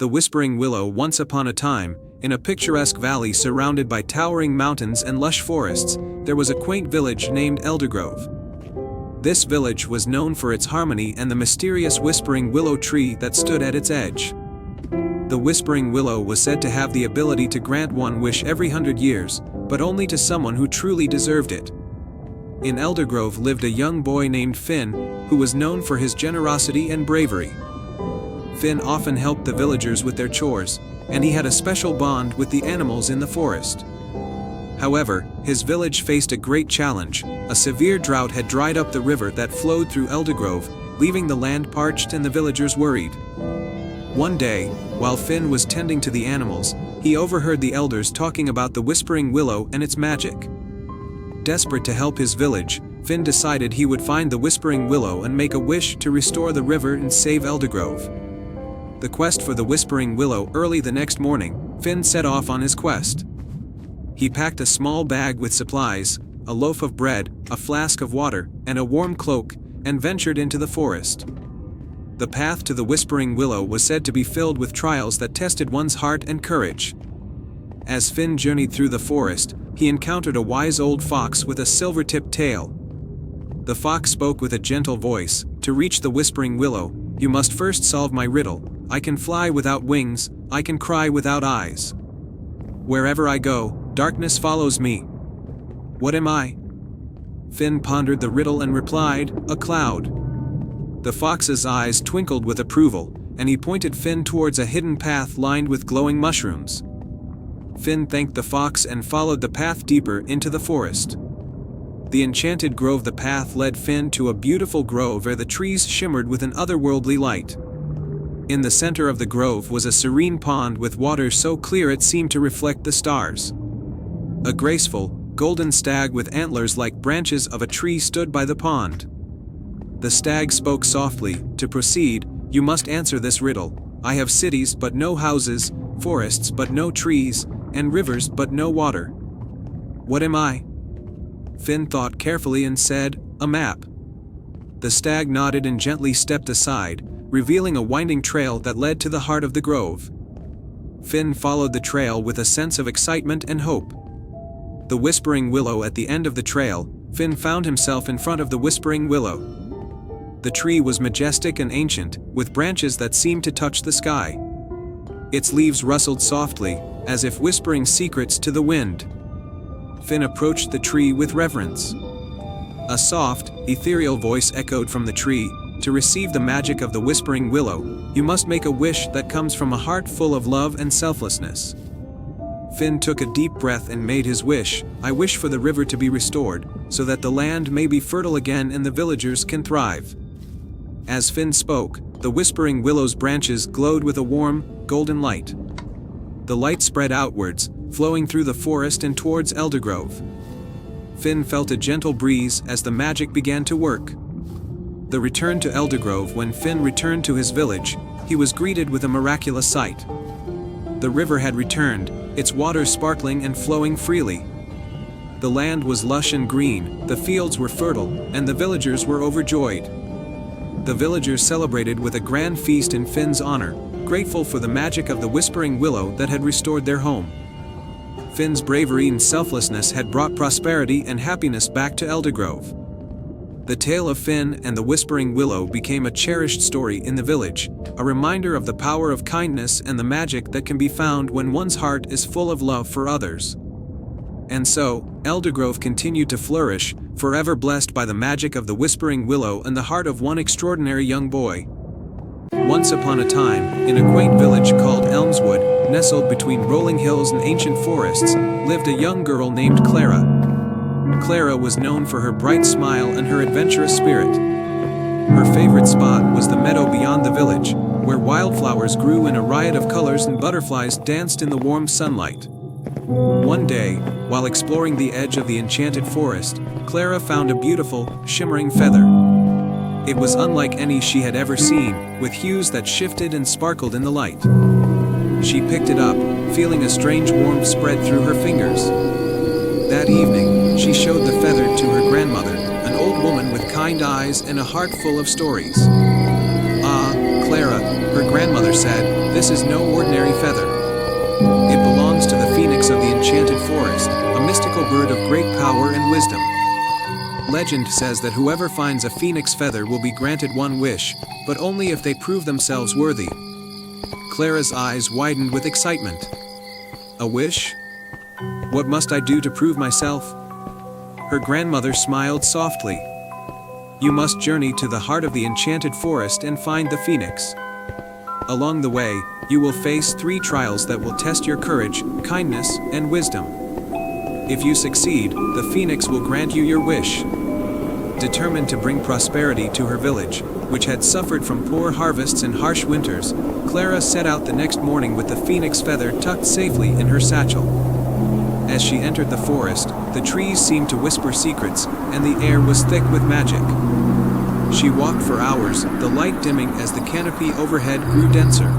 the Whispering Willow. Once upon a time, in a picturesque valley surrounded by towering mountains and lush forests, there was a quaint village named Eldergrove. This village was known for its harmony and the mysterious Whispering Willow tree that stood at its edge. The Whispering Willow was said to have the ability to grant one wish every 100 years, but only to someone who truly deserved it. In Eldergrove lived a young boy named Finn, who was known for his generosity and bravery. Finn often helped the villagers with their chores, and he had a special bond with the animals in the forest. However, his village faced a great challenge. A severe drought had dried up the river that flowed through Eldergrove, leaving the land parched and the villagers worried. One day, while Finn was tending to the animals, he overheard the elders talking about the Whispering Willow and its magic. Desperate to help his village, Finn decided he would find the Whispering Willow and make a wish to restore the river and save Eldergrove. The quest for the Whispering Willow. Early the next morning, Finn set off on his quest. He packed a small bag with supplies, a loaf of bread, a flask of water, and a warm cloak, and ventured into the forest. The path to the Whispering Willow was said to be filled with trials that tested one's heart and courage. As Finn journeyed through the forest, he encountered a wise old fox with a silver-tipped tail. The fox spoke with a gentle voice. "To reach the Whispering Willow, you must first solve my riddle. I can fly without wings, I can cry without eyes. Wherever I go, darkness follows me. What am I?" Finn pondered the riddle and replied, "A cloud." The fox's eyes twinkled with approval, and he pointed Finn towards a hidden path lined with glowing mushrooms. Finn thanked the fox and followed the path deeper into the forest. The enchanted grove. The path led Finn to a beautiful grove where the trees shimmered with an otherworldly light. In the center of the grove was a serene pond with water so clear it seemed to reflect the stars. A graceful, golden stag with antlers like branches of a tree stood by the pond. The stag spoke softly. "To proceed, you must answer this riddle. I have cities but no houses, forests but no trees, and rivers but no water. What am I?" Finn thought carefully and said, "A map." The stag nodded and gently stepped aside, revealing a winding trail that led to the heart of the grove. Finn followed the trail with a sense of excitement and hope. The Whispering Willow. At the end of the trail, Finn found himself in front of the Whispering Willow. The tree was majestic and ancient, with branches that seemed to touch the sky. Its leaves rustled softly, as if whispering secrets to the wind. Finn approached the tree with reverence. A soft, ethereal voice echoed from the tree. "To receive the magic of the Whispering Willow, you must make a wish that comes from a heart full of love and selflessness." Finn took a deep breath and made his wish. "I wish for the river to be restored, so that the land may be fertile again and the villagers can thrive." As Finn spoke, the Whispering Willow's branches glowed with a warm, golden light. The light spread outwards, flowing through the forest and towards Eldergrove. Finn felt a gentle breeze as the magic began to work. The return to Eldergrove. When Finn returned to his village, he was greeted with a miraculous sight. The river had returned, its waters sparkling and flowing freely. The land was lush and green, the fields were fertile, and the villagers were overjoyed. The villagers celebrated with a grand feast in Finn's honor, grateful for the magic of the Whispering Willow that had restored their home. Finn's bravery and selflessness had brought prosperity and happiness back to Eldergrove. The tale of Finn and the Whispering Willow became a cherished story in the village, a reminder of the power of kindness and the magic that can be found when one's heart is full of love for others. And so, Eldergrove continued to flourish, forever blessed by the magic of the Whispering Willow and the heart of one extraordinary young boy. Once upon a time, in a quaint village called Elmswood, nestled between rolling hills and ancient forests, lived a young girl named Clara. Clara was known for her bright smile and her adventurous spirit. Her favorite spot was the meadow beyond the village, where wildflowers grew in a riot of colors and butterflies danced in the warm sunlight. One day, while exploring the edge of the enchanted forest, Clara found a beautiful, shimmering feather. It was unlike any she had ever seen, with hues that shifted and sparkled in the light. She picked it up, feeling a strange warmth spread through her fingers. That evening, she showed the feather to her grandmother, an old woman with kind eyes and a heart full of stories. "Ah, Clara, her grandmother said, "This is no ordinary feather. It belongs to the phoenix of the enchanted forest, a mystical bird of great power and wisdom. Legend says that whoever finds a phoenix feather will be granted one wish, but only if they prove themselves worthy." Clara's eyes widened with excitement. "A wish? What must I do to prove myself?" Her grandmother smiled softly. "You must journey to the heart of the enchanted forest and find the phoenix. Along the way, you will face 3 trials that will test your courage, kindness, and wisdom. If you succeed, the phoenix will grant you your wish." Determined to bring prosperity to her village, which had suffered from poor harvests and harsh winters, Clara set out the next morning with the phoenix feather tucked safely in her satchel. As she entered the forest, the trees seemed to whisper secrets, and the air was thick with magic. She walked for hours, the light dimming as the canopy overhead grew denser.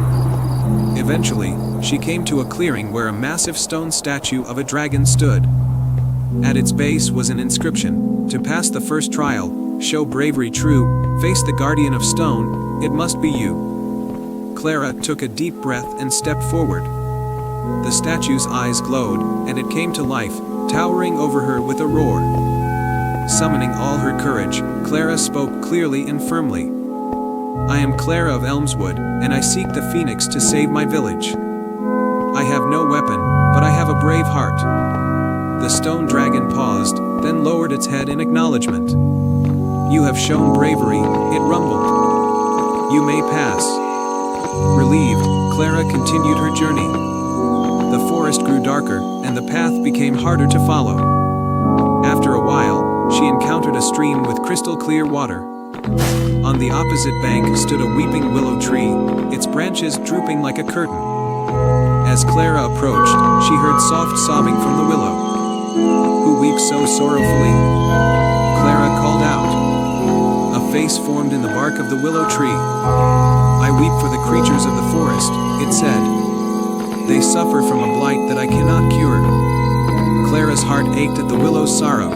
Eventually, she came to a clearing where a massive stone statue of a dragon stood. At its base was an inscription: "To pass the first trial, show bravery true, face the guardian of stone, it must be you." Clara took a deep breath and stepped forward. The statue's eyes glowed, and it came to life, towering over her with a roar. Summoning all her courage, Clara spoke clearly and firmly. "I am Clara of Elmswood, and I seek the phoenix to save my village. I have no weapon, but I have a brave heart." The stone dragon paused, then lowered its head in acknowledgement. "You have shown bravery," it rumbled. "You may pass." Relieved, Clara continued her journey. The forest grew darker, and the path became harder to follow. After a while, she encountered a stream with crystal-clear water. On the opposite bank stood a weeping willow tree, its branches drooping like a curtain. As Clara approached, she heard soft sobbing from the willow. "Who weeps so sorrowfully?" Clara called out. A face formed in the bark of the willow tree. "I weep for the creatures of the forest," it said. "They suffer from a blight that I cannot cure." Clara's heart ached at the willow's sorrow.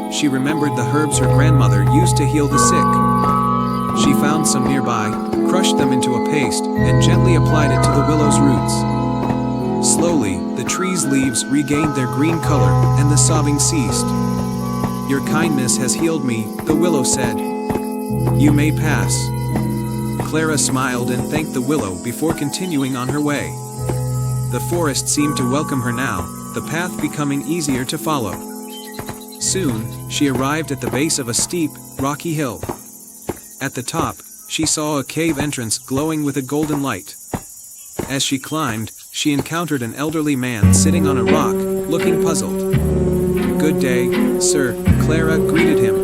She remembered the herbs her grandmother used to heal the sick. She found some nearby, crushed them into a paste, and gently applied it to the willow's roots. Slowly, the tree's leaves regained their green color, and the sobbing ceased. "Your kindness has healed me," the willow said. "You may pass." Clara smiled and thanked the willow before continuing on her way. The forest seemed to welcome her now, the path becoming easier to follow. Soon, she arrived at the base of a steep, rocky hill. At the top, she saw a cave entrance glowing with a golden light. As she climbed, she encountered an elderly man sitting on a rock, looking puzzled. "Good day, sir," Clara greeted him.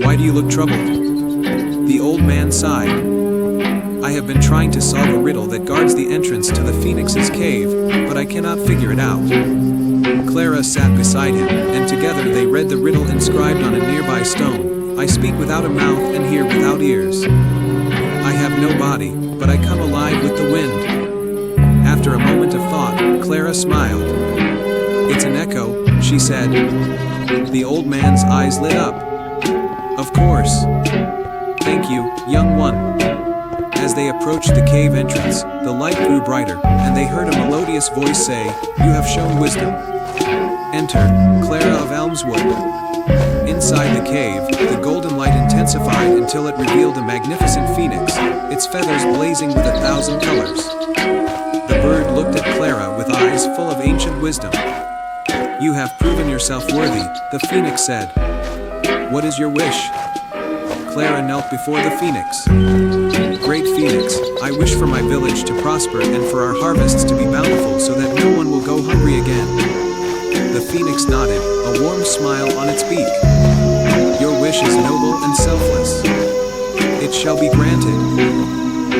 "Why do you look troubled?" The old man sighed. "I have been trying to solve a riddle that guards the entrance to the Phoenix's cave, but I cannot figure it out." Clara sat beside him, and together they read the riddle inscribed on a nearby stone: "I speak without a mouth and hear without ears. I have no body, but I come alive with the wind." After a moment of thought, Clara smiled. "It's an echo," she said. The old man's eyes lit up. "Of course. Thank you, young one." As they approached the cave entrance, the light grew brighter, and they heard a melodious voice say, "You have shown wisdom. Enter, Clara of Elmswood." Inside the cave, the golden light intensified until it revealed a magnificent phoenix, its feathers blazing with 1,000 colors. The bird looked at Clara with eyes full of ancient wisdom. "You have proven yourself worthy," the phoenix said. "What is your wish?" Clara knelt before the phoenix. "Great Phoenix, I wish for my village to prosper and for our harvests to be bountiful so that no one will go hungry again." The phoenix nodded, a warm smile on its beak. "Your wish is noble and selfless. It shall be granted."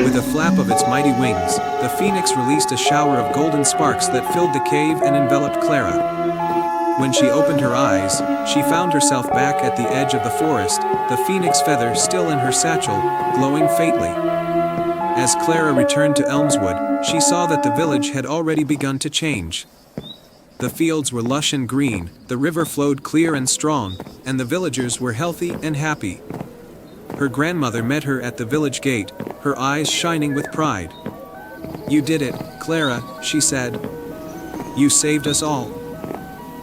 With a flap of its mighty wings, the phoenix released a shower of golden sparks that filled the cave and enveloped Clara. When she opened her eyes, she found herself back at the edge of the forest, the phoenix feather still in her satchel, glowing faintly. As Clara returned to Elmswood, she saw that the village had already begun to change. The fields were lush and green, the river flowed clear and strong, and the villagers were healthy and happy. Her grandmother met her at the village gate, her eyes shining with pride. "You did it, Clara," she said. "You saved us all."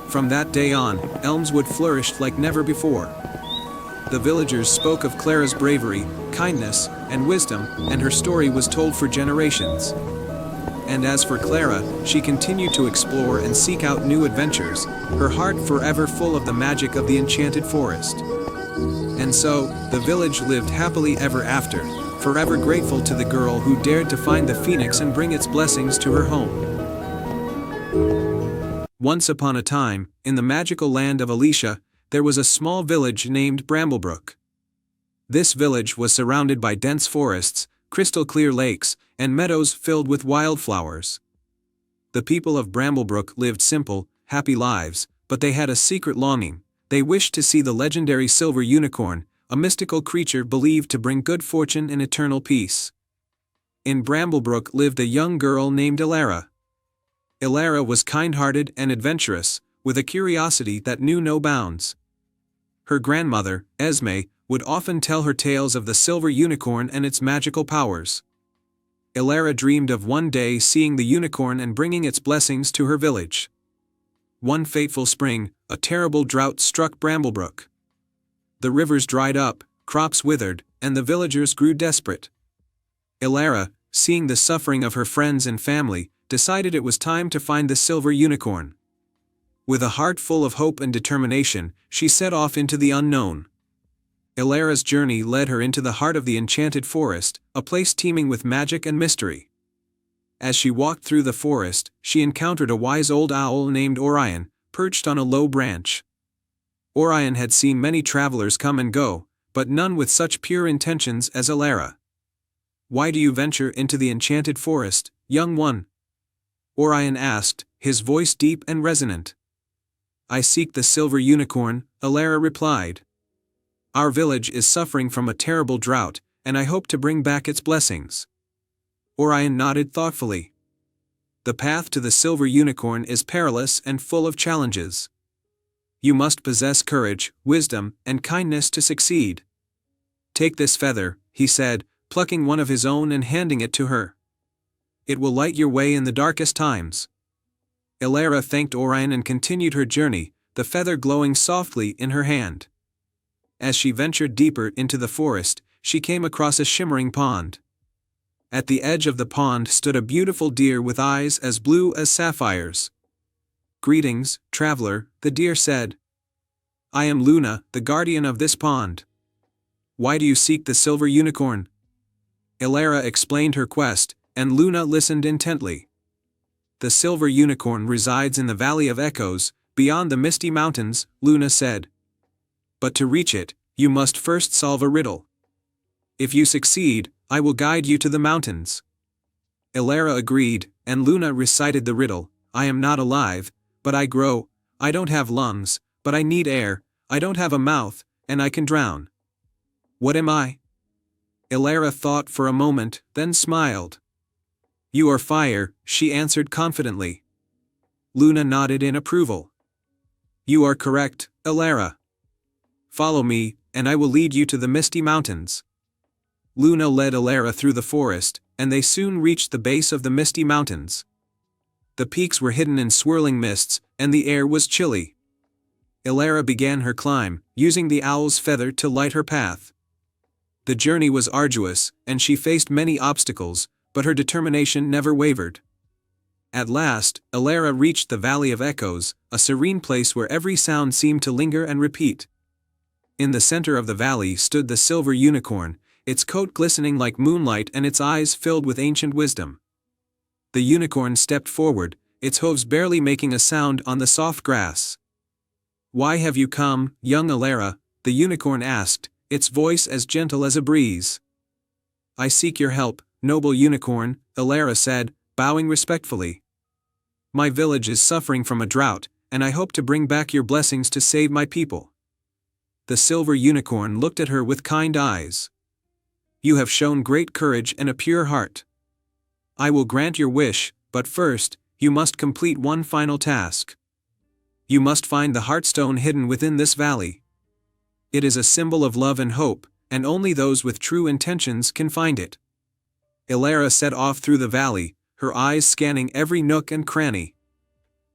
From that day on, Elmswood flourished like never before. The villagers spoke of Clara's bravery, kindness, and wisdom, and her story was told for generations. And as for Clara, she continued to explore and seek out new adventures, her heart forever full of the magic of the enchanted forest. And so, the village lived happily ever after, forever grateful to the girl who dared to find the phoenix and bring its blessings to her home. Once upon a time, in the magical land of Alicia, there was a small village named Bramblebrook. This village was surrounded by dense forests, crystal-clear lakes, and meadows filled with wildflowers. The people of Bramblebrook lived simple, happy lives, but they had a secret longing. They wished to see the legendary silver unicorn, a mystical creature believed to bring good fortune and eternal peace. In Bramblebrook lived a young girl named Elara. Elara was kind-hearted and adventurous, with a curiosity that knew no bounds. Her grandmother, Esme, would often tell her tales of the silver unicorn and its magical powers. Elara dreamed of one day seeing the unicorn and bringing its blessings to her village. One fateful spring, a terrible drought struck Bramblebrook. The rivers dried up, crops withered, and the villagers grew desperate. Elara, seeing the suffering of her friends and family, decided it was time to find the silver unicorn. With a heart full of hope and determination, she set off into the unknown. Elara's journey led her into the heart of the enchanted forest, a place teeming with magic and mystery. As she walked through the forest, she encountered a wise old owl named Orion, perched on a low branch. Orion had seen many travelers come and go, but none with such pure intentions as Elara. "Why do you venture into the enchanted forest, young one?" Orion asked, his voice deep and resonant. "I seek the silver unicorn," Elara replied. "Our village is suffering from a terrible drought, and I hope to bring back its blessings." Orion nodded thoughtfully. "The path to the silver unicorn is perilous and full of challenges. You must possess courage, wisdom, and kindness to succeed. Take this feather," he said, plucking one of his own and handing it to her. "It will light your way in the darkest times." Elara thanked Orion and continued her journey, the feather glowing softly in her hand. As she ventured deeper into the forest, she came across a shimmering pond. At the edge of the pond stood a beautiful deer with eyes as blue as sapphires. "Greetings, traveler," the deer said. "I am Luna, the guardian of this pond. Why do you seek the silver unicorn?" Elara explained her quest, and Luna listened intently. "The silver unicorn resides in the Valley of Echoes, beyond the misty mountains," Luna said. "But to reach it, you must first solve a riddle. If you succeed, I will guide you to the mountains." Elara agreed, and Luna recited the riddle. "I am not alive, but I grow. I don't have lungs, but I need air. I don't have a mouth, and I can drown. What am I?" Elara thought for a moment, then smiled. "You are fire," she answered confidently. Luna nodded in approval. "You are correct, Elara. Follow me, and I will lead you to the misty mountains." Luna led Elara through the forest, and they soon reached the base of the misty mountains. The peaks were hidden in swirling mists, and the air was chilly. Elara began her climb, using the owl's feather to light her path. The journey was arduous, and she faced many obstacles, but her determination never wavered. At last, Elara reached the Valley of Echoes, a serene place where every sound seemed to linger and repeat. In the center of the valley stood the silver unicorn, its coat glistening like moonlight and its eyes filled with ancient wisdom. The unicorn stepped forward, its hooves barely making a sound on the soft grass. "Why have you come, young Elara?" the unicorn asked, its voice as gentle as a breeze. "I seek your help, noble unicorn," Elara said, bowing respectfully. "My village is suffering from a drought, and I hope to bring back your blessings to save my people." The silver unicorn looked at her with kind eyes. "You have shown great courage and a pure heart. I will grant your wish, but first, you must complete one final task. You must find the heartstone hidden within this valley. It is a symbol of love and hope, and only those with true intentions can find it. Elara set off through the valley, her eyes scanning every nook and cranny.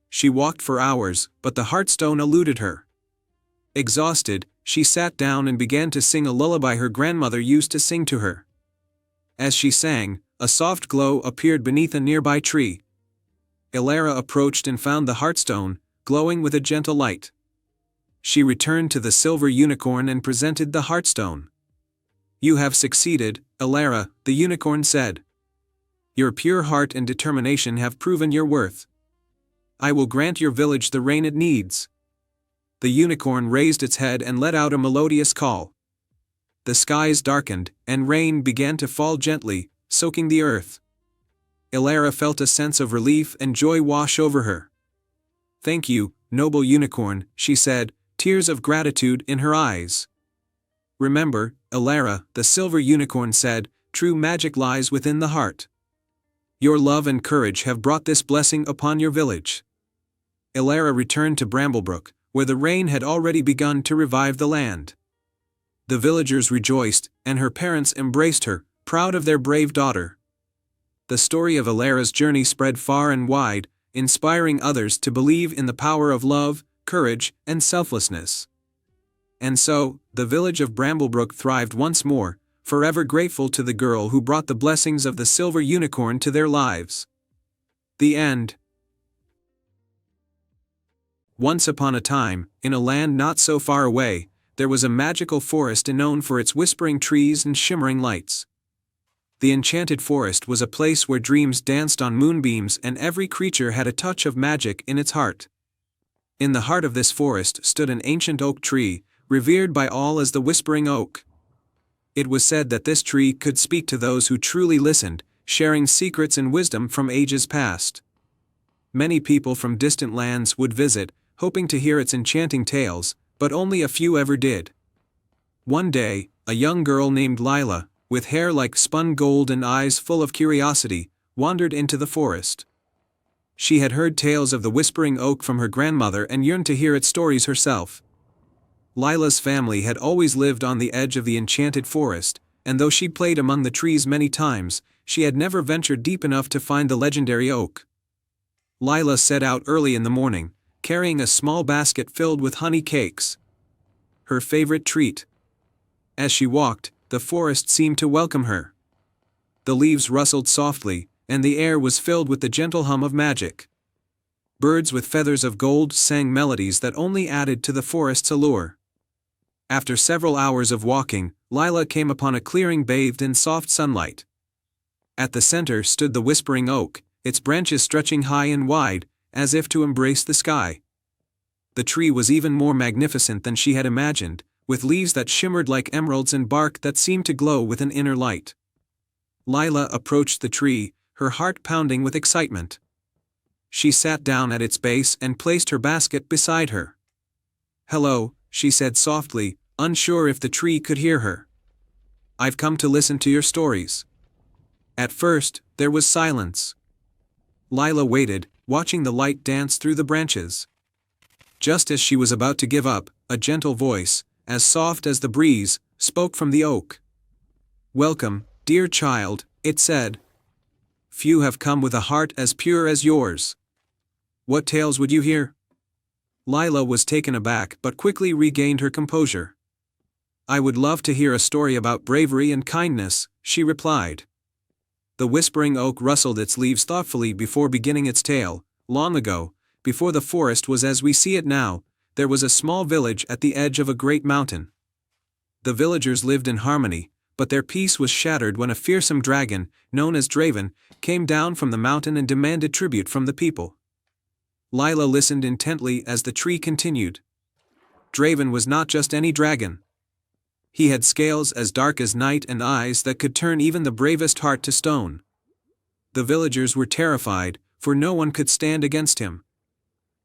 She walked for hours, but the Heartstone eluded her. Exhausted, she sat down and began to sing a lullaby her grandmother used to sing to her. As she sang, a soft glow appeared beneath a nearby tree. Elara approached and found the Heartstone, glowing with a gentle light. She returned to the silver unicorn and presented the Heartstone. "You have succeeded, Elara," the unicorn said. "Your pure heart and determination have proven your worth. I will grant your village the rain it needs." The unicorn raised its head and let out a melodious call. The skies darkened, and rain began to fall gently, soaking the earth. Elara felt a sense of relief and joy wash over her. "Thank you, noble unicorn," she said, tears of gratitude in her eyes. "Remember, Elara," the silver unicorn said, "true magic lies within the heart. Your love and courage have brought this blessing upon your village." Elara returned to Bramblebrook, where the rain had already begun to revive the land. The villagers rejoiced, and her parents embraced her, proud of their brave daughter. The story of Elara's journey spread far and wide, inspiring others to believe in the power of love, courage, and selflessness. And so, the village of Bramblebrook thrived once more, forever grateful to the girl who brought the blessings of the silver unicorn to their lives. The end. Once upon a time, in a land not so far away, there was a magical forest known for its whispering trees and shimmering lights. The enchanted forest was a place where dreams danced on moonbeams and every creature had a touch of magic in its heart. In the heart of this forest stood an ancient oak tree, revered by all as the Whispering Oak. It was said that this tree could speak to those who truly listened, sharing secrets and wisdom from ages past. Many people from distant lands would visit, hoping to hear its enchanting tales, but only a few ever did. One day, a young girl named Lila, with hair like spun gold and eyes full of curiosity, wandered into the forest. She had heard tales of the Whispering Oak from her grandmother and yearned to hear its stories herself. Lila's family had always lived on the edge of the enchanted forest, and though she played among the trees many times, she had never ventured deep enough to find the legendary oak. Lila set out early in the morning, carrying a small basket filled with honey cakes, her favorite treat. As she walked, the forest seemed to welcome her. The leaves rustled softly, and the air was filled with the gentle hum of magic. Birds with feathers of gold sang melodies that only added to the forest's allure. After several hours of walking, Lila came upon a clearing bathed in soft sunlight. At the center stood the Whispering Oak, its branches stretching high and wide, as if to embrace the sky. The tree was even more magnificent than she had imagined, with leaves that shimmered like emeralds and bark that seemed to glow with an inner light. Lila approached the tree, her heart pounding with excitement. She sat down at its base and placed her basket beside her. "Hello," she said softly, unsure if the tree could hear her. "I've come to listen to your stories." At first, there was silence. Lila waited, watching the light dance through the branches. Just as she was about to give up, a gentle voice, as soft as the breeze, spoke from the oak. "Welcome, dear child," it said. "Few have come with a heart as pure as yours. What tales would you hear?" Lila was taken aback but quickly regained her composure. "I would love to hear a story about bravery and kindness," she replied. The Whispering Oak rustled its leaves thoughtfully before beginning its tale. "Long ago, before the forest was as we see it now, there was a small village at the edge of a great mountain. The villagers lived in harmony, but their peace was shattered when a fearsome dragon, known as Draven, came down from the mountain and demanded tribute from the people." Lila listened intently as the tree continued. Draven was not just any dragon. He had scales as dark as night and eyes that could turn even the bravest heart to stone. The villagers were terrified, for no one could stand against him.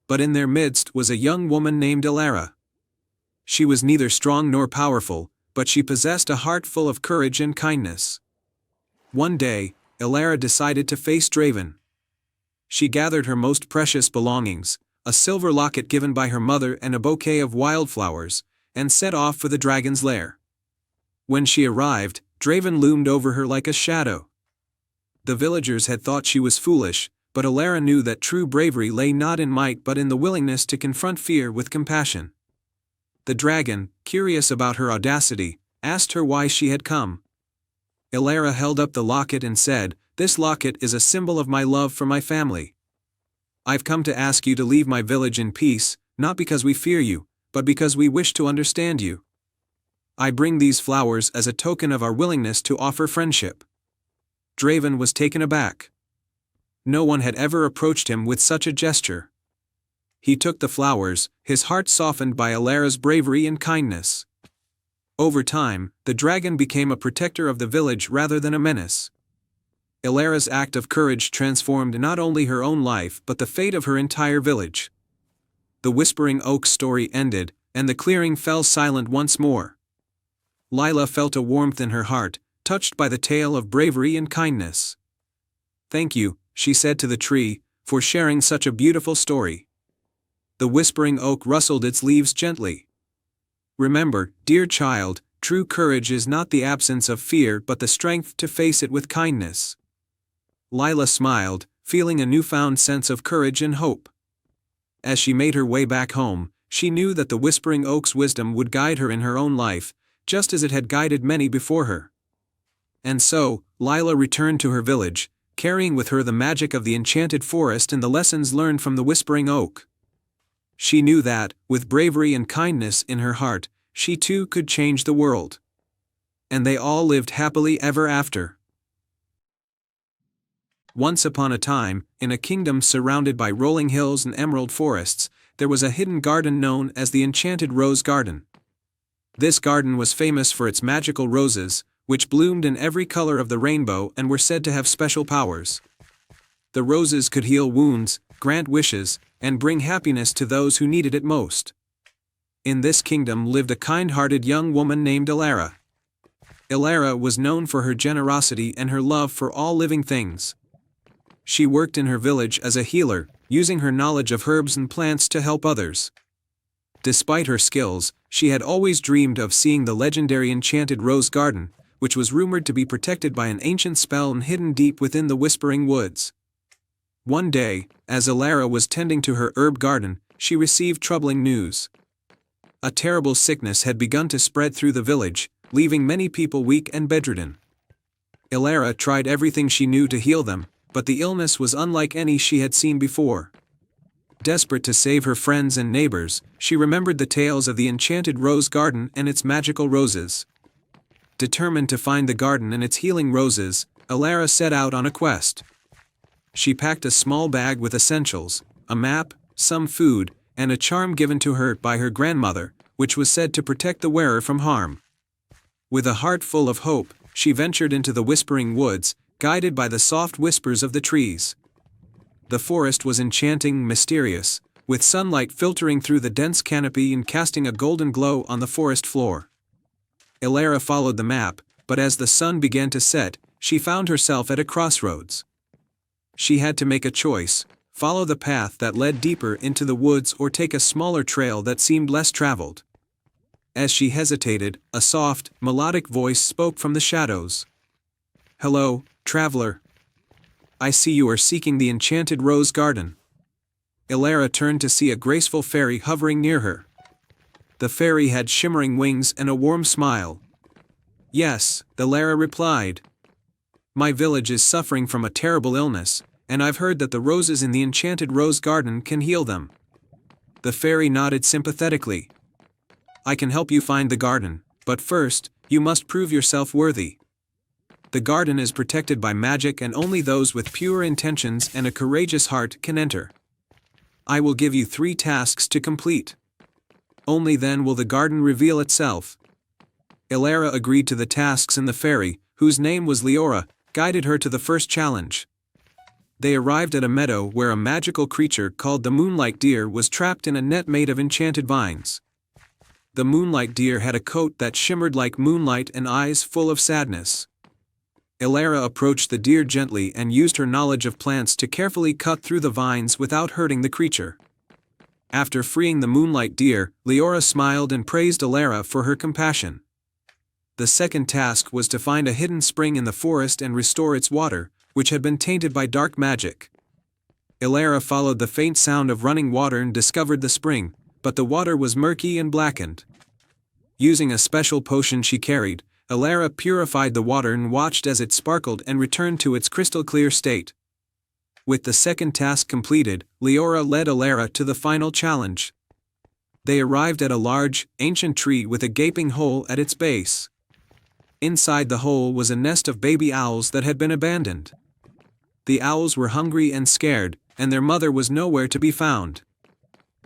But in their midst was a young woman named Elara. She was neither strong nor powerful, but she possessed a heart full of courage and kindness. One day, Elara decided to face Draven. She gathered her most precious belongings, a silver locket given by her mother and a bouquet of wildflowers, and set off for the dragon's lair. When she arrived, Draven loomed over her like a shadow. The villagers had thought she was foolish, but Elara knew that true bravery lay not in might but in the willingness to confront fear with compassion. The dragon, curious about her audacity, asked her why she had come. Elara held up the locket and said, "This locket is a symbol of my love for my family. I've come to ask you to leave my village in peace, not because we fear you, but because we wish to understand you. I bring these flowers as a token of our willingness to offer friendship." Draven was taken aback. No one had ever approached him with such a gesture. He took the flowers, his heart softened by Elara's bravery and kindness. Over time, the dragon became a protector of the village rather than a menace. Elara's act of courage transformed not only her own life but the fate of her entire village. The Whispering Oak's story ended, and the clearing fell silent once more. Lila felt a warmth in her heart, touched by the tale of bravery and kindness. "Thank you," she said to the tree, "for sharing such a beautiful story." The Whispering Oak rustled its leaves gently. "Remember, dear child, true courage is not the absence of fear but the strength to face it with kindness." Lila smiled, feeling a newfound sense of courage and hope. As she made her way back home, she knew that the Whispering Oak's wisdom would guide her in her own life, just as it had guided many before her. And so, Lila returned to her village, carrying with her the magic of the enchanted forest and the lessons learned from the Whispering Oak. She knew that, with bravery and kindness in her heart, she too could change the world. And they all lived happily ever after. Once upon a time, in a kingdom surrounded by rolling hills and emerald forests, there was a hidden garden known as the Enchanted Rose Garden. This garden was famous for its magical roses, which bloomed in every color of the rainbow and were said to have special powers. The roses could heal wounds, grant wishes, and bring happiness to those who needed it most. In this kingdom lived a kind-hearted young woman named Elara. Elara was known for her generosity and her love for all living things. She worked in her village as a healer, using her knowledge of herbs and plants to help others. Despite her skills, she had always dreamed of seeing the legendary Enchanted Rose Garden, which was rumored to be protected by an ancient spell and hidden deep within the Whispering Woods. One day, as Elara was tending to her herb garden, she received troubling news. A terrible sickness had begun to spread through the village, leaving many people weak and bedridden. Elara tried everything she knew to heal them, but the illness was unlike any she had seen before. Desperate to save her friends and neighbors, she remembered the tales of the Enchanted Rose Garden and its magical roses. Determined to find the garden and its healing roses, Elara set out on a quest. She packed a small bag with essentials, a map, some food, and a charm given to her by her grandmother, which was said to protect the wearer from harm. With a heart full of hope, she ventured into the Whispering Woods, guided by the soft whispers of the trees. The forest was enchanting, mysterious, with sunlight filtering through the dense canopy and casting a golden glow on the forest floor. Elara followed the map, but as the sun began to set, she found herself at a crossroads. She had to make a choice: follow the path that led deeper into the woods or take a smaller trail that seemed less traveled. As she hesitated, a soft, melodic voice spoke from the shadows. "Hello, traveler. I see you are seeking the Enchanted Rose Garden." Elara turned to see a graceful fairy hovering near her. The fairy had shimmering wings and a warm smile. "Yes," Elara replied. "My village is suffering from a terrible illness, and I've heard that the roses in the Enchanted Rose Garden can heal them." The fairy nodded sympathetically. "I can help you find the garden, but first, you must prove yourself worthy. The garden is protected by magic and only those with pure intentions and a courageous heart can enter. I will give you 3 tasks to complete. Only then will the garden reveal itself." Elara agreed to the tasks and the fairy, whose name was Leora, guided her to the first challenge. They arrived at a meadow where a magical creature called the Moonlight Deer was trapped in a net made of enchanted vines. The Moonlight Deer had a coat that shimmered like moonlight and eyes full of sadness. Elara approached the deer gently and used her knowledge of plants to carefully cut through the vines without hurting the creature. After freeing the Moonlight Deer, Leora smiled and praised Elara for her compassion. The second task was to find a hidden spring in the forest and restore its water, which had been tainted by dark magic. Elara followed the faint sound of running water and discovered the spring, but the water was murky and blackened. Using a special potion she carried, Elara purified the water and watched as it sparkled and returned to its crystal-clear state. With the second task completed, Leora led Elara to the final challenge. They arrived at a large, ancient tree with a gaping hole at its base. Inside the hole was a nest of baby owls that had been abandoned. The owls were hungry and scared, and their mother was nowhere to be found.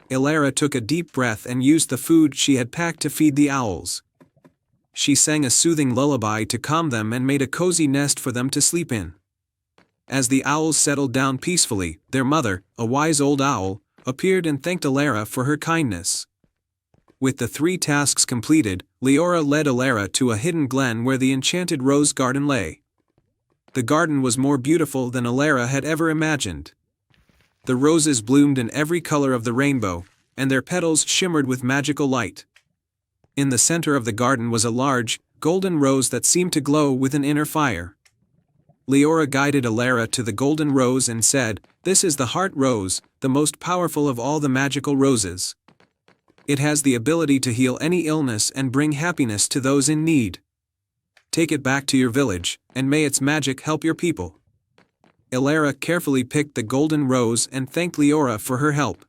Elara took a deep breath and used the food she had packed to feed the owls. She sang a soothing lullaby to calm them and made a cozy nest for them to sleep in. As the owls settled down peacefully, their mother, a wise old owl, appeared and thanked Elara for her kindness. With the 3 tasks completed, Leora led Elara to a hidden glen where the enchanted rose garden lay. The garden was more beautiful than Elara had ever imagined. The roses bloomed in every color of the rainbow, and their petals shimmered with magical light. In the center of the garden was a large, golden rose that seemed to glow with an inner fire. Leora guided Elara to the golden rose and said, "This is the heart rose, the most powerful of all the magical roses. It has the ability to heal any illness and bring happiness to those in need. Take it back to your village, and may its magic help your people." Elara carefully picked the golden rose and thanked Leora for her help.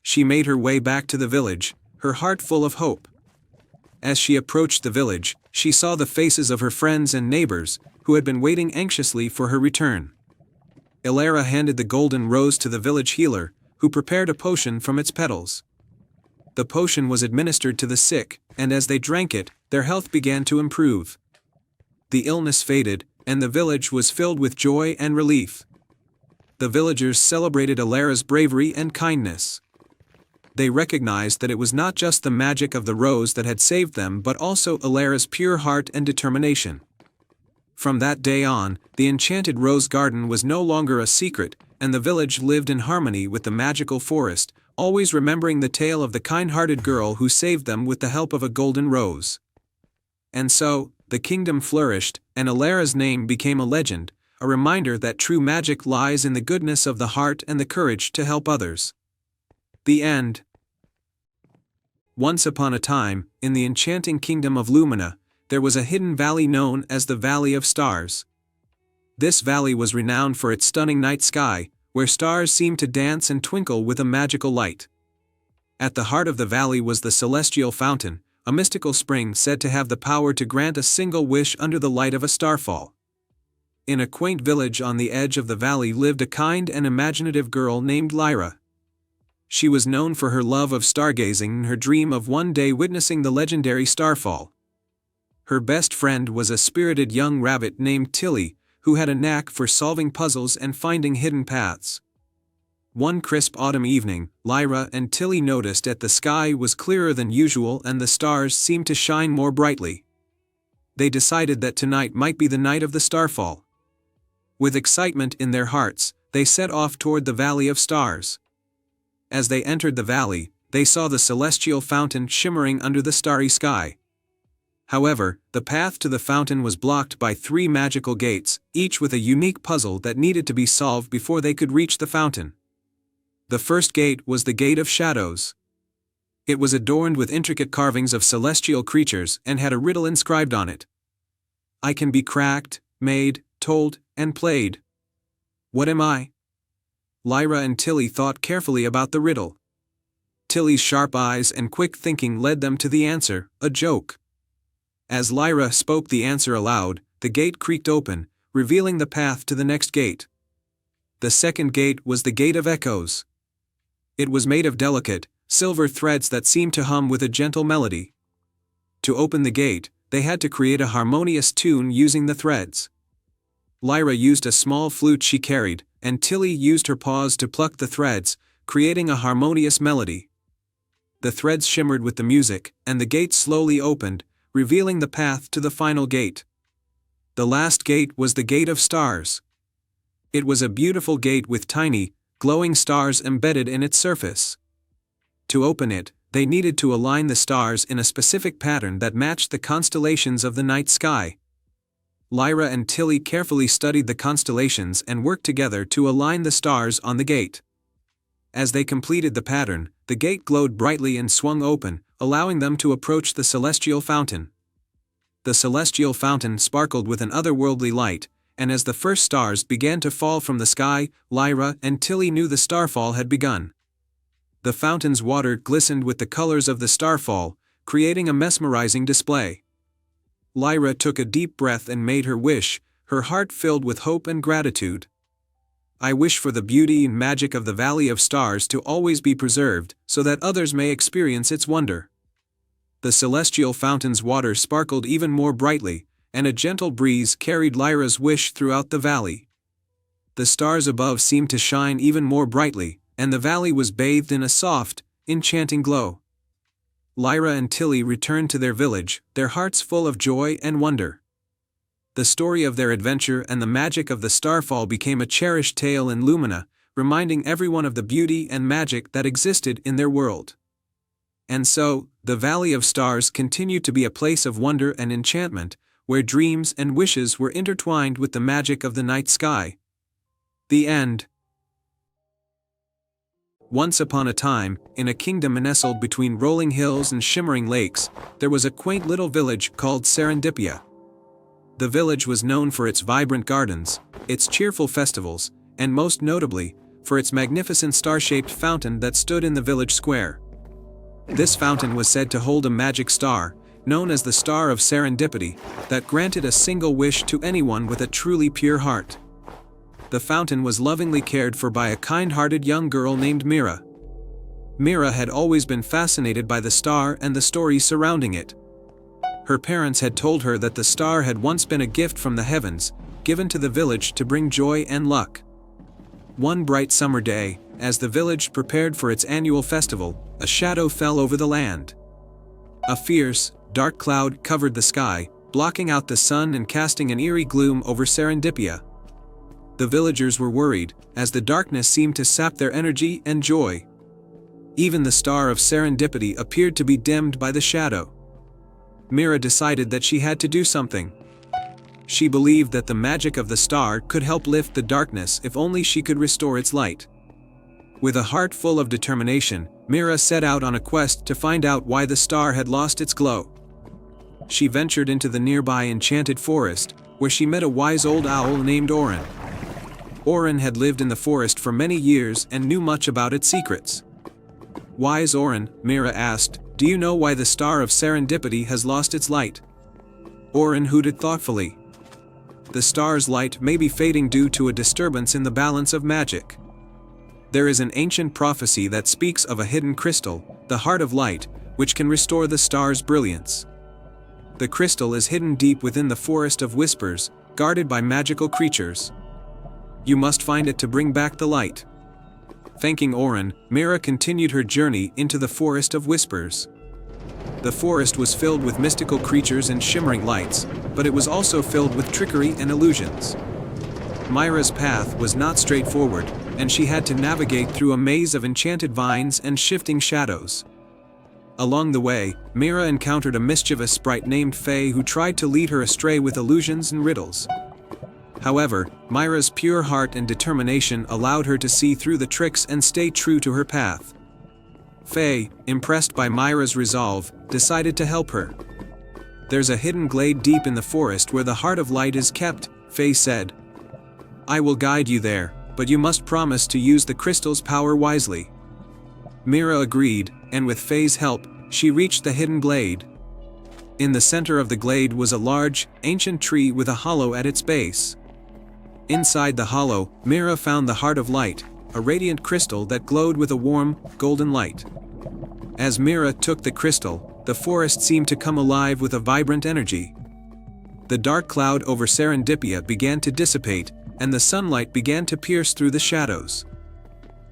She made her way back to the village, her heart full of hope. As she approached the village, she saw the faces of her friends and neighbors, who had been waiting anxiously for her return. Elara handed the golden rose to the village healer, who prepared a potion from its petals. The potion was administered to the sick, and as they drank it, their health began to improve. The illness faded, and the village was filled with joy and relief. The villagers celebrated Elara's bravery and kindness. They recognized that it was not just the magic of the rose that had saved them but also Elara's pure heart and determination. From that day on, the enchanted rose garden was no longer a secret, and the village lived in harmony with the magical forest, always remembering the tale of the kind-hearted girl who saved them with the help of a golden rose. And so, the kingdom flourished, and Elara's name became a legend, a reminder that true magic lies in the goodness of the heart and the courage to help others. The end. Once upon a time, in the enchanting kingdom of Lumina, there was a hidden valley known as the Valley of Stars. This valley was renowned for its stunning night sky, where stars seemed to dance and twinkle with a magical light. At the heart of the valley was the Celestial Fountain, a mystical spring said to have the power to grant a single wish under the light of a starfall. In a quaint village on the edge of the valley lived a kind and imaginative girl named Lyra. She was known for her love of stargazing and her dream of one day witnessing the legendary starfall. Her best friend was a spirited young rabbit named Tilly, who had a knack for solving puzzles and finding hidden paths. One crisp autumn evening, Lyra and Tilly noticed that the sky was clearer than usual and the stars seemed to shine more brightly. They decided that tonight might be the night of the starfall. With excitement in their hearts, they set off toward the Valley of Stars. As they entered the valley, they saw the celestial fountain shimmering under the starry sky. However, the path to the fountain was blocked by 3 magical gates, each with a unique puzzle that needed to be solved before they could reach the fountain. The first gate was the Gate of Shadows. It was adorned with intricate carvings of celestial creatures and had a riddle inscribed on it. "I can be cracked, made, told, and played. What am I?" Lyra and Tilly thought carefully about the riddle. Tilly's sharp eyes and quick thinking led them to the answer, a joke. As Lyra spoke the answer aloud, the gate creaked open, revealing the path to the next gate. The second gate was the Gate of Echoes. It was made of delicate, silver threads that seemed to hum with a gentle melody. To open the gate, they had to create a harmonious tune using the threads. Lyra used a small flute she carried, and Tilly used her paws to pluck the threads, creating a harmonious melody. The threads shimmered with the music, and the gate slowly opened, revealing the path to the final gate. The last gate was the Gate of Stars. It was a beautiful gate with tiny, glowing stars embedded in its surface. To open it, They needed to align the stars in a specific pattern that matched the constellations of the night sky. Lyra and Tilly carefully studied the constellations and worked together to align the stars on the gate. As they completed the pattern, the gate glowed brightly and swung open, allowing them to approach the celestial fountain. The celestial fountain sparkled with an otherworldly light, and as the first stars began to fall from the sky, Lyra and Tilly knew the starfall had begun. The fountain's water glistened with the colors of the starfall, creating a mesmerizing display. Lyra took a deep breath and made her wish, her heart filled with hope and gratitude. I wish for the beauty and magic of the Valley of Stars to always be preserved, so that others may experience its wonder. The celestial fountain's water sparkled even more brightly, and a gentle breeze carried Lyra's wish throughout the valley. The stars above seemed to shine even more brightly, and the valley was bathed in a soft, enchanting glow. Lyra and Tilly returned to their village, their hearts full of joy and wonder. The story of their adventure and the magic of the starfall became a cherished tale in Lumina, reminding everyone of the beauty and magic that existed in their world. And so, the Valley of Stars continued to be a place of wonder and enchantment, where dreams and wishes were intertwined with the magic of the night sky. The end. Once upon a time, in a kingdom nestled between rolling hills and shimmering lakes, there was a quaint little village called Serendipia. The village was known for its vibrant gardens, its cheerful festivals, and most notably, for its magnificent star-shaped fountain that stood in the village square. This fountain was said to hold a magic star, known as the Star of Serendipity, that granted a single wish to anyone with a truly pure heart. The fountain was lovingly cared for by a kind-hearted young girl named Mira. Mira had always been fascinated by the star and the stories surrounding it. Her parents had told her that the star had once been a gift from the heavens, given to the village to bring joy and luck. One bright summer day, as the village prepared for its annual festival, a shadow fell over the land. A fierce, dark cloud covered the sky, blocking out the sun and casting an eerie gloom over Serendipia. The villagers were worried, as the darkness seemed to sap their energy and joy. Even the Star of Serendipity appeared to be dimmed by the shadow. Mira decided that she had to do something. She believed that the magic of the star could help lift the darkness if only she could restore its light. With a heart full of determination, Mira set out on a quest to find out why the star had lost its glow. She ventured into the nearby enchanted forest, where she met a wise old owl named Orin. Orin had lived in the forest for many years and knew much about its secrets. "Wise Orin," Mira asked, "do you know why the Star of Serendipity has lost its light?" Orin hooted thoughtfully. "The star's light may be fading due to a disturbance in the balance of magic. There is an ancient prophecy that speaks of a hidden crystal, the Heart of Light, which can restore the star's brilliance. The crystal is hidden deep within the Forest of Whispers, guarded by magical creatures. You must find it to bring back the light." Thanking Orin, Mira continued her journey into the Forest of Whispers. The forest was filled with mystical creatures and shimmering lights, but it was also filled with trickery and illusions. Mira's path was not straightforward, and she had to navigate through a maze of enchanted vines and shifting shadows. Along the way, Mira encountered a mischievous sprite named Faye who tried to lead her astray with illusions and riddles. However, Mira's pure heart and determination allowed her to see through the tricks and stay true to her path. Faye, impressed by Mira's resolve, decided to help her. "There's a hidden glade deep in the forest where the Heart of Light is kept," Faye said. "I will guide you there, but you must promise to use the crystal's power wisely." Mira agreed, and with Faye's help, she reached the hidden glade. In the center of the glade was a large, ancient tree with a hollow at its base. Inside the hollow, Mira found the Heart of Light, a radiant crystal that glowed with a warm, golden light. As Mira took the crystal, the forest seemed to come alive with a vibrant energy. The dark cloud over Serendipia began to dissipate, and the sunlight began to pierce through the shadows.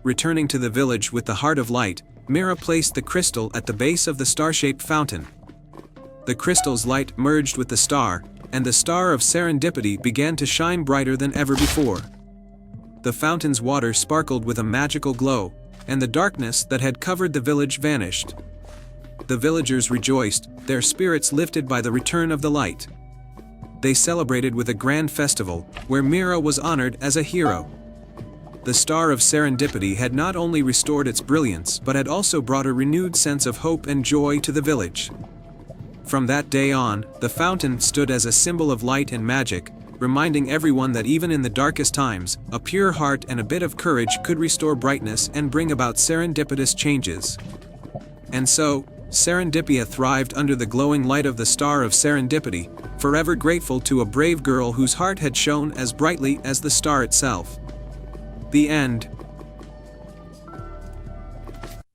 Returning to the village with the Heart of Light, Mira placed the crystal at the base of the star-shaped fountain. The crystal's light merged with the star, and the Star of Serendipity began to shine brighter than ever before. The fountain's water sparkled with a magical glow, and the darkness that had covered the village vanished. The villagers rejoiced, their spirits lifted by the return of the light. They celebrated with a grand festival, where Mira was honored as a hero. The Star of Serendipity had not only restored its brilliance but had also brought a renewed sense of hope and joy to the village. From that day on, the fountain stood as a symbol of light and magic, reminding everyone that even in the darkest times, a pure heart and a bit of courage could restore brightness and bring about serendipitous changes. And so, Serendipia thrived under the glowing light of the Star of Serendipity, forever grateful to a brave girl whose heart had shone as brightly as the star itself. The end.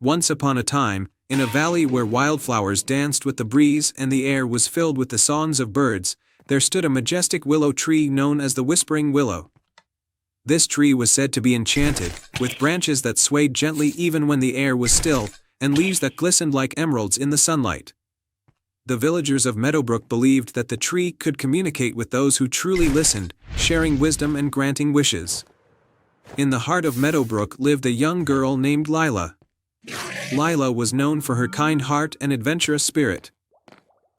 Once upon a time, in a valley where wildflowers danced with the breeze and the air was filled with the songs of birds, there stood a majestic willow tree known as the Whispering Willow. This tree was said to be enchanted, with branches that swayed gently even when the air was still, and leaves that glistened like emeralds in the sunlight. The villagers of Meadowbrook believed that the tree could communicate with those who truly listened, sharing wisdom and granting wishes. In the heart of Meadowbrook lived a young girl named Lila. Lila was known for her kind heart and adventurous spirit.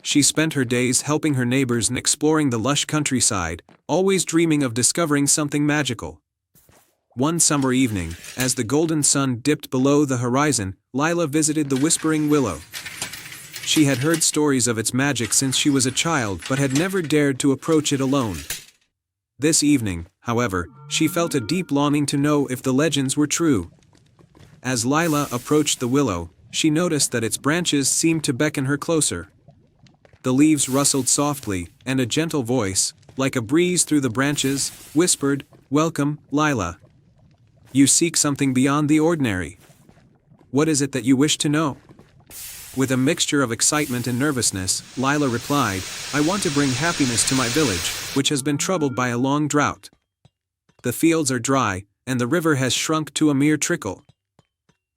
She spent her days helping her neighbors and exploring the lush countryside, always dreaming of discovering something magical. One summer evening, as the golden sun dipped below the horizon, Lila visited the Whispering Willow. She had heard stories of its magic since she was a child but had never dared to approach it alone. This evening, however, she felt a deep longing to know if the legends were true. As Lila approached the willow, she noticed that its branches seemed to beckon her closer. The leaves rustled softly, and a gentle voice, like a breeze through the branches, whispered, "Welcome, Lila. You seek something beyond the ordinary. What is it that you wish to know?" With a mixture of excitement and nervousness, Lila replied, "I want to bring happiness to my village, which has been troubled by a long drought. The fields are dry, and the river has shrunk to a mere trickle.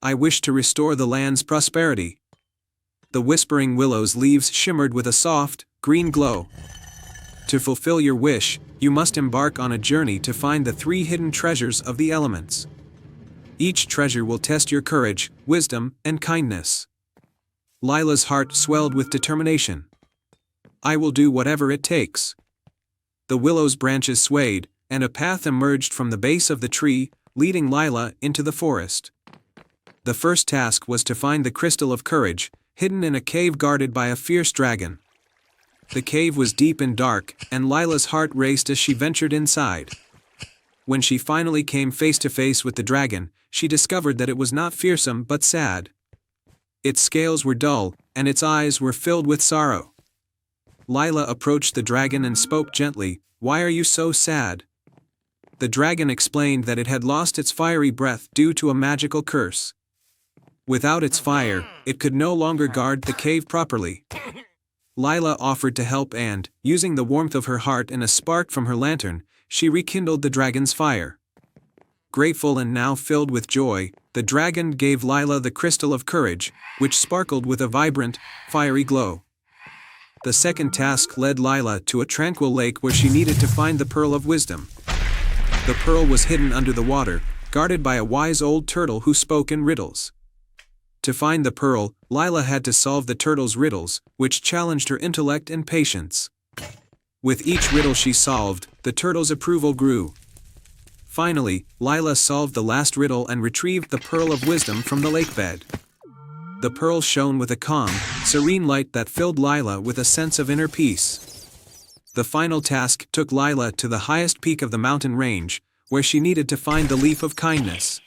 I wish to restore the land's prosperity." The Whispering Willow's leaves shimmered with a soft, green glow. "To fulfill your wish, you must embark on a journey to find the 3 hidden treasures of the elements. Each treasure will test your courage, wisdom, and kindness." Lila's heart swelled with determination. "I will do whatever it takes." The willow's branches swayed, and a path emerged from the base of the tree, leading Lila into the forest. The first task was to find the Crystal of Courage, hidden in a cave guarded by a fierce dragon. The cave was deep and dark, and Lila's heart raced as she ventured inside. When she finally came face to face with the dragon, she discovered that it was not fearsome but sad. Its scales were dull, and its eyes were filled with sorrow. Lila approached the dragon and spoke gently, "Why are you so sad?" The dragon explained that it had lost its fiery breath due to a magical curse. Without its fire, it could no longer guard the cave properly. Lila offered to help and, using the warmth of her heart and a spark from her lantern, she rekindled the dragon's fire. Grateful and now filled with joy, the dragon gave Lila the Crystal of Courage, which sparkled with a vibrant, fiery glow. The second task led Lila to a tranquil lake where she needed to find the Pearl of Wisdom. The pearl was hidden under the water, guarded by a wise old turtle who spoke in riddles. To find the pearl, Lila had to solve the turtle's riddles, which challenged her intellect and patience. With each riddle she solved, the turtle's approval grew. Finally, Lila solved the last riddle and retrieved the Pearl of Wisdom from the lake bed. The pearl shone with a calm, serene light that filled Lila with a sense of inner peace. The final task took Lila to the highest peak of the mountain range, where she needed to find the Leaf of Kindness.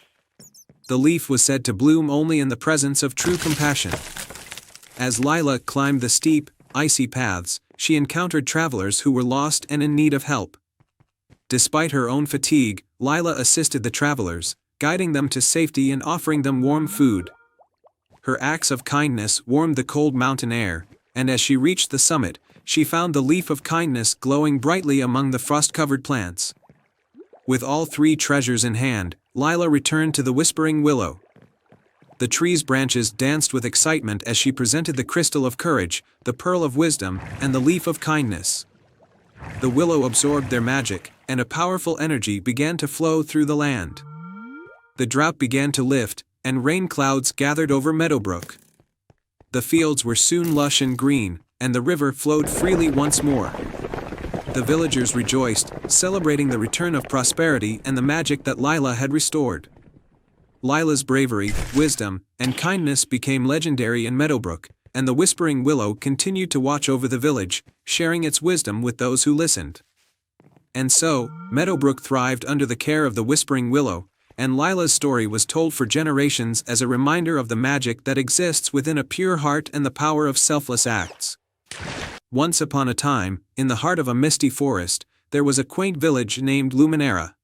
The leaf was said to bloom only in the presence of true compassion. As Lila climbed the steep, icy paths, she encountered travelers who were lost and in need of help. Despite her own fatigue, Lila assisted the travelers, guiding them to safety and offering them warm food. Her acts of kindness warmed the cold mountain air, and as she reached the summit, she found the Leaf of Kindness glowing brightly among the frost-covered plants. With all 3 treasures in hand, Lila returned to the Whispering Willow. The tree's branches danced with excitement as she presented the Crystal of Courage, the Pearl of Wisdom, and the Leaf of Kindness. The willow absorbed their magic, and a powerful energy began to flow through the land. The drought began to lift, and rain clouds gathered over Meadowbrook. The fields were soon lush and green, and the river flowed freely once more. The villagers rejoiced, celebrating the return of prosperity and the magic that Lila had restored. Lila's bravery, wisdom, and kindness became legendary in Meadowbrook, and the Whispering Willow continued to watch over the village, sharing its wisdom with those who listened. And so, Meadowbrook thrived under the care of the Whispering Willow, and Lila's story was told for generations as a reminder of the magic that exists within a pure heart and the power of selfless acts. Once upon a time, in the heart of a misty forest, there was a quaint village named Luminera.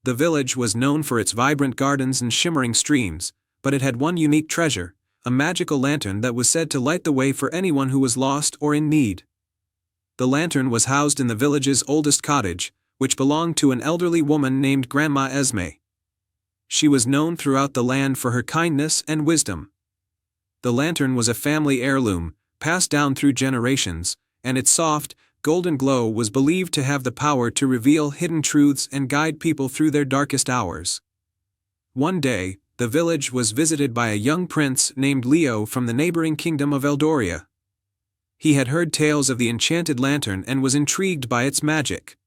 The village was known for its vibrant gardens and shimmering streams, but it had one unique treasure, a magical lantern that was said to light the way for anyone who was lost or in need. The lantern was housed in the village's oldest cottage, which belonged to an elderly woman named Grandma Esme. She was known throughout the land for her kindness and wisdom. The lantern was a family heirloom, passed down through generations, and its soft, golden glow was believed to have the power to reveal hidden truths and guide people through their darkest hours. One day, the village was visited by a young prince named Leo from the neighboring kingdom of Eldoria. He had heard tales of the enchanted lantern and was intrigued by its magic.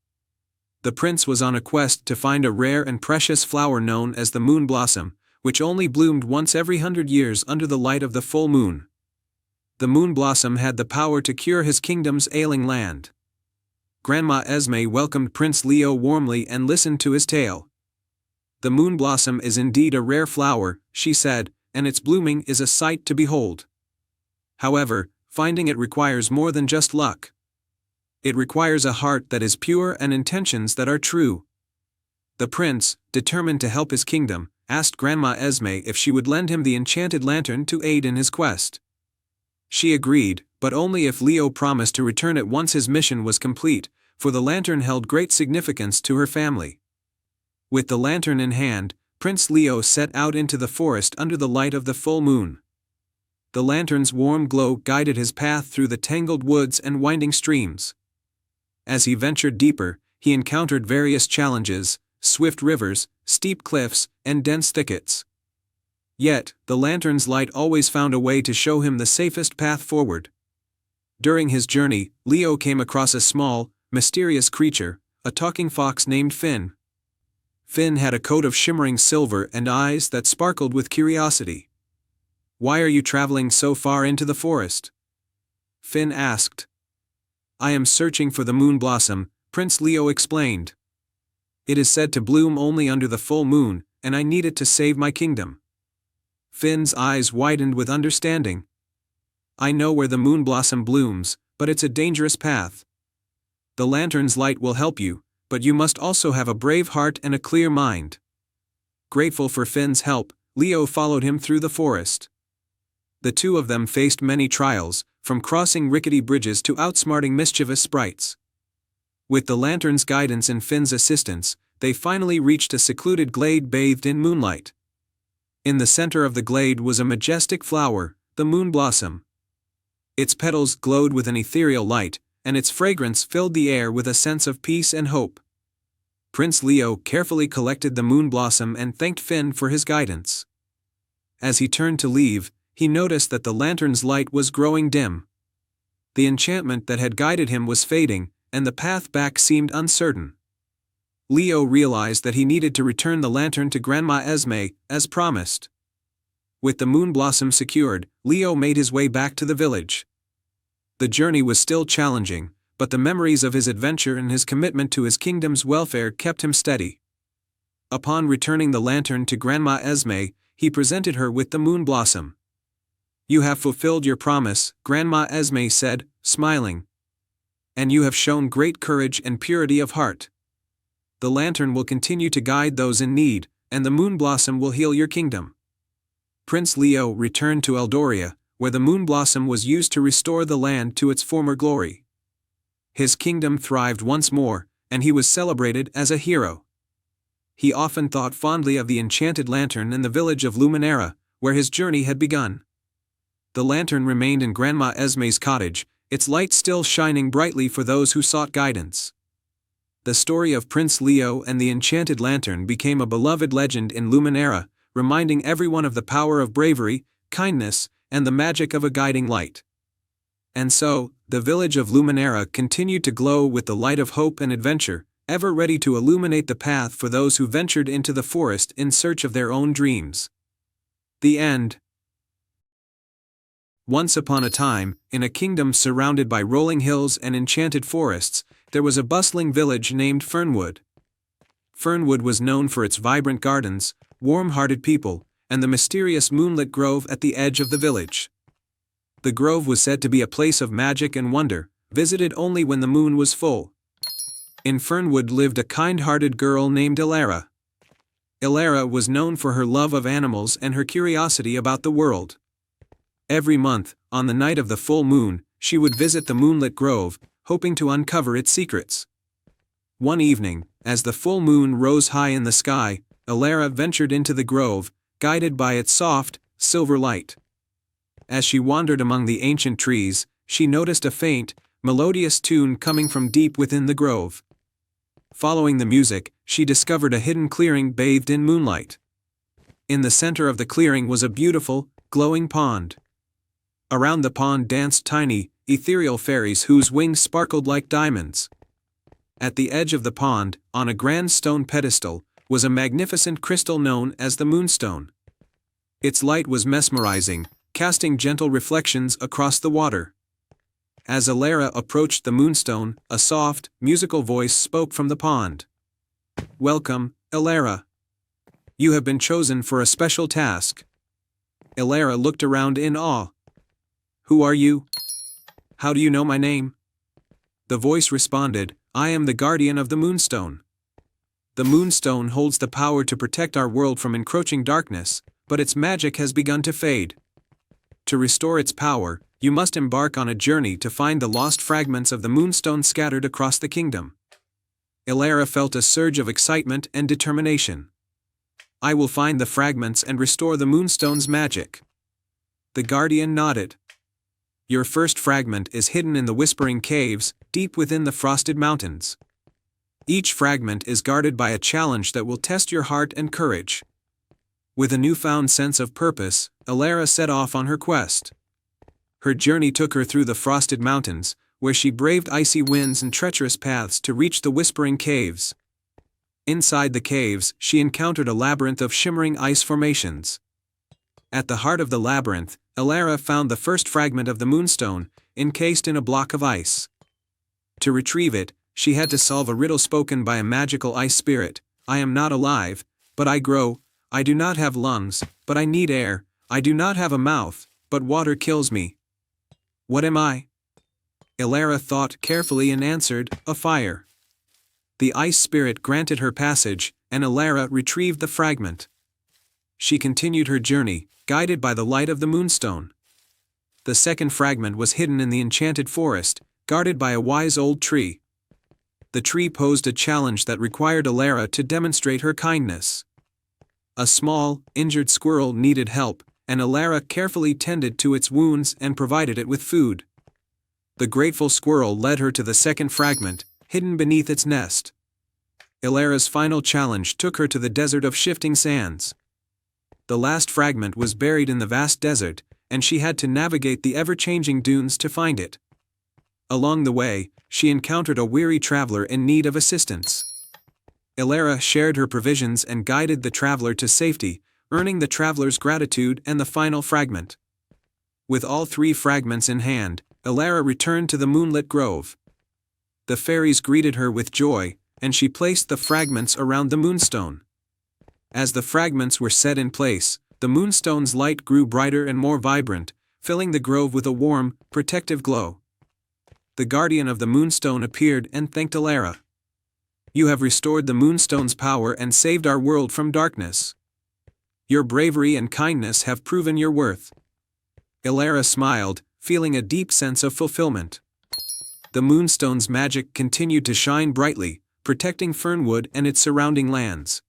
The prince was on a quest to find a rare and precious flower known as the moon blossom, which only bloomed once every 100 years under the light of the full moon. The moon blossom had the power to cure his kingdom's ailing land. Grandma Esme welcomed Prince Leo warmly and listened to his tale. "The moon blossom is indeed a rare flower," she said, "and its blooming is a sight to behold. However, finding it requires more than just luck. It requires a heart that is pure and intentions that are true." The prince, determined to help his kingdom, asked Grandma Esme if she would lend him the enchanted lantern to aid in his quest. She agreed, but only if Leo promised to return it once his mission was complete, for the lantern held great significance to her family. With the lantern in hand, Prince Leo set out into the forest under the light of the full moon. The lantern's warm glow guided his path through the tangled woods and winding streams. As he ventured deeper, he encountered various challenges: swift rivers, steep cliffs, and dense thickets. Yet, the lantern's light always found a way to show him the safest path forward. During his journey, Leo came across a small, mysterious creature, a talking fox named Finn. Finn had a coat of shimmering silver and eyes that sparkled with curiosity. "Why are you traveling so far into the forest?" Finn asked. "I am searching for the moon blossom," Prince Leo explained. "It is said to bloom only under the full moon, and I need it to save my kingdom." Finn's eyes widened with understanding. "I know where the moon blossom blooms, but it's a dangerous path. The lantern's light will help you, but you must also have a brave heart and a clear mind." Grateful for Finn's help, Leo followed him through the forest. The two of them faced many trials, from crossing rickety bridges to outsmarting mischievous sprites. With the lantern's guidance and Finn's assistance, they finally reached a secluded glade bathed in moonlight. In the center of the glade was a majestic flower, the moon blossom. Its petals glowed with an ethereal light, and its fragrance filled the air with a sense of peace and hope. Prince Leo carefully collected the moon blossom and thanked Finn for his guidance. As he turned to leave, he noticed that the lantern's light was growing dim. The enchantment that had guided him was fading, and the path back seemed uncertain. Leo realized that he needed to return the lantern to Grandma Esme, as promised. With the moon blossom secured, Leo made his way back to the village. The journey was still challenging, but the memories of his adventure and his commitment to his kingdom's welfare kept him steady. Upon returning the lantern to Grandma Esme, he presented her with the moon blossom. "You have fulfilled your promise," Grandma Esme said, smiling. "And you have shown great courage and purity of heart. The lantern will continue to guide those in need, and the moon blossom will heal your kingdom." Prince Leo returned to Eldoria, where the moon blossom was used to restore the land to its former glory. His kingdom thrived once more, and he was celebrated as a hero. He often thought fondly of the enchanted lantern in the village of Luminera, where his journey had begun. The lantern remained in Grandma Esme's cottage, its light still shining brightly for those who sought guidance. The story of Prince Leo and the enchanted lantern became a beloved legend in Luminera, reminding everyone of the power of bravery, kindness, and the magic of a guiding light. And so, the village of Luminera continued to glow with the light of hope and adventure, ever ready to illuminate the path for those who ventured into the forest in search of their own dreams. The end. Once upon a time, in a kingdom surrounded by rolling hills and enchanted forests, there was a bustling village named Fernwood. Fernwood was known for its vibrant gardens, warm-hearted people, and the mysterious moonlit grove at the edge of the village. The grove was said to be a place of magic and wonder, visited only when the moon was full. In Fernwood lived a kind-hearted girl named Ilara. Ilara was known for her love of animals and her curiosity about the world. Every month, on the night of the full moon, she would visit the moonlit grove, hoping to uncover its secrets. One evening, as the full moon rose high in the sky, Ilara ventured into the grove, guided by its soft, silver light. As she wandered among the ancient trees, she noticed a faint, melodious tune coming from deep within the grove. Following the music, she discovered a hidden clearing bathed in moonlight. In the center of the clearing was a beautiful, glowing pond. Around the pond danced tiny, ethereal fairies whose wings sparkled like diamonds. At the edge of the pond, on a grand stone pedestal, was a magnificent crystal known as the Moonstone. Its light was mesmerizing, casting gentle reflections across the water. As Ilara approached the Moonstone, a soft, musical voice spoke from the pond. "Welcome, Ilara. You have been chosen for a special task." Ilara looked around in awe. "Who are you? How do you know my name?" The voice responded, "I am the guardian of the Moonstone. The Moonstone holds the power to protect our world from encroaching darkness, but its magic has begun to fade. To restore its power, you must embark on a journey to find the lost fragments of the Moonstone scattered across the kingdom." Ilara felt a surge of excitement and determination. "I will find the fragments and restore the Moonstone's magic." The guardian nodded. "Your first fragment is hidden in the Whispering Caves, deep within the Frosted Mountains. Each fragment is guarded by a challenge that will test your heart and courage." With a newfound sense of purpose, Ilara set off on her quest. Her journey took her through the Frosted Mountains, where she braved icy winds and treacherous paths to reach the Whispering Caves. Inside the caves, she encountered a labyrinth of shimmering ice formations. At the heart of the labyrinth, Ilara found the first fragment of the Moonstone, encased in a block of ice. To retrieve it, she had to solve a riddle spoken by a magical ice spirit. "I am not alive, but I grow. I do not have lungs, but I need air. I do not have a mouth, but water kills me. What am I?" Ilara thought carefully and answered, "A fire." The ice spirit granted her passage, and Ilara retrieved the fragment. She continued her journey, guided by the light of the Moonstone. The second fragment was hidden in the enchanted forest, guarded by a wise old tree. The tree posed a challenge that required Ilara to demonstrate her kindness. A small, injured squirrel needed help, and Ilara carefully tended to its wounds and provided it with food. The grateful squirrel led her to the second fragment, hidden beneath its nest. Ilara's final challenge took her to the desert of shifting sands. The last fragment was buried in the vast desert, and she had to navigate the ever-changing dunes to find it. Along the way, she encountered a weary traveler in need of assistance. Ilara shared her provisions and guided the traveler to safety, earning the traveler's gratitude and the final fragment. With all three fragments in hand, Ilara returned to the moonlit grove. The fairies greeted her with joy, and she placed the fragments around the Moonstone. As the fragments were set in place, the Moonstone's light grew brighter and more vibrant, filling the grove with a warm, protective glow. The guardian of the Moonstone appeared and thanked Ilara. "You have restored the Moonstone's power and saved our world from darkness. Your bravery and kindness have proven your worth." Ilara smiled, feeling a deep sense of fulfillment. The Moonstone's magic continued to shine brightly, protecting Fernwood and its surrounding lands.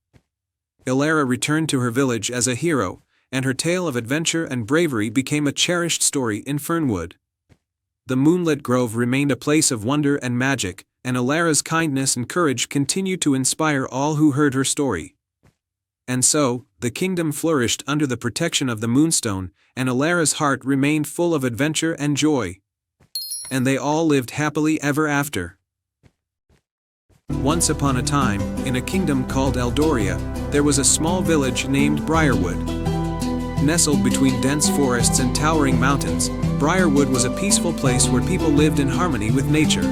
Ilara returned to her village as a hero, and her tale of adventure and bravery became a cherished story in Fernwood. The moonlit grove remained a place of wonder and magic, and Ilara's kindness and courage continued to inspire all who heard her story. And so, the kingdom flourished under the protection of the Moonstone, and Alara's heart remained full of adventure and joy. And they all lived happily ever after. Once upon a time, in a kingdom called Eldoria, there was a small village named Briarwood. Nestled between dense forests and towering mountains, Briarwood was a peaceful place where people lived in harmony with nature.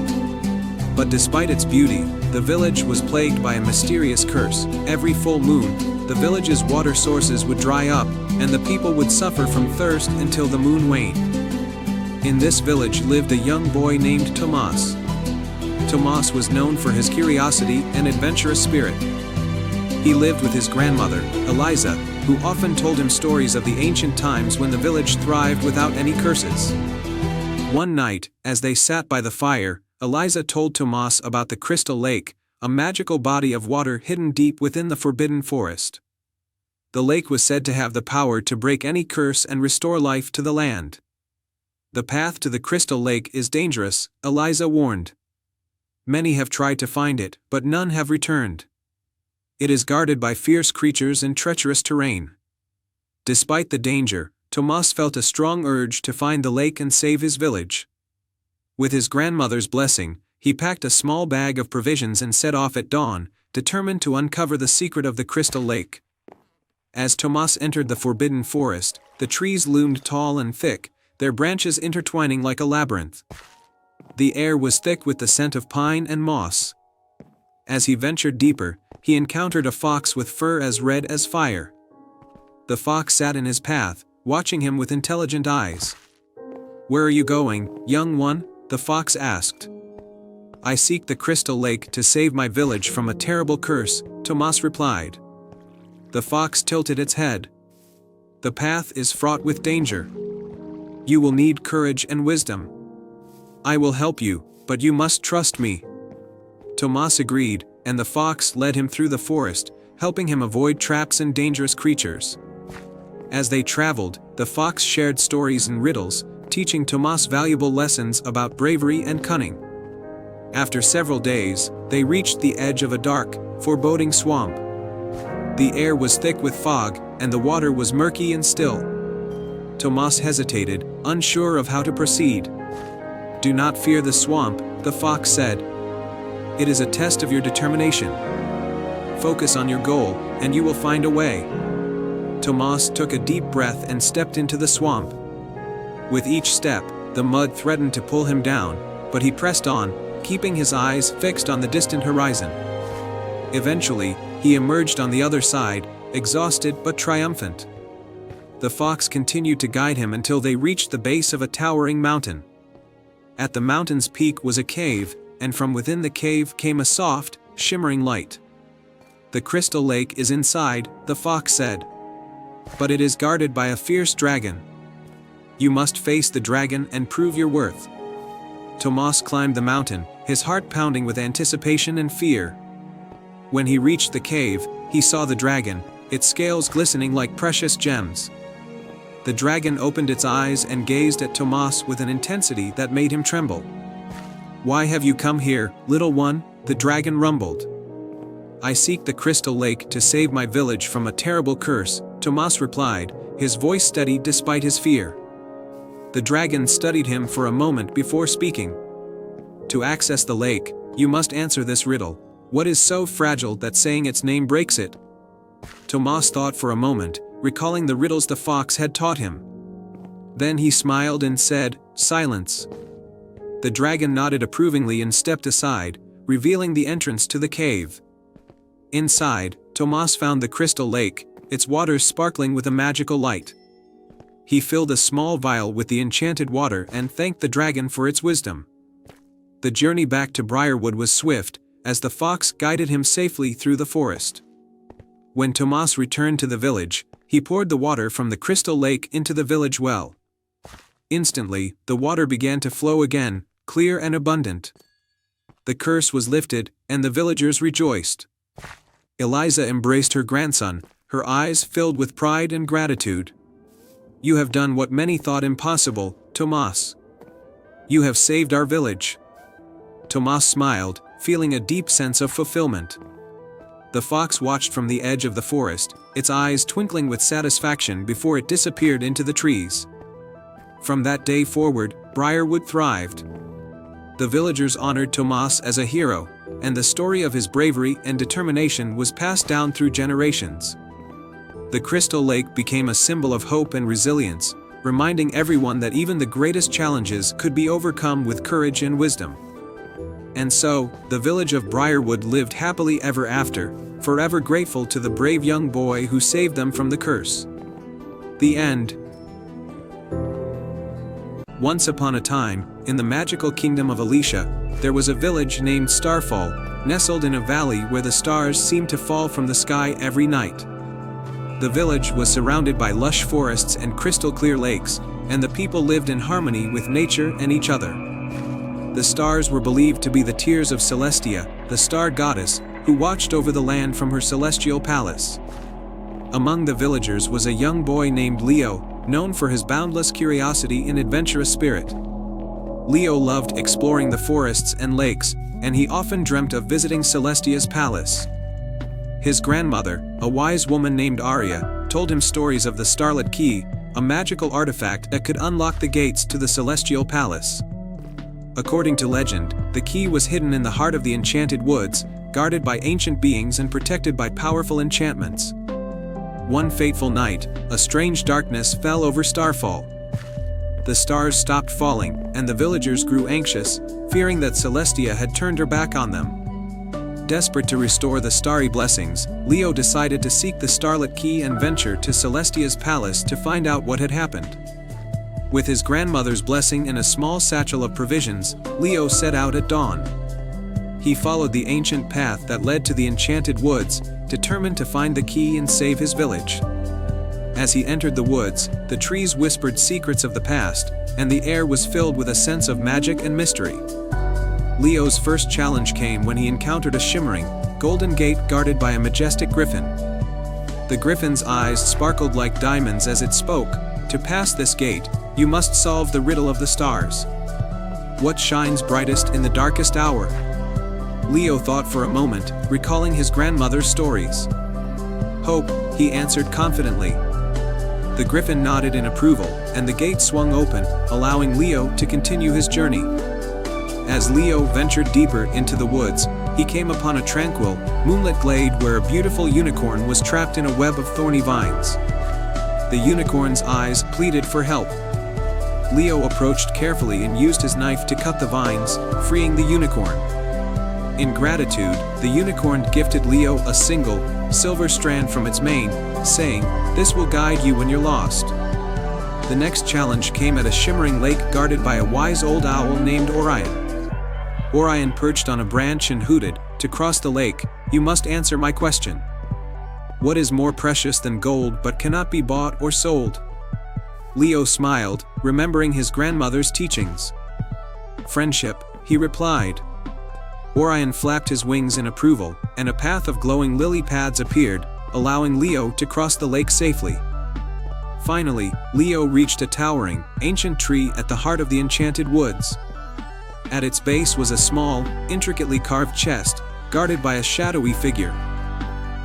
But despite its beauty, the village was plagued by a mysterious curse. Every full moon, the village's water sources would dry up, and the people would suffer from thirst until the moon waned. In this village lived a young boy named Tomas. Tomas was known for his curiosity and adventurous spirit. He lived with his grandmother, Eliza, who often told him stories of the ancient times when the village thrived without any curses. One night, as they sat by the fire, Eliza told Tomas about the Crystal Lake, a magical body of water hidden deep within the forbidden forest. The lake was said to have the power to break any curse and restore life to the land. The path to the Crystal Lake is dangerous, Eliza warned. Many have tried to find it, but none have returned. It is guarded by fierce creatures and treacherous terrain. Despite the danger, Tomas felt a strong urge to find the lake and save his village. With his grandmother's blessing, he packed a small bag of provisions and set off at dawn, determined to uncover the secret of the Crystal Lake. As Tomas entered the forbidden forest, the trees loomed tall and thick, their branches intertwining like a labyrinth. The air was thick with the scent of pine and moss. As he ventured deeper, he encountered a fox with fur as red as fire. The fox sat in his path, watching him with intelligent eyes. "Where are you going, young one?" the fox asked. "I seek the Crystal Lake to save my village from a terrible curse," Tomas replied. The fox tilted its head. "The path is fraught with danger. You will need courage and wisdom. I will help you, but you must trust me." Tomas agreed, and the fox led him through the forest, helping him avoid traps and dangerous creatures. As they traveled, the fox shared stories and riddles, teaching Tomas valuable lessons about bravery and cunning. After several days, they reached the edge of a dark, foreboding swamp. The air was thick with fog, and the water was murky and still. Tomas hesitated, unsure of how to proceed. "Do not fear the swamp," the fox said. "It is a test of your determination. Focus on your goal, and you will find a way." Tomas took a deep breath and stepped into the swamp. With each step, the mud threatened to pull him down, but he pressed on, keeping his eyes fixed on the distant horizon. Eventually, he emerged on the other side, exhausted but triumphant. The fox continued to guide him until they reached the base of a towering mountain. At the mountain's peak was a cave, and from within the cave came a soft, shimmering light. "The Crystal Lake is inside," the fox said. "But it is guarded by a fierce dragon. You must face the dragon and prove your worth." Tomas climbed the mountain, his heart pounding with anticipation and fear. When he reached the cave, he saw the dragon, its scales glistening like precious gems. The dragon opened its eyes and gazed at Tomas with an intensity that made him tremble. "Why have you come here, little one?" the dragon rumbled. "I seek the Crystal Lake to save my village from a terrible curse," Tomas replied, his voice steady despite his fear. The dragon studied him for a moment before speaking. "To access the lake, you must answer this riddle. What is so fragile that saying its name breaks it?" Tomas thought for a moment, recalling the riddles the fox had taught him. Then he smiled and said, "Silence." The dragon nodded approvingly and stepped aside, revealing the entrance to the cave. Inside, Tomas found the Crystal Lake, its waters sparkling with a magical light. He filled a small vial with the enchanted water and thanked the dragon for its wisdom. The journey back to Briarwood was swift, as the fox guided him safely through the forest. When Tomas returned to the village, he poured the water from the Crystal Lake into the village well. Instantly, the water began to flow again, clear and abundant. The curse was lifted, and the villagers rejoiced. Eliza embraced her grandson, her eyes filled with pride and gratitude. "You have done what many thought impossible, Tomas. You have saved our village." Tomas smiled, feeling a deep sense of fulfillment. The fox watched from the edge of the forest, its eyes twinkling with satisfaction before it disappeared into the trees. From that day forward, Briarwood thrived. The villagers honored Tomas as a hero, and the story of his bravery and determination was passed down through generations. The Crystal Lake became a symbol of hope and resilience, reminding everyone that even the greatest challenges could be overcome with courage and wisdom. And so, the village of Briarwood lived happily ever after, forever grateful to the brave young boy who saved them from the curse. The end. Once upon a time, in the magical kingdom of Alicia, there was a village named Starfall, nestled in a valley where the stars seemed to fall from the sky every night. The village was surrounded by lush forests and crystal-clear lakes, and the people lived in harmony with nature and each other. The stars were believed to be the tears of Celestia, the star goddess, who watched over the land from her celestial palace. Among the villagers was a young boy named Leo, known for his boundless curiosity and adventurous spirit. Leo loved exploring the forests and lakes, and he often dreamt of visiting Celestia's palace. His grandmother, a wise woman named Aria, told him stories of the Starlit Key, a magical artifact that could unlock the gates to the celestial palace. According to legend, the key was hidden in the heart of the enchanted woods, guarded by ancient beings and protected by powerful enchantments. One fateful night, a strange darkness fell over Starfall. The stars stopped falling, and the villagers grew anxious, fearing that Celestia had turned her back on them. Desperate to restore the starry blessings, Leo decided to seek the Starlit Key and venture to Celestia's palace to find out what had happened. With his grandmother's blessing and a small satchel of provisions, Leo set out at dawn. He followed the ancient path that led to the enchanted woods, determined to find the key and save his village. As he entered the woods, the trees whispered secrets of the past, and the air was filled with a sense of magic and mystery. Leo's first challenge came when he encountered a shimmering, golden gate guarded by a majestic griffin. The griffin's eyes sparkled like diamonds as it spoke. To pass this gate, you must solve the riddle of the stars. What shines brightest in the darkest hour? Leo thought for a moment, recalling his grandmother's stories. Hope, he answered confidently. The griffin nodded in approval, and the gate swung open, allowing Leo to continue his journey. As Leo ventured deeper into the woods, he came upon a tranquil, moonlit glade where a beautiful unicorn was trapped in a web of thorny vines. The unicorn's eyes pleaded for help. Leo approached carefully and used his knife to cut the vines, freeing the unicorn. In gratitude, the unicorn gifted Leo a single, silver strand from its mane, saying, "This will guide you when you're lost." The next challenge came at a shimmering lake guarded by a wise old owl named Orion. Orion perched on a branch and hooted, "To cross the lake, you must answer my question. What is more precious than gold but cannot be bought or sold?" Leo smiled, remembering his grandmother's teachings. "Friendship," he replied. Orion flapped his wings in approval, and a path of glowing lily pads appeared, allowing Leo to cross the lake safely. Finally, Leo reached a towering, ancient tree at the heart of the enchanted woods. At its base was a small, intricately carved chest, guarded by a shadowy figure.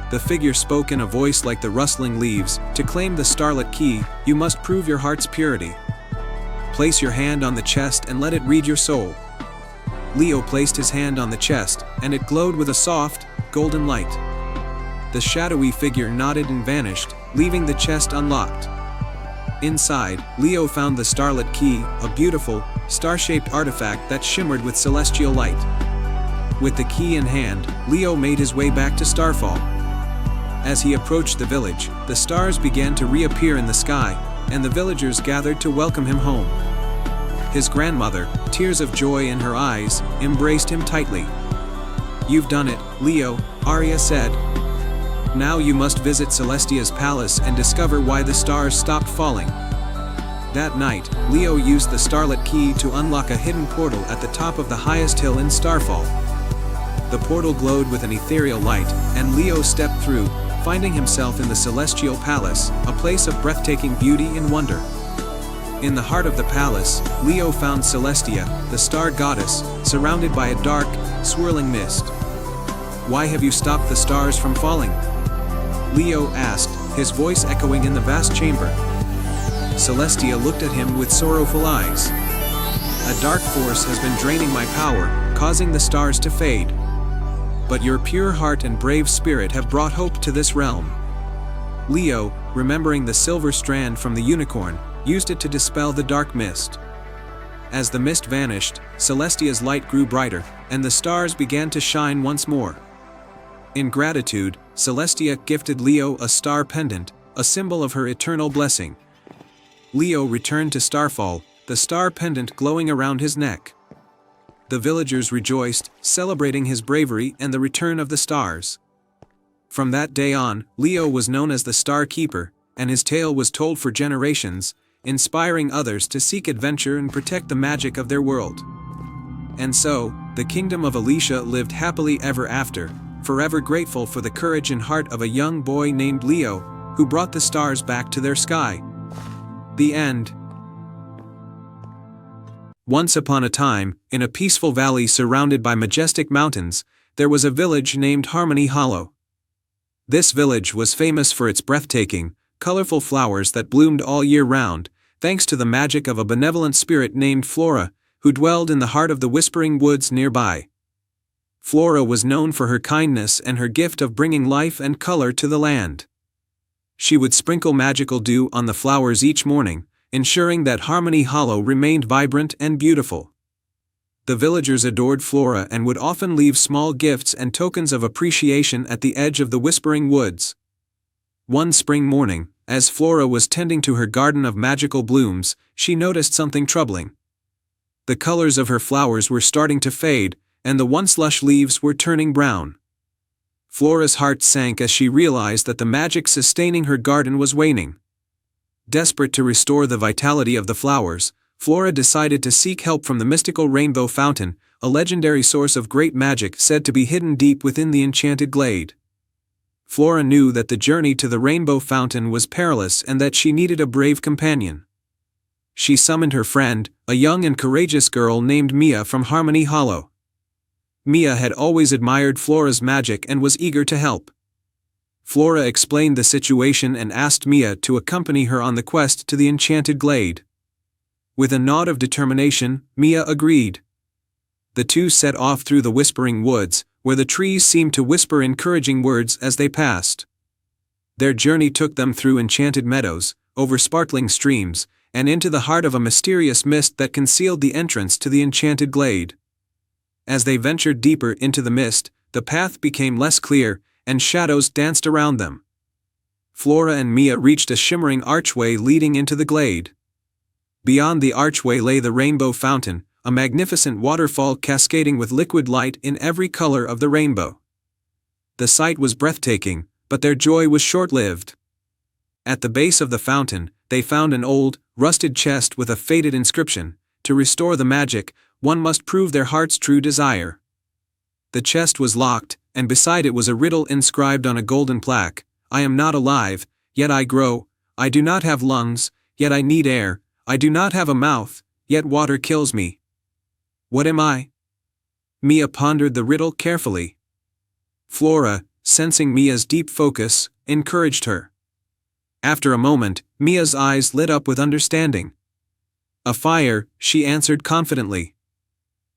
The figure spoke in a voice like the rustling leaves, "To claim the Starlit Key, you must prove your heart's purity. Place your hand on the chest and let it read your soul." Leo placed his hand on the chest, and it glowed with a soft, golden light. The shadowy figure nodded and vanished, leaving the chest unlocked. Inside, Leo found the Starlit Key, a beautiful, star-shaped artifact that shimmered with celestial light. With the key in hand, Leo made his way back to Starfall. As he approached the village, the stars began to reappear in the sky, and the villagers gathered to welcome him home. His grandmother, tears of joy in her eyes, embraced him tightly. "You've done it, Leo," Aria said. "Now you must visit Celestia's palace and discover why the stars stopped falling." That night, Leo used the Starlit Key to unlock a hidden portal at the top of the highest hill in Starfall. The portal glowed with an ethereal light, and Leo stepped through, finding himself in the Celestial Palace, a place of breathtaking beauty and wonder. In the heart of the palace, Leo found Celestia, the star goddess, surrounded by a dark, swirling mist. "Why have you stopped the stars from falling?" Leo asked, his voice echoing in the vast chamber. Celestia looked at him with sorrowful eyes. A dark force has been draining my power, causing the stars to fade. But your pure heart and brave spirit have brought hope to this realm. Leo, remembering the silver strand from the unicorn, used it to dispel the dark mist. As the mist vanished, Celestia's light grew brighter, and the stars began to shine once more. In gratitude, Celestia gifted Leo a star pendant, a symbol of her eternal blessing. Leo returned to Starfall, the star pendant glowing around his neck. The villagers rejoiced, celebrating his bravery and the return of the stars. From that day on, Leo was known as the Star Keeper, and his tale was told for generations, inspiring others to seek adventure and protect the magic of their world. And so, the kingdom of Alicia lived happily ever after, forever grateful for the courage and heart of a young boy named Leo, who brought the stars back to their sky. The end. Once upon a time, in a peaceful valley surrounded by majestic mountains, there was a village named Harmony Hollow. This village was famous for its breathtaking, colorful flowers that bloomed all year round, thanks to the magic of a benevolent spirit named Flora, who dwelled in the heart of the Whispering Woods nearby. Flora was known for her kindness and her gift of bringing life and color to the land. She would sprinkle magical dew on the flowers each morning, ensuring that Harmony Hollow remained vibrant and beautiful. The villagers adored Flora and would often leave small gifts and tokens of appreciation at the edge of the Whispering Woods. One spring morning, as Flora was tending to her garden of magical blooms, she noticed something troubling. The colors of her flowers were starting to fade, and the once lush leaves were turning brown. Flora's heart sank as she realized that the magic sustaining her garden was waning. Desperate to restore the vitality of the flowers, Flora decided to seek help from the mystical Rainbow Fountain, a legendary source of great magic said to be hidden deep within the enchanted glade. Flora knew that the journey to the Rainbow Fountain was perilous and that she needed a brave companion. She summoned her friend, a young and courageous girl named Mia from Harmony Hollow. Mia had always admired Flora's magic and was eager to help. Flora explained the situation and asked Mia to accompany her on the quest to the enchanted glade. With a nod of determination, Mia agreed. The two set off through the Whispering Woods, where the trees seemed to whisper encouraging words as they passed. Their journey took them through enchanted meadows, over sparkling streams, and into the heart of a mysterious mist that concealed the entrance to the enchanted glade. As they ventured deeper into the mist, the path became less clear, and shadows danced around them. Flora and Mia reached a shimmering archway leading into the glade. Beyond the archway lay the Rainbow Fountain, a magnificent waterfall cascading with liquid light in every color of the rainbow. The sight was breathtaking, but their joy was short-lived. At the base of the fountain, they found an old, rusted chest with a faded inscription: "To restore the magic, one must prove their heart's true desire." The chest was locked, and beside it was a riddle inscribed on a golden plaque: "I am not alive, yet I grow. I do not have lungs, yet I need air. I do not have a mouth, yet water kills me. What am I?" Mia pondered the riddle carefully. Flora, sensing Mia's deep focus, encouraged her. After a moment, Mia's eyes lit up with understanding. "A fire," she answered confidently.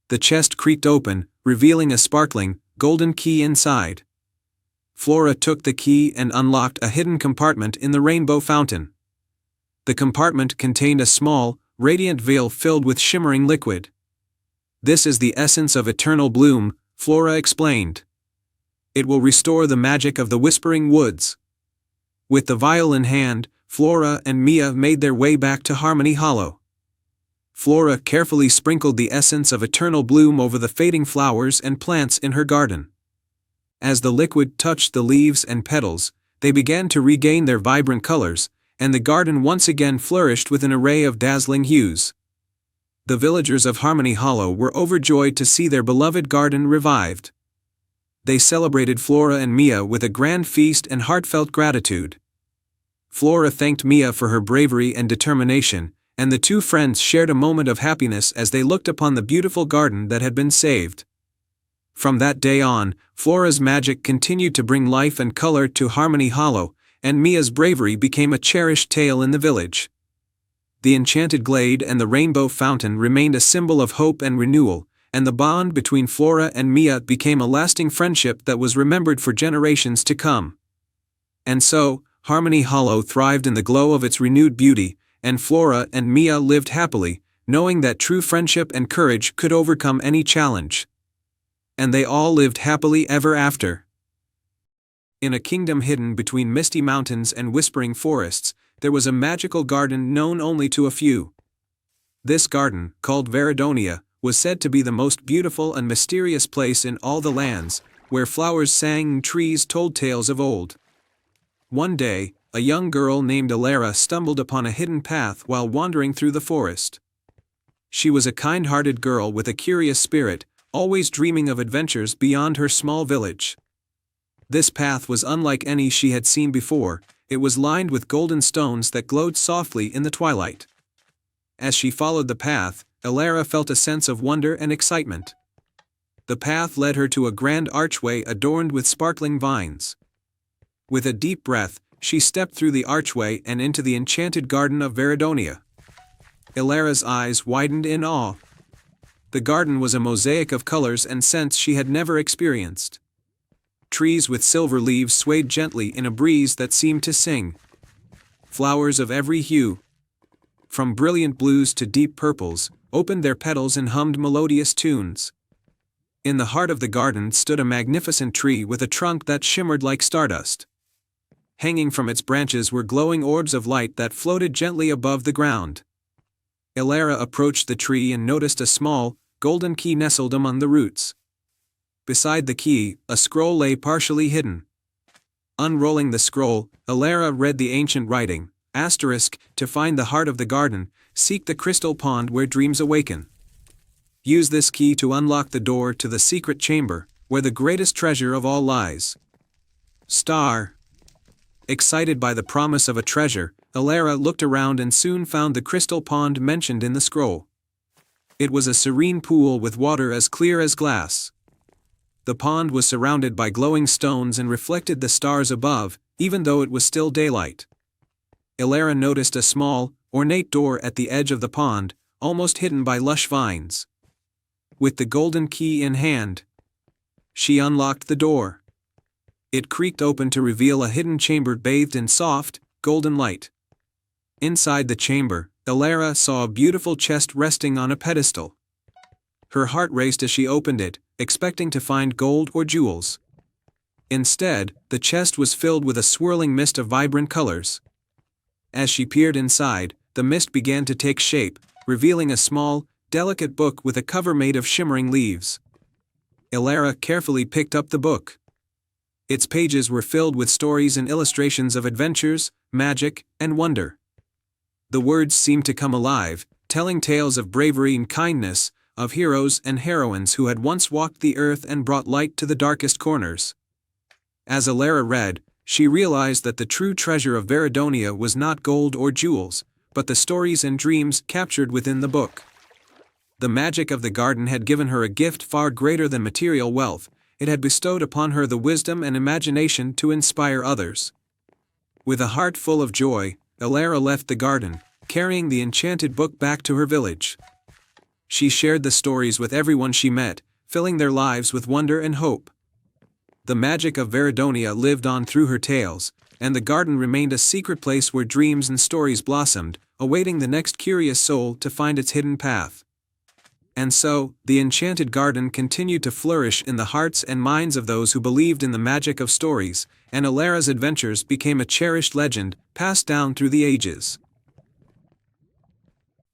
The chest creaked open, revealing a sparkling, golden key inside. Flora took the key and unlocked a hidden compartment in the Rainbow Fountain. The compartment contained a small, radiant vial filled with shimmering liquid. "This is the essence of eternal bloom," Flora explained. "It will restore the magic of the Whispering Woods." With the vial in hand, Flora and Mia made their way back to Harmony Hollow. Flora carefully sprinkled the essence of eternal bloom over the fading flowers and plants in her garden. As the liquid touched the leaves and petals, they began to regain their vibrant colors, and the garden once again flourished with an array of dazzling hues. The villagers of Harmony Hollow were overjoyed to see their beloved garden revived. They celebrated Flora and Mia with a grand feast and heartfelt gratitude. Flora thanked Mia for her bravery and determination, and the two friends shared a moment of happiness as they looked upon the beautiful garden that had been saved. From that day on, Flora's magic continued to bring life and color to Harmony Hollow, and Mia's bravery became a cherished tale in the village. The enchanted glade and the rainbow fountain remained a symbol of hope and renewal, and the bond between Flora and Mia became a lasting friendship that was remembered for generations to come. And so, Harmony Hollow thrived in the glow of its renewed beauty, and Flora and Mia lived happily, knowing that true friendship and courage could overcome any challenge. And they all lived happily ever after. In a kingdom hidden between misty mountains and whispering forests, there was a magical garden known only to a few. This garden, called Veridonia, was said to be the most beautiful and mysterious place in all the lands, where flowers sang and trees told tales of old. One day, a young girl named Elara stumbled upon a hidden path while wandering through the forest. She was a kind-hearted girl with a curious spirit, always dreaming of adventures beyond her small village. This path was unlike any she had seen before. It was lined with golden stones that glowed softly in the twilight. As she followed the path, Elara felt a sense of wonder and excitement. The path led her to a grand archway adorned with sparkling vines. With a deep breath, she stepped through the archway and into the enchanted garden of Veridonia. Elara's eyes widened in awe. The garden was a mosaic of colors and scents she had never experienced. Trees with silver leaves swayed gently in a breeze that seemed to sing. Flowers of every hue, from brilliant blues to deep purples, opened their petals and hummed melodious tunes. In the heart of the garden stood a magnificent tree with a trunk that shimmered like stardust. Hanging from its branches were glowing orbs of light that floated gently above the ground. Elara approached the tree and noticed a small, golden key nestled among the roots. Beside the key, a scroll lay partially hidden. Unrolling the scroll, Elara read the ancient writing, **, to find the heart of the garden, seek the crystal pond where dreams awaken. Use this key to unlock the door to the secret chamber, where the greatest treasure of all lies. Star. Excited by the promise of a treasure, Elara looked around and soon found the crystal pond mentioned in the scroll. It was a serene pool with water as clear as glass. The pond was surrounded by glowing stones and reflected the stars above, even though it was still daylight. Elara noticed a small, ornate door at the edge of the pond, almost hidden by lush vines. With the golden key in hand, she unlocked the door. It creaked open to reveal a hidden chamber bathed in soft, golden light. Inside the chamber, Elara saw a beautiful chest resting on a pedestal. Her heart raced as she opened it, expecting to find gold or jewels. Instead, the chest was filled with a swirling mist of vibrant colors. As she peered inside, the mist began to take shape, revealing a small, delicate book with a cover made of shimmering leaves. Elara carefully picked up the book. Its pages were filled with stories and illustrations of adventures, magic, and wonder. The words seemed to come alive, telling tales of bravery and kindness, of heroes and heroines who had once walked the earth and brought light to the darkest corners. As Elara read, she realized that the true treasure of Veridonia was not gold or jewels, but the stories and dreams captured within the book. The magic of the garden had given her a gift far greater than material wealth. It had bestowed upon her the wisdom and imagination to inspire others. With a heart full of joy, Elara left the garden, carrying the enchanted book back to her village. She shared the stories with everyone she met, filling their lives with wonder and hope. The magic of Veridonia lived on through her tales, and the garden remained a secret place where dreams and stories blossomed, awaiting the next curious soul to find its hidden path. And so, the enchanted garden continued to flourish in the hearts and minds of those who believed in the magic of stories, and Elara's adventures became a cherished legend, passed down through the ages.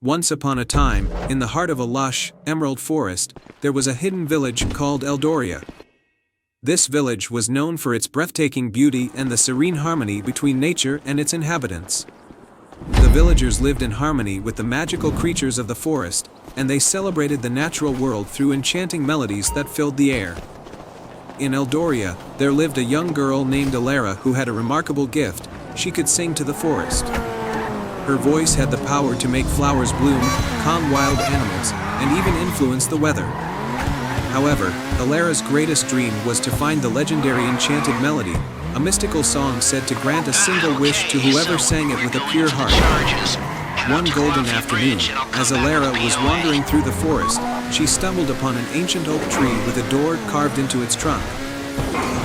Once upon a time, in the heart of a lush, emerald forest, there was a hidden village called Eldoria. This village was known for its breathtaking beauty and the serene harmony between nature and its inhabitants. The villagers lived in harmony with the magical creatures of the forest, and they celebrated the natural world through enchanting melodies that filled the air. In Eldoria, there lived a young girl named Elara who had a remarkable gift. She could sing to the forest. Her voice had the power to make flowers bloom, calm wild animals, and even influence the weather. However, Elara's greatest dream was to find the legendary enchanted melody, A mystical song said to grant a single wish to whoever sang it with a pure heart. One golden afternoon, as Alara was wandering through the forest, she stumbled upon an ancient oak tree with a door carved into its trunk.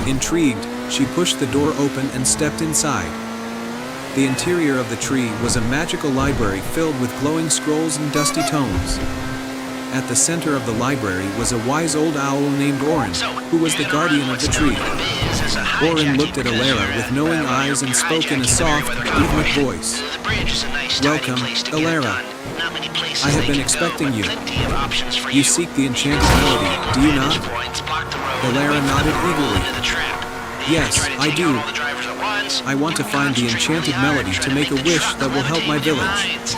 Intrigued, she pushed the door open and stepped inside. The interior of the tree was a magical library filled with glowing scrolls and dusty tomes. At the center of the library was a wise old owl named Orin, who was the guardian of the tree. Orin looked at Alara with knowing eyes and spoke in a soft, rhythmic voice. "Welcome, Alara. I have been expecting you. You seek the enchanted melody, do you not?" Alara nodded eagerly. "Yes, I do. I want to find the enchanted melody to make a wish that will help my village."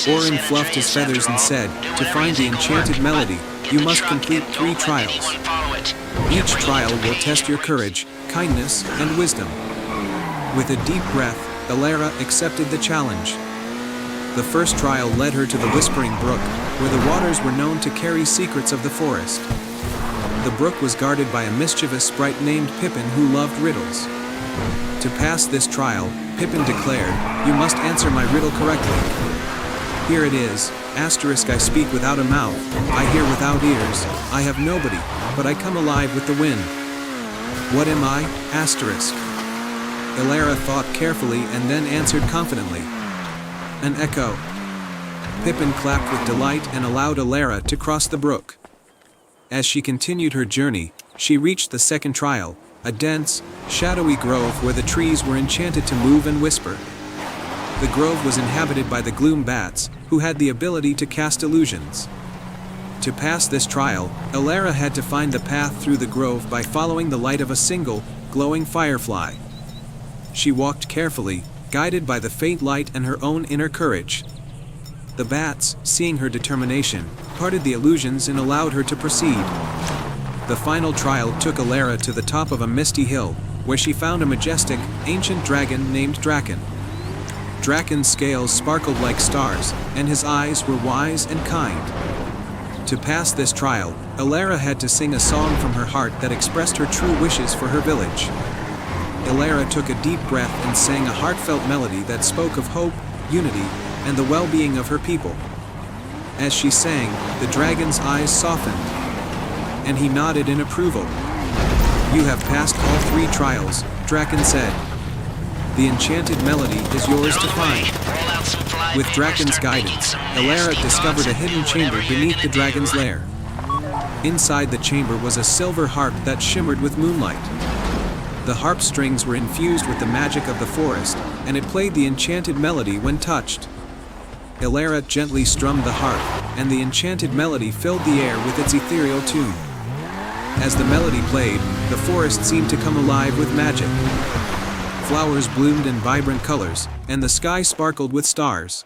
Orin fluffed his feathers and said, "To find the enchanted melody, you must complete 3 trials. Each trial will test your courage, kindness, and wisdom." With a deep breath, Alara accepted the challenge. The first trial led her to the Whispering Brook, where the waters were known to carry secrets of the forest. The brook was guarded by a mischievous sprite named Pippin who loved riddles. To pass this trial, Pippin declared, "You must answer my riddle correctly. Here it is, I speak without a mouth, I hear without ears, I have nobody, but I come alive with the wind. What am I? Alara thought carefully and then answered confidently. An echo. Pippin clapped with delight and allowed Alara to cross the brook. As she continued her journey, she reached the second trial, a dense, shadowy grove where the trees were enchanted to move and whisper. The grove was inhabited by the Gloom Bats, who had the ability to cast illusions. To pass this trial, Alara had to find the path through the grove by following the light of a single, glowing firefly. She walked carefully, guided by the faint light and her own inner courage. The bats, seeing her determination, parted the illusions and allowed her to proceed. The final trial took Alara to the top of a misty hill, where she found a majestic, ancient dragon named Draken. Draken's scales sparkled like stars, and his eyes were wise and kind. To pass this trial, Alara had to sing a song from her heart that expressed her true wishes for her village. Alara took a deep breath and sang a heartfelt melody that spoke of hope, unity, and the well-being of her people. As she sang, the dragon's eyes softened, and he nodded in approval. "You have passed all 3 trials," Draken said. "The enchanted melody is yours to find." With Draken's guidance, Alara discovered a hidden chamber beneath the dragon's lair. Inside the chamber was a silver harp that shimmered with moonlight. The harp strings were infused with the magic of the forest, and it played the enchanted melody when touched. Alara gently strummed the harp, and the enchanted melody filled the air with its ethereal tune. As the melody played, the forest seemed to come alive with magic. Flowers bloomed in vibrant colors, and the sky sparkled with stars.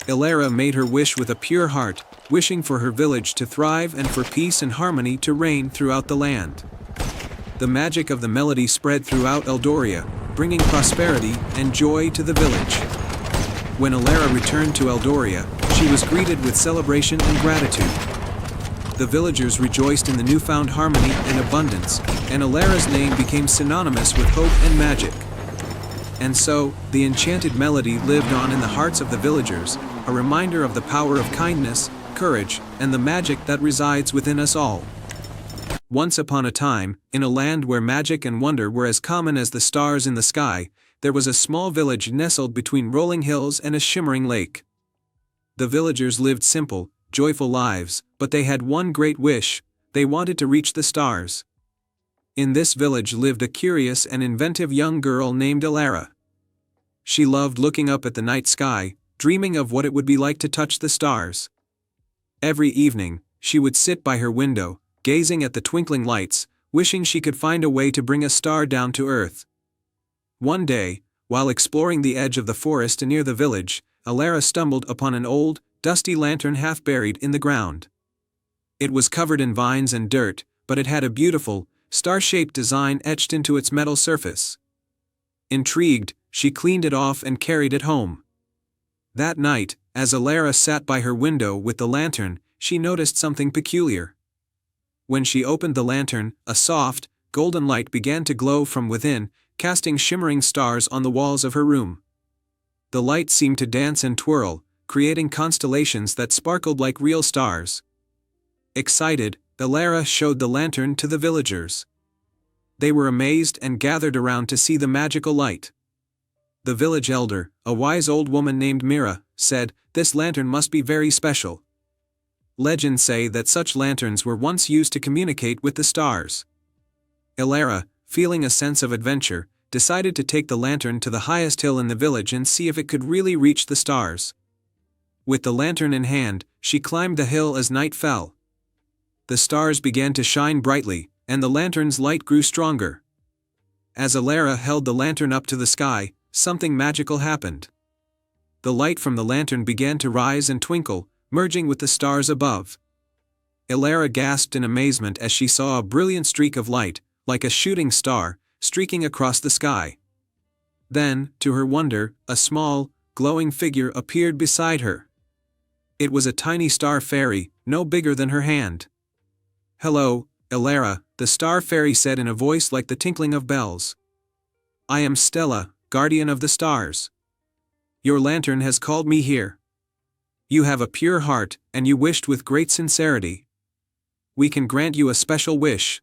Alara made her wish with a pure heart, wishing for her village to thrive and for peace and harmony to reign throughout the land. The magic of the melody spread throughout Eldoria, bringing prosperity and joy to the village. When Alara returned to Eldoria, she was greeted with celebration and gratitude. The villagers rejoiced in the newfound harmony and abundance, and Alara's name became synonymous with hope and magic. And so, the enchanted melody lived on in the hearts of the villagers, a reminder of the power of kindness, courage, and the magic that resides within us all. Once upon a time, in a land where magic and wonder were as common as the stars in the sky, there was a small village nestled between rolling hills and a shimmering lake. The villagers lived simple, joyful lives, but they had one great wish: they wanted to reach the stars. In this village lived a curious and inventive young girl named Alara. She loved looking up at the night sky, dreaming of what it would be like to touch the stars. Every evening, she would sit by her window, gazing at the twinkling lights, wishing she could find a way to bring a star down to earth. One day, while exploring the edge of the forest near the village, Alara stumbled upon an old, dusty lantern half buried in the ground. It was covered in vines and dirt, but it had a beautiful, star-shaped design etched into its metal surface. Intrigued, she cleaned it off and carried it home. That night, as Alara sat by her window with the lantern, she noticed something peculiar. When she opened the lantern, a soft, golden light began to glow from within, casting shimmering stars on the walls of her room. The light seemed to dance and twirl, creating constellations that sparkled like real stars. Excited, Elara showed the lantern to the villagers. They were amazed and gathered around to see the magical light. The village elder, a wise old woman named Mira, said, "This lantern must be very special. Legends say that such lanterns were once used to communicate with the stars." Elara, feeling a sense of adventure, decided to take the lantern to the highest hill in the village and see if it could really reach the stars. With the lantern in hand, she climbed the hill as night fell. The stars began to shine brightly, and the lantern's light grew stronger. As Elara held the lantern up to the sky, something magical happened. The light from the lantern began to rise and twinkle, merging with the stars above. Elara gasped in amazement as she saw a brilliant streak of light, like a shooting star, streaking across the sky. Then, to her wonder, a small, glowing figure appeared beside her. It was a tiny star fairy, no bigger than her hand. "Hello, Elara," the star fairy said in a voice like the tinkling of bells. "I am Stella, guardian of the stars. Your lantern has called me here. You have a pure heart, and you wished with great sincerity. We can grant you a special wish."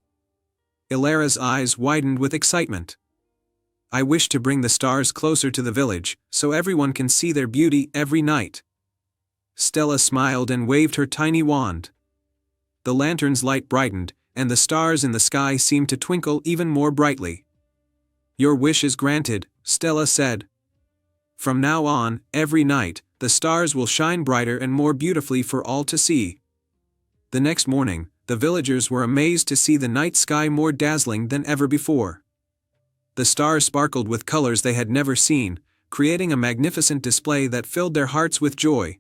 Elara's eyes widened with excitement. "I wish to bring the stars closer to the village, so everyone can see their beauty every night." Stella smiled and waved her tiny wand. The lantern's light brightened, and the stars in the sky seemed to twinkle even more brightly. "Your wish is granted," Stella said. "From now on, every night, the stars will shine brighter and more beautifully for all to see." The next morning, the villagers were amazed to see the night sky more dazzling than ever before. The stars sparkled with colors they had never seen, creating a magnificent display that filled their hearts with joy.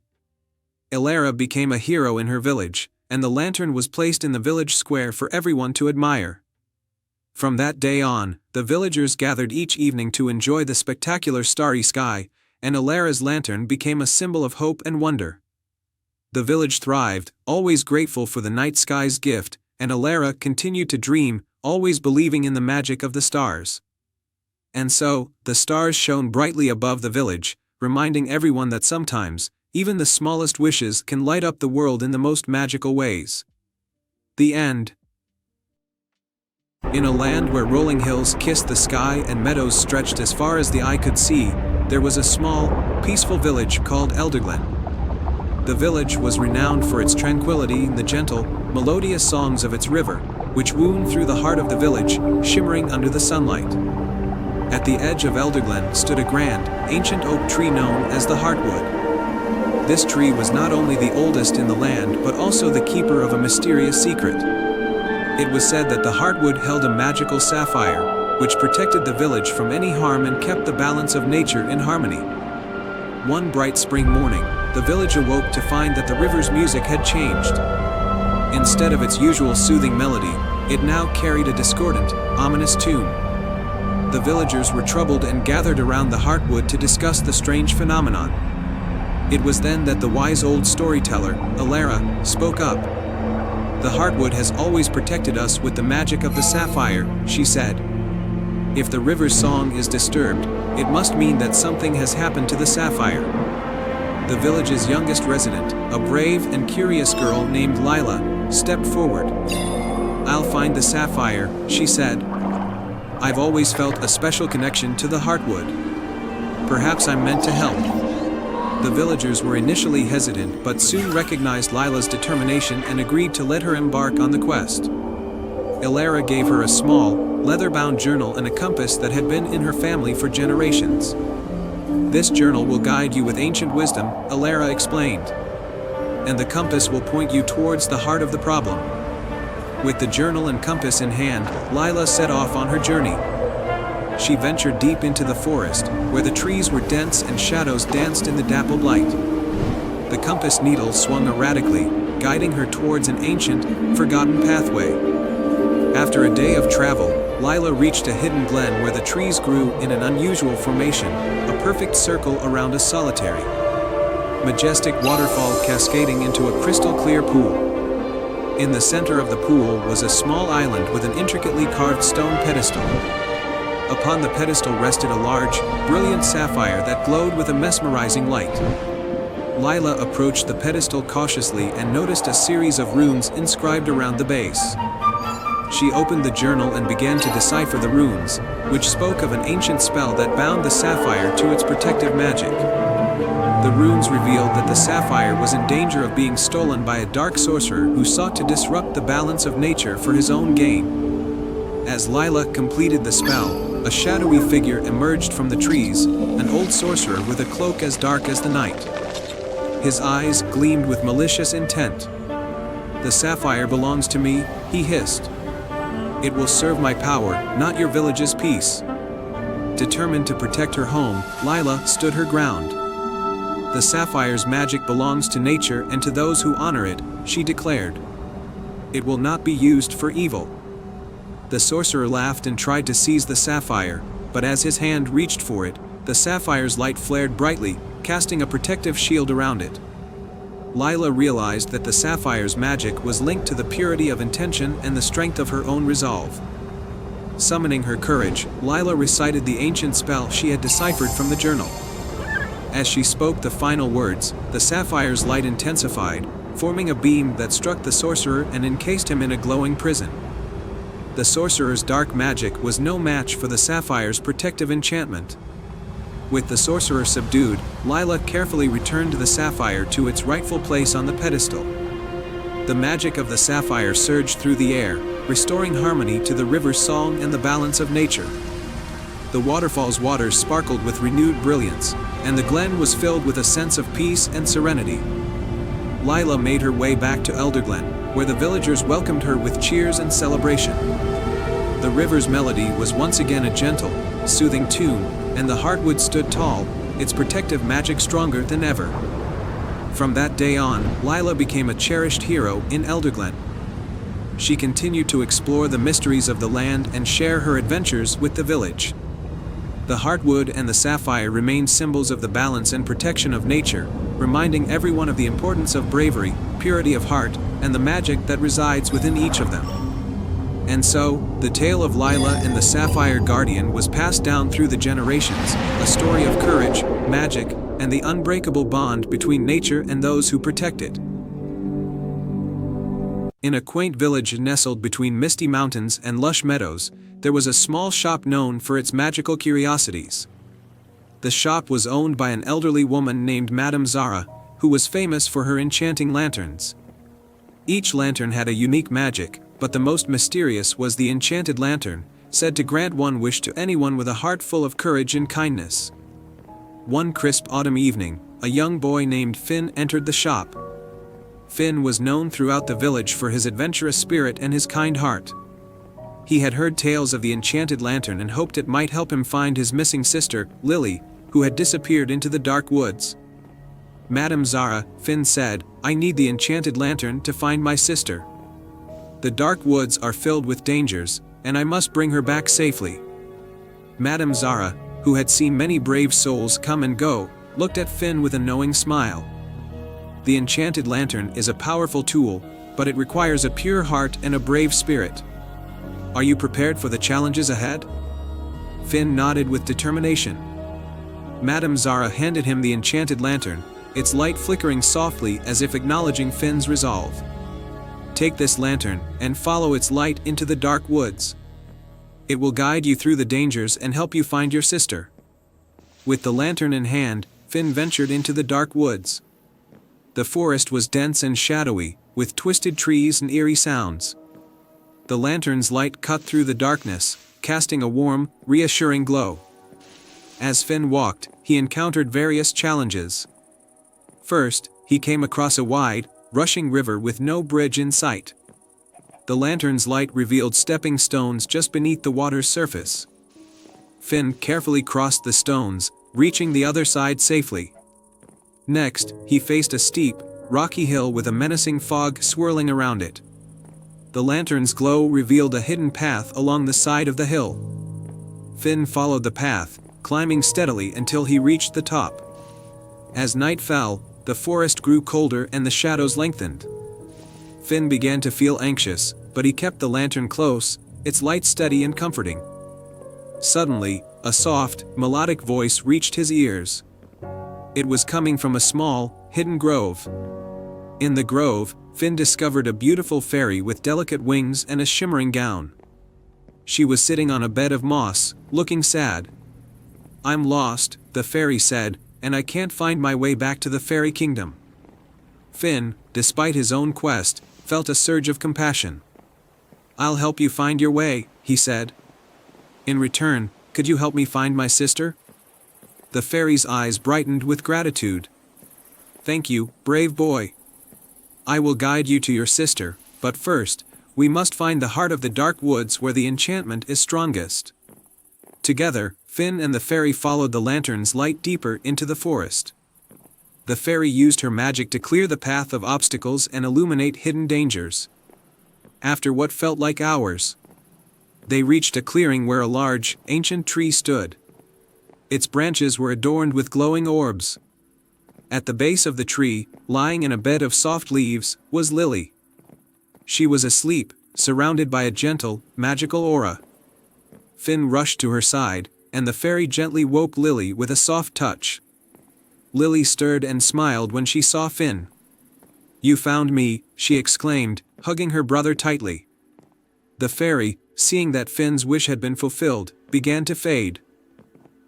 Elara became a hero in her village, and the lantern was placed in the village square for everyone to admire. From that day on, the villagers gathered each evening to enjoy the spectacular starry sky, and Elara's lantern became a symbol of hope and wonder. The village thrived, always grateful for the night sky's gift, and Elara continued to dream, always believing in the magic of the stars. And so, the stars shone brightly above the village, reminding everyone that sometimes, even the smallest wishes can light up the world in the most magical ways. The end. In a land where rolling hills kissed the sky and meadows stretched as far as the eye could see, there was a small, peaceful village called Elderglen. The village was renowned for its tranquility and the gentle, melodious songs of its river, which wound through the heart of the village, shimmering under the sunlight. At the edge of Elderglen stood a grand, ancient oak tree known as the Heartwood. This tree was not only the oldest in the land but also the keeper of a mysterious secret. It was said that the Heartwood held a magical sapphire, which protected the village from any harm and kept the balance of nature in harmony. One bright spring morning, the village awoke to find that the river's music had changed. Instead of its usual soothing melody, it now carried a discordant, ominous tune. The villagers were troubled and gathered around the Heartwood to discuss the strange phenomenon. It was then that the wise old storyteller, Elara, spoke up. "The Heartwood has always protected us with the magic of the sapphire," she said. "If the river's song is disturbed, it must mean that something has happened to the sapphire." The village's youngest resident, a brave and curious girl named Lila, stepped forward. "I'll find the sapphire," she said. "I've always felt a special connection to the Heartwood. Perhaps I'm meant to help." The villagers were initially hesitant but soon recognized Lila's determination and agreed to let her embark on the quest. Elara gave her a small, leather-bound journal and a compass that had been in her family for generations. "This journal will guide you with ancient wisdom," Elara explained. "And the compass will point you towards the heart of the problem." With the journal and compass in hand, Lila set off on her journey. She ventured deep into the forest, where the trees were dense and shadows danced in the dappled light. The compass needle swung erratically, guiding her towards an ancient, forgotten pathway. After a day of travel, Lila reached a hidden glen where the trees grew in an unusual formation, a perfect circle around a solitary, majestic waterfall cascading into a crystal-clear pool. In the center of the pool was a small island with an intricately carved stone pedestal. Upon the pedestal rested a large, brilliant sapphire that glowed with a mesmerizing light. Lila approached the pedestal cautiously and noticed a series of runes inscribed around the base. She opened the journal and began to decipher the runes, which spoke of an ancient spell that bound the sapphire to its protective magic. The runes revealed that the sapphire was in danger of being stolen by a dark sorcerer who sought to disrupt the balance of nature for his own gain. As Lila completed the spell, a shadowy figure emerged from the trees, an old sorcerer with a cloak as dark as the night. His eyes gleamed with malicious intent. "The sapphire belongs to me," he hissed. "It will serve my power, not your village's peace." Determined to protect her home, Lila stood her ground. "The sapphire's magic belongs to nature and to those who honor it," she declared. "It will not be used for evil." The sorcerer laughed and tried to seize the sapphire, but as his hand reached for it, the sapphire's light flared brightly, casting a protective shield around it. Lila realized that the sapphire's magic was linked to the purity of intention and the strength of her own resolve. Summoning her courage, Lila recited the ancient spell she had deciphered from the journal. As she spoke the final words, the sapphire's light intensified, forming a beam that struck the sorcerer and encased him in a glowing prison. The sorcerer's dark magic was no match for the sapphire's protective enchantment. With the sorcerer subdued, Lila carefully returned the sapphire to its rightful place on the pedestal. The magic of the sapphire surged through the air, restoring harmony to the river's song and the balance of nature. The waterfall's waters sparkled with renewed brilliance, and the glen was filled with a sense of peace and serenity. Lila made her way back to Elderglen, where the villagers welcomed her with cheers and celebration. The river's melody was once again a gentle, soothing tune, and the heartwood stood tall, its protective magic stronger than ever. From that day on, Lila became a cherished hero in Elderglen. She continued to explore the mysteries of the land and share her adventures with the village. The heartwood and the sapphire remained symbols of the balance and protection of nature, reminding everyone of the importance of bravery, purity of heart, and the magic that resides within each of them. And so, the tale of Lila and the Sapphire Guardian was passed down through the generations, a story of courage, magic, and the unbreakable bond between nature and those who protect it. In a quaint village nestled between misty mountains and lush meadows, there was a small shop known for its magical curiosities. The shop was owned by an elderly woman named Madame Zara, who was famous for her enchanting lanterns. Each lantern had a unique magic, but the most mysterious was the enchanted lantern, said to grant one wish to anyone with a heart full of courage and kindness. One crisp autumn evening, a young boy named Finn entered the shop. Finn was known throughout the village for his adventurous spirit and his kind heart. He had heard tales of the enchanted lantern and hoped it might help him find his missing sister, Lily, who had disappeared into the dark woods. "Madame Zara," Finn said, "I need the enchanted lantern to find my sister. The dark woods are filled with dangers, and I must bring her back safely." Madame Zara, who had seen many brave souls come and go, looked at Finn with a knowing smile. "The enchanted lantern is a powerful tool, but it requires a pure heart and a brave spirit. Are you prepared for the challenges ahead?" Finn nodded with determination. Madame Zara handed him the enchanted lantern, its light flickering softly as if acknowledging Finn's resolve. "Take this lantern, and follow its light into the dark woods. It will guide you through the dangers and help you find your sister." With the lantern in hand, Finn ventured into the dark woods. The forest was dense and shadowy, with twisted trees and eerie sounds. The lantern's light cut through the darkness, casting a warm, reassuring glow. As Finn walked, he encountered various challenges. First, he came across a wide, rushing river with no bridge in sight. The lantern's light revealed stepping stones just beneath the water's surface. Finn carefully crossed the stones, reaching the other side safely. Next, he faced a steep, rocky hill with a menacing fog swirling around it. The lantern's glow revealed a hidden path along the side of the hill. Finn followed the path, climbing steadily until he reached the top. As night fell, the forest grew colder and the shadows lengthened. Finn began to feel anxious, but he kept the lantern close, its light steady and comforting. Suddenly, a soft, melodic voice reached his ears. It was coming from a small, hidden grove. In the grove, Finn discovered a beautiful fairy with delicate wings and a shimmering gown. She was sitting on a bed of moss, looking sad. "I'm lost," the fairy said, "and I can't find my way back to the fairy kingdom." Finn, despite his own quest, felt a surge of compassion. "I'll help you find your way," he said. "In return, could you help me find my sister?" The fairy's eyes brightened with gratitude. "Thank you, brave boy. I will guide you to your sister, but first, we must find the heart of the dark woods where the enchantment is strongest." Together, Finn and the fairy followed the lantern's light deeper into the forest. The fairy used her magic to clear the path of obstacles and illuminate hidden dangers. After what felt like hours, they reached a clearing where a large, ancient tree stood. Its branches were adorned with glowing orbs. At the base of the tree, lying in a bed of soft leaves, was Lily. She was asleep, surrounded by a gentle, magical aura. Finn rushed to her side, and the fairy gently woke Lily with a soft touch. Lily stirred and smiled when she saw Finn. "You found me," she exclaimed, hugging her brother tightly. The fairy, seeing that Finn's wish had been fulfilled, began to fade.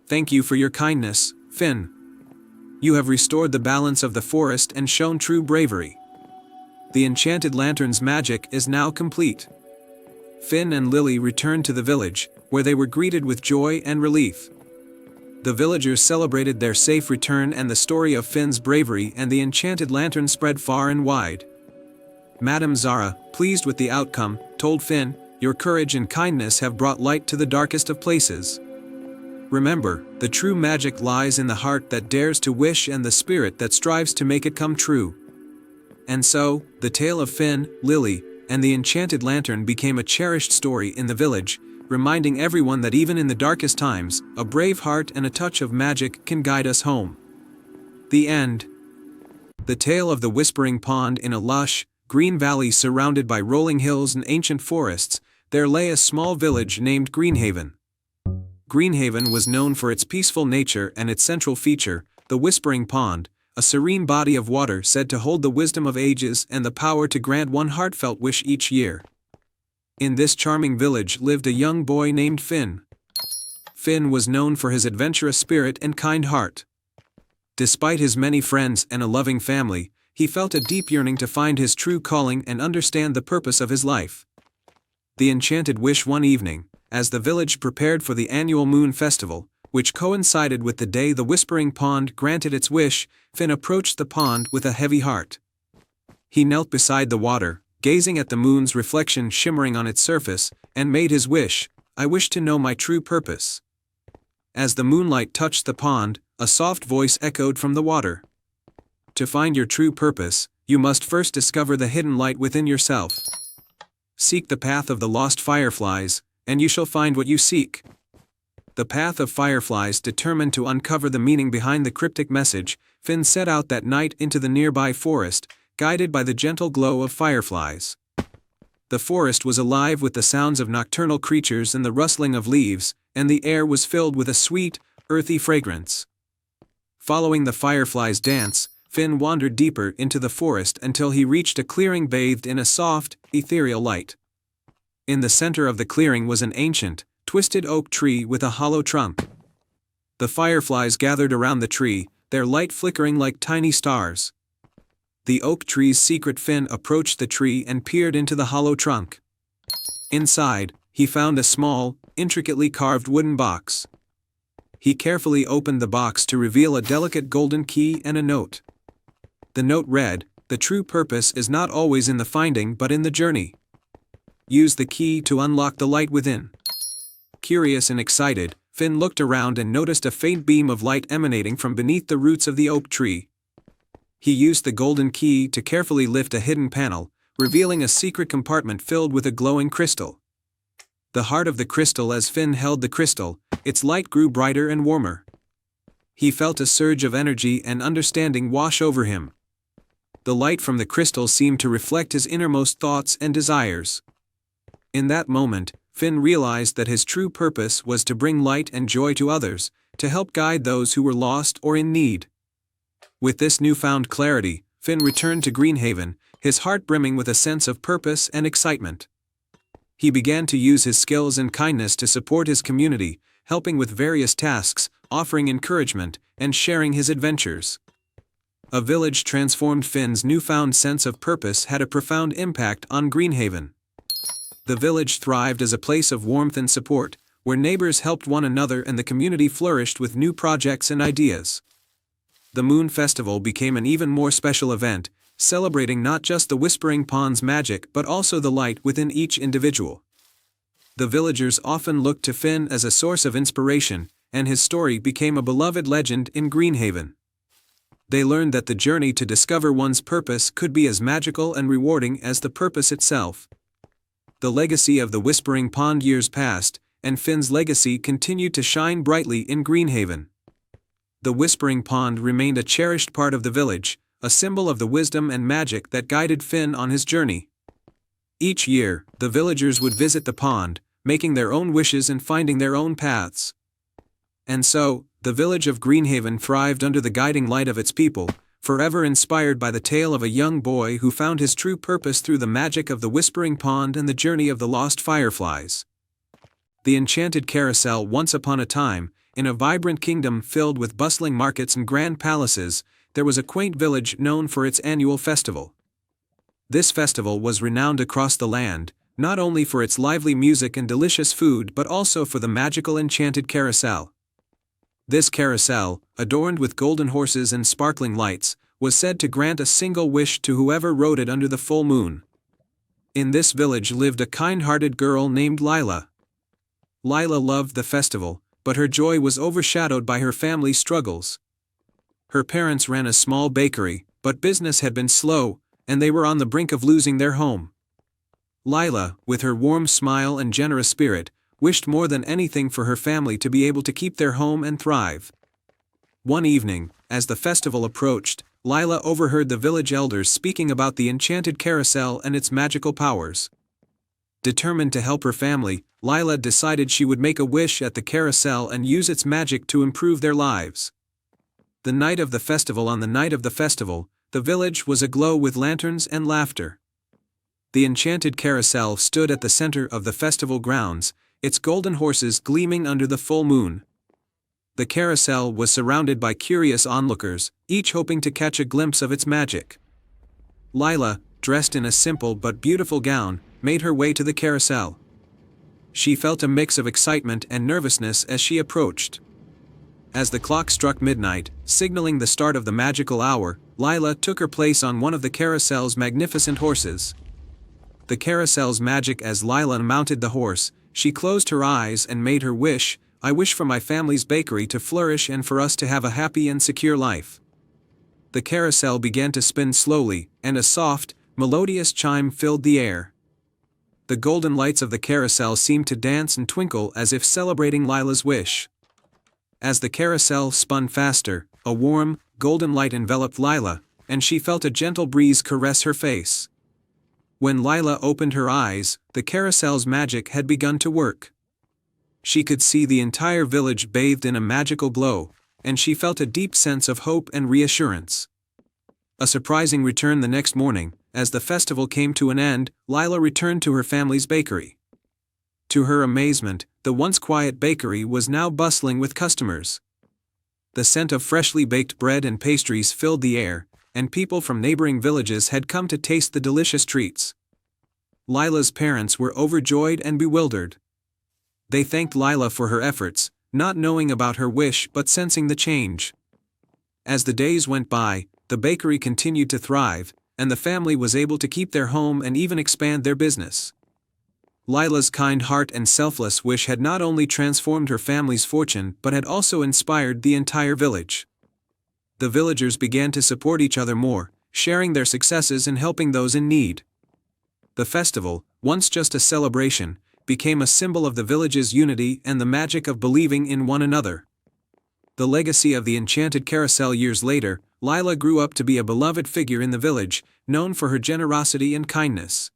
"Thank you for your kindness, Finn. You have restored the balance of the forest and shown true bravery. The enchanted lantern's magic is now complete." Finn and Lily returned to the village, where they were greeted with joy and relief. The villagers celebrated their safe return, and the story of Finn's bravery and the enchanted lantern spread far and wide. Madame Zara, pleased with the outcome, told Finn, "Your courage and kindness have brought light to the darkest of places. Remember, the true magic lies in the heart that dares to wish and the spirit that strives to make it come true." And so, the tale of Finn, Lily, and the enchanted lantern became a cherished story in the village, reminding everyone that even in the darkest times, a brave heart and a touch of magic can guide us home. The end. The tale of the Whispering Pond. In a lush, green valley surrounded by rolling hills and ancient forests, there lay a small village named Greenhaven. Greenhaven was known for its peaceful nature and its central feature, the Whispering Pond, a serene body of water said to hold the wisdom of ages and the power to grant one heartfelt wish each year. In this charming village lived a young boy named Finn. Finn was known for his adventurous spirit and kind heart. Despite his many friends and a loving family, he felt a deep yearning to find his true calling and understand the purpose of his life. The enchanted wish. One evening, as the village prepared for the annual Moon Festival, which coincided with the day the Whispering Pond granted its wish, Finn approached the pond with a heavy heart. He knelt beside the water, gazing at the moon's reflection shimmering on its surface, and made his wish, "I wish to know my true purpose." As the moonlight touched the pond, a soft voice echoed from the water. "To find your true purpose, you must first discover the hidden light within yourself. Seek the path of the lost fireflies, and you shall find what you seek." The path of fireflies. Determined to uncover the meaning behind the cryptic message, Finn set out that night into the nearby forest, guided by the gentle glow of fireflies. The forest was alive with the sounds of nocturnal creatures and the rustling of leaves, and the air was filled with a sweet, earthy fragrance. Following the fireflies' dance, Finn wandered deeper into the forest until he reached a clearing bathed in a soft, ethereal light. In the center of the clearing was an ancient, twisted oak tree with a hollow trunk. The fireflies gathered around the tree, their light flickering like tiny stars. The oak tree's secret. Finn approached the tree and peered into the hollow trunk. Inside, he found a small, intricately carved wooden box. He carefully opened the box to reveal a delicate golden key and a note. The note read, "The true purpose is not always in the finding but in the journey. Use the key to unlock the light within." Curious and excited, Finn looked around and noticed a faint beam of light emanating from beneath the roots of the oak tree. He used the golden key to carefully lift a hidden panel, revealing a secret compartment filled with a glowing crystal. The heart of the crystal. As Finn held the crystal, its light grew brighter and warmer. He felt a surge of energy and understanding wash over him. The light from the crystal seemed to reflect his innermost thoughts and desires. In that moment, Finn realized that his true purpose was to bring light and joy to others, to help guide those who were lost or in need. With this newfound clarity, Finn returned to Greenhaven, his heart brimming with a sense of purpose and excitement. He began to use his skills and kindness to support his community, helping with various tasks, offering encouragement, and sharing his adventures. A village transformed. Finn's newfound sense of purpose had a profound impact on Greenhaven. The village thrived as a place of warmth and support, where neighbors helped one another and the community flourished with new projects and ideas. The Moon Festival became an even more special event, celebrating not just the Whispering Pond's magic but also the light within each individual. The villagers often looked to Finn as a source of inspiration, and his story became a beloved legend in Greenhaven. They learned that the journey to discover one's purpose could be as magical and rewarding as the purpose itself. The legacy of the Whispering Pond years passed, and Finn's legacy continued to shine brightly in Greenhaven. The Whispering Pond remained a cherished part of the village, a symbol of the wisdom and magic that guided Finn on his journey. Each year, the villagers would visit the pond, making their own wishes and finding their own paths. And so, the village of Greenhaven thrived under the guiding light of its people, forever inspired by the tale of a young boy who found his true purpose through the magic of the Whispering Pond and the journey of the lost fireflies. The Enchanted Carousel. Once upon a time, in a vibrant kingdom filled with bustling markets and grand palaces, there was a quaint village known for its annual festival. This festival was renowned across the land, not only for its lively music and delicious food but also for the magical Enchanted Carousel. This carousel, adorned with golden horses and sparkling lights, was said to grant a single wish to whoever rode it under the full moon. In this village lived a kind-hearted girl named Lila. Lila loved the festival, but her joy was overshadowed by her family's struggles. Her parents ran a small bakery, but business had been slow, and they were on the brink of losing their home. Lila, with her warm smile and generous spirit, wished more than anything for her family to be able to keep their home and thrive. One evening, as the festival approached, Lila overheard the village elders speaking about the Enchanted Carousel and its magical powers. Determined to help her family, Lila decided she would make a wish at the carousel and use its magic to improve their lives. The night of the festival. On the night of the festival, the village was aglow with lanterns and laughter. The Enchanted Carousel stood at the center of the festival grounds, its golden horses gleaming under the full moon. The carousel was surrounded by curious onlookers, each hoping to catch a glimpse of its magic. Lila, dressed in a simple but beautiful gown, made her way to the carousel. She felt a mix of excitement and nervousness as she approached. As the clock struck midnight, signaling the start of the magical hour, Lila took her place on one of the carousel's magnificent horses. The carousel's magic. As Lila mounted the horse, she closed her eyes and made her wish, "I wish for my family's bakery to flourish and for us to have a happy and secure life." The carousel began to spin slowly, and a soft, melodious chime filled the air. The golden lights of the carousel seemed to dance and twinkle as if celebrating Lila's wish. As the carousel spun faster, a warm, golden light enveloped Lila, and she felt a gentle breeze caress her face. When Lila opened her eyes, the carousel's magic had begun to work. She could see the entire village bathed in a magical glow, and she felt a deep sense of hope and reassurance. A surprising return. The next morning, as the festival came to an end, Lila returned to her family's bakery. To her amazement, the once quiet bakery was now bustling with customers. The scent of freshly baked bread and pastries filled the air, and people from neighboring villages had come to taste the delicious treats. Lila's parents were overjoyed and bewildered. They thanked Lila for her efforts, not knowing about her wish but sensing the change. As the days went by, the bakery continued to thrive, and the family was able to keep their home and even expand their business. Lila's kind heart and selfless wish had not only transformed her family's fortune but had also inspired the entire village. The villagers began to support each other more, sharing their successes and helping those in need. The festival, once just a celebration, became a symbol of the village's unity and the magic of believing in one another. The legacy of the Enchanted Carousel. Years later, Lila grew up to be a beloved figure in the village, known for her generosity and kindness.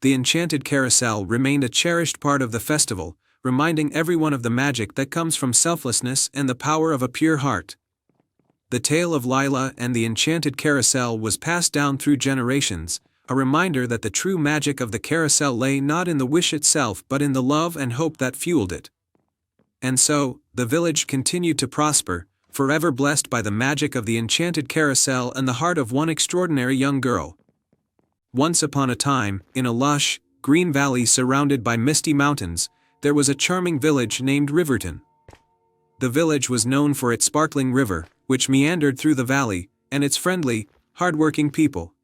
the enchanted carousel remained a cherished part of the festival, reminding everyone of the magic that comes from selflessness and the power of a pure heart. The tale of Lila and the enchanted carousel was passed down through generations, a reminder that the true magic of the carousel lay not in the wish itself but in the love and hope that fueled it. And so, the village continued to prosper, forever blessed by the magic of the enchanted carousel and the heart of one extraordinary young girl. Once upon a time, in a lush, green valley surrounded by misty mountains, there was a charming village named Riverton. The village was known for its sparkling river, which meandered through the valley, and its friendly, hard-working people.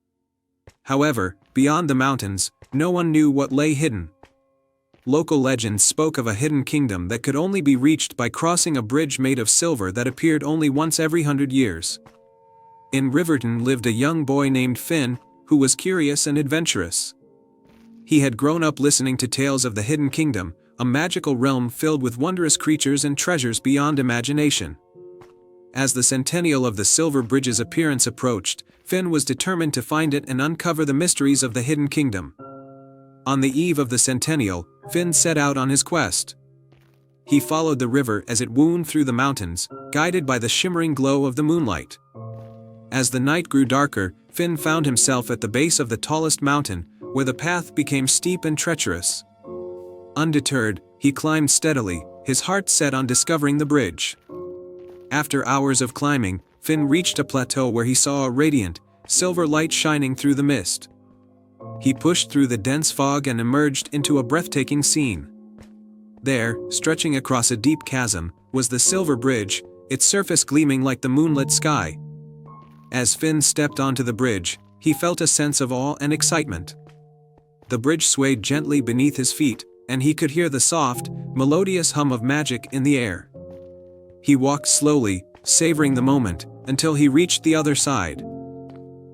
However, beyond the mountains, no one knew what lay hidden. Local legends spoke of a hidden kingdom that could only be reached by crossing a bridge made of silver that appeared only once every 100 years. In Riverton lived a young boy named Finn, who was curious and adventurous. He had grown up listening to tales of the hidden kingdom, a magical realm filled with wondrous creatures and treasures beyond imagination. As the centennial of the Silver Bridge's appearance approached, Finn was determined to find it and uncover the mysteries of the hidden kingdom. On the eve of the centennial, Finn set out on his quest. He followed the river as it wound through the mountains, guided by the shimmering glow of the moonlight. As the night grew darker, Finn found himself at the base of the tallest mountain, where the path became steep and treacherous. Undeterred, he climbed steadily, his heart set on discovering the bridge. After hours of climbing, Finn reached a plateau where he saw a radiant, silver light shining through the mist. He pushed through the dense fog and emerged into a breathtaking scene. There, stretching across a deep chasm, was the Silver Bridge, its surface gleaming like the moonlit sky. As Finn stepped onto the bridge, he felt a sense of awe and excitement. The bridge swayed gently beneath his feet, and he could hear the soft, melodious hum of magic in the air. He walked slowly, savoring the moment, until he reached the other side.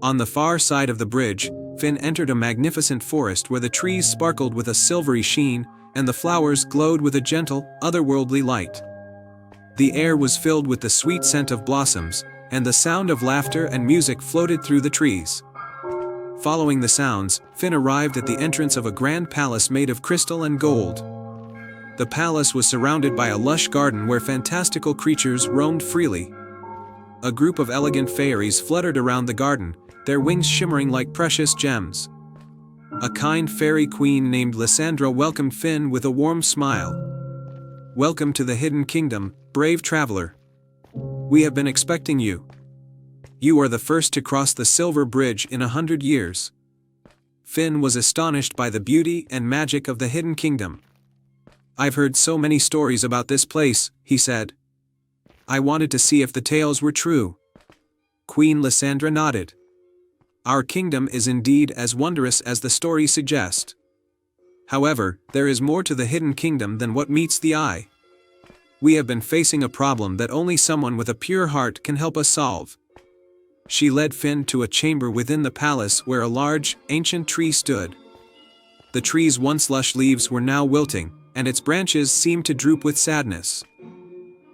On the far side of the bridge, Finn entered a magnificent forest where the trees sparkled with a silvery sheen, and the flowers glowed with a gentle, otherworldly light. The air was filled with the sweet scent of blossoms, and the sound of laughter and music floated through the trees. Following the sounds, Finn arrived at the entrance of a grand palace made of crystal and gold. The palace was surrounded by a lush garden where fantastical creatures roamed freely. A group of elegant fairies fluttered around the garden, their wings shimmering like precious gems. A kind fairy queen named Lysandra welcomed Finn with a warm smile. "Welcome to the Hidden Kingdom, brave traveler. We have been expecting you. You are the first to cross the Silver Bridge in 100 years." Finn was astonished by the beauty and magic of the Hidden Kingdom. "I've heard so many stories about this place," he said. "I wanted to see if the tales were true." Queen Lysandra nodded. "Our kingdom is indeed as wondrous as the stories suggest. However, there is more to the Hidden Kingdom than what meets the eye. We have been facing a problem that only someone with a pure heart can help us solve." She led Finn to a chamber within the palace where a large, ancient tree stood. The tree's once lush leaves were now wilting, and its branches seemed to droop with sadness.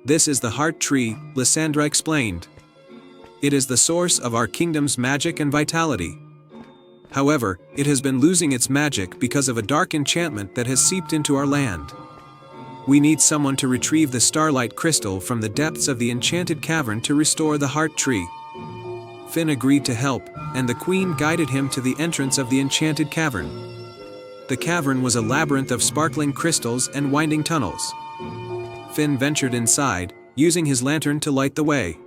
"This is the heart tree," Lysandra explained. "It is the source of our kingdom's magic and vitality. However, it has been losing its magic because of a dark enchantment that has seeped into our land. We need someone to retrieve the starlight crystal from the depths of the enchanted cavern to restore the heart tree." Finn agreed to help, and the queen guided him to the entrance of the enchanted cavern. The cavern was a labyrinth of sparkling crystals and winding tunnels. Finn ventured inside, using his lantern to light the way.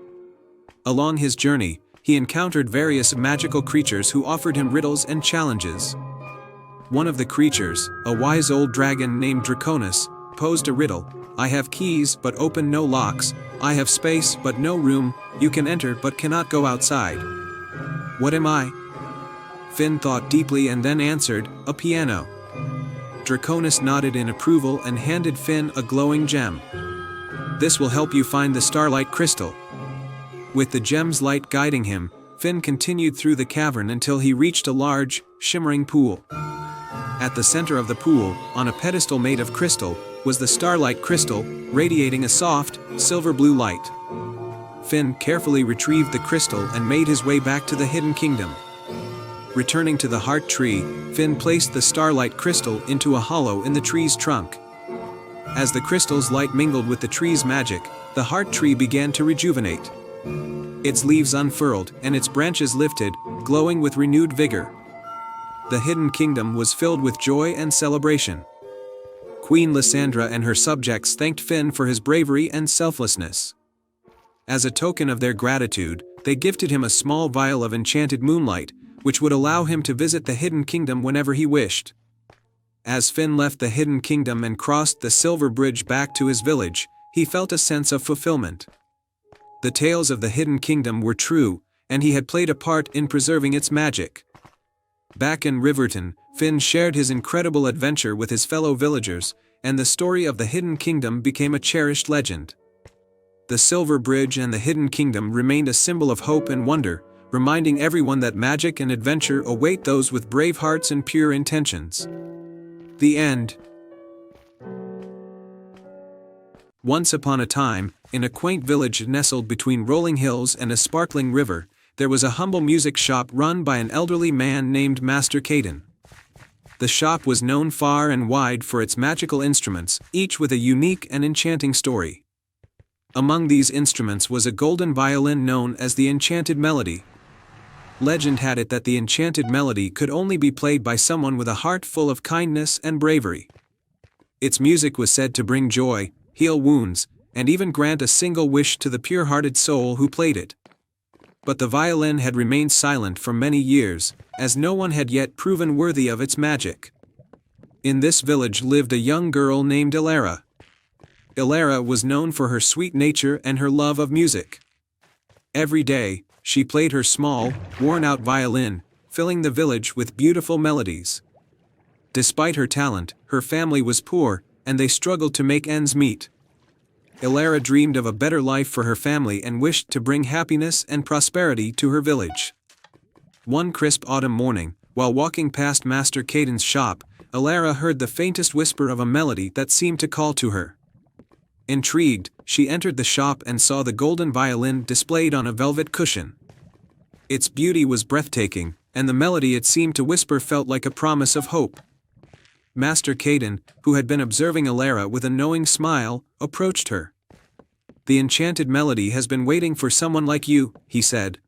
Along his journey, he encountered various magical creatures who offered him riddles and challenges. One of the creatures, a wise old dragon named Draconis, posed a riddle. "I have keys but open no locks, I have space but no room, you can enter but cannot go outside. What am I?" Finn thought deeply and then answered, "A piano." Draconis nodded in approval and handed Finn a glowing gem. "This will help you find the starlight crystal." With the gem's light guiding him, Finn continued through the cavern until he reached a large, shimmering pool. At the center of the pool, on a pedestal made of crystal, was the starlight crystal, radiating a soft, silver-blue light. Finn carefully retrieved the crystal and made his way back to the Hidden Kingdom. Returning to the heart tree, Finn placed the starlight crystal into a hollow in the tree's trunk. As the crystal's light mingled with the tree's magic, the heart tree began to rejuvenate. Its leaves unfurled and its branches lifted, glowing with renewed vigor. The hidden kingdom was filled with joy and celebration. Queen Lysandra and her subjects thanked Finn for his bravery and selflessness. As a token of their gratitude, they gifted him a small vial of enchanted moonlight, which would allow him to visit the hidden kingdom whenever he wished. As Finn left the hidden kingdom and crossed the silver bridge back to his village, he felt a sense of fulfillment. The tales of the hidden kingdom were true, and he had played a part in preserving its magic. Back in Riverton, Finn shared his incredible adventure with his fellow villagers, and the story of the hidden kingdom became a cherished legend. The silver bridge and the hidden kingdom remained a symbol of hope and wonder, reminding everyone that magic and adventure await those with brave hearts and pure intentions. The end. Once upon a time, in a quaint village nestled between rolling hills and a sparkling river, there was a humble music shop run by an elderly man named Master Caden. The shop was known far and wide for its magical instruments, each with a unique and enchanting story. Among these instruments was a golden violin known as the Enchanted Melody. Legend had it that the enchanted melody could only be played by someone with a heart full of kindness and bravery. Its music was said to bring joy, heal wounds, and even grant a single wish to the pure-hearted soul who played it. But the violin had remained silent for many years, as no one had yet proven worthy of its magic. In this village lived a young girl named Ilara. Ilara was known for her sweet nature and her love of music. Every day, she played her small, worn-out violin, filling the village with beautiful melodies. Despite her talent, her family was poor, and they struggled to make ends meet. Ilara dreamed of a better life for her family and wished to bring happiness and prosperity to her village. One crisp autumn morning, while walking past Master Caden's shop, Ilara heard the faintest whisper of a melody that seemed to call to her. Intrigued, she entered the shop and saw the golden violin displayed on a velvet cushion. Its beauty was breathtaking, and the melody it seemed to whisper felt like a promise of hope. Master Caden, who had been observing Ilara with a knowing smile, approached her. "The enchanted melody has been waiting for someone like you," he said.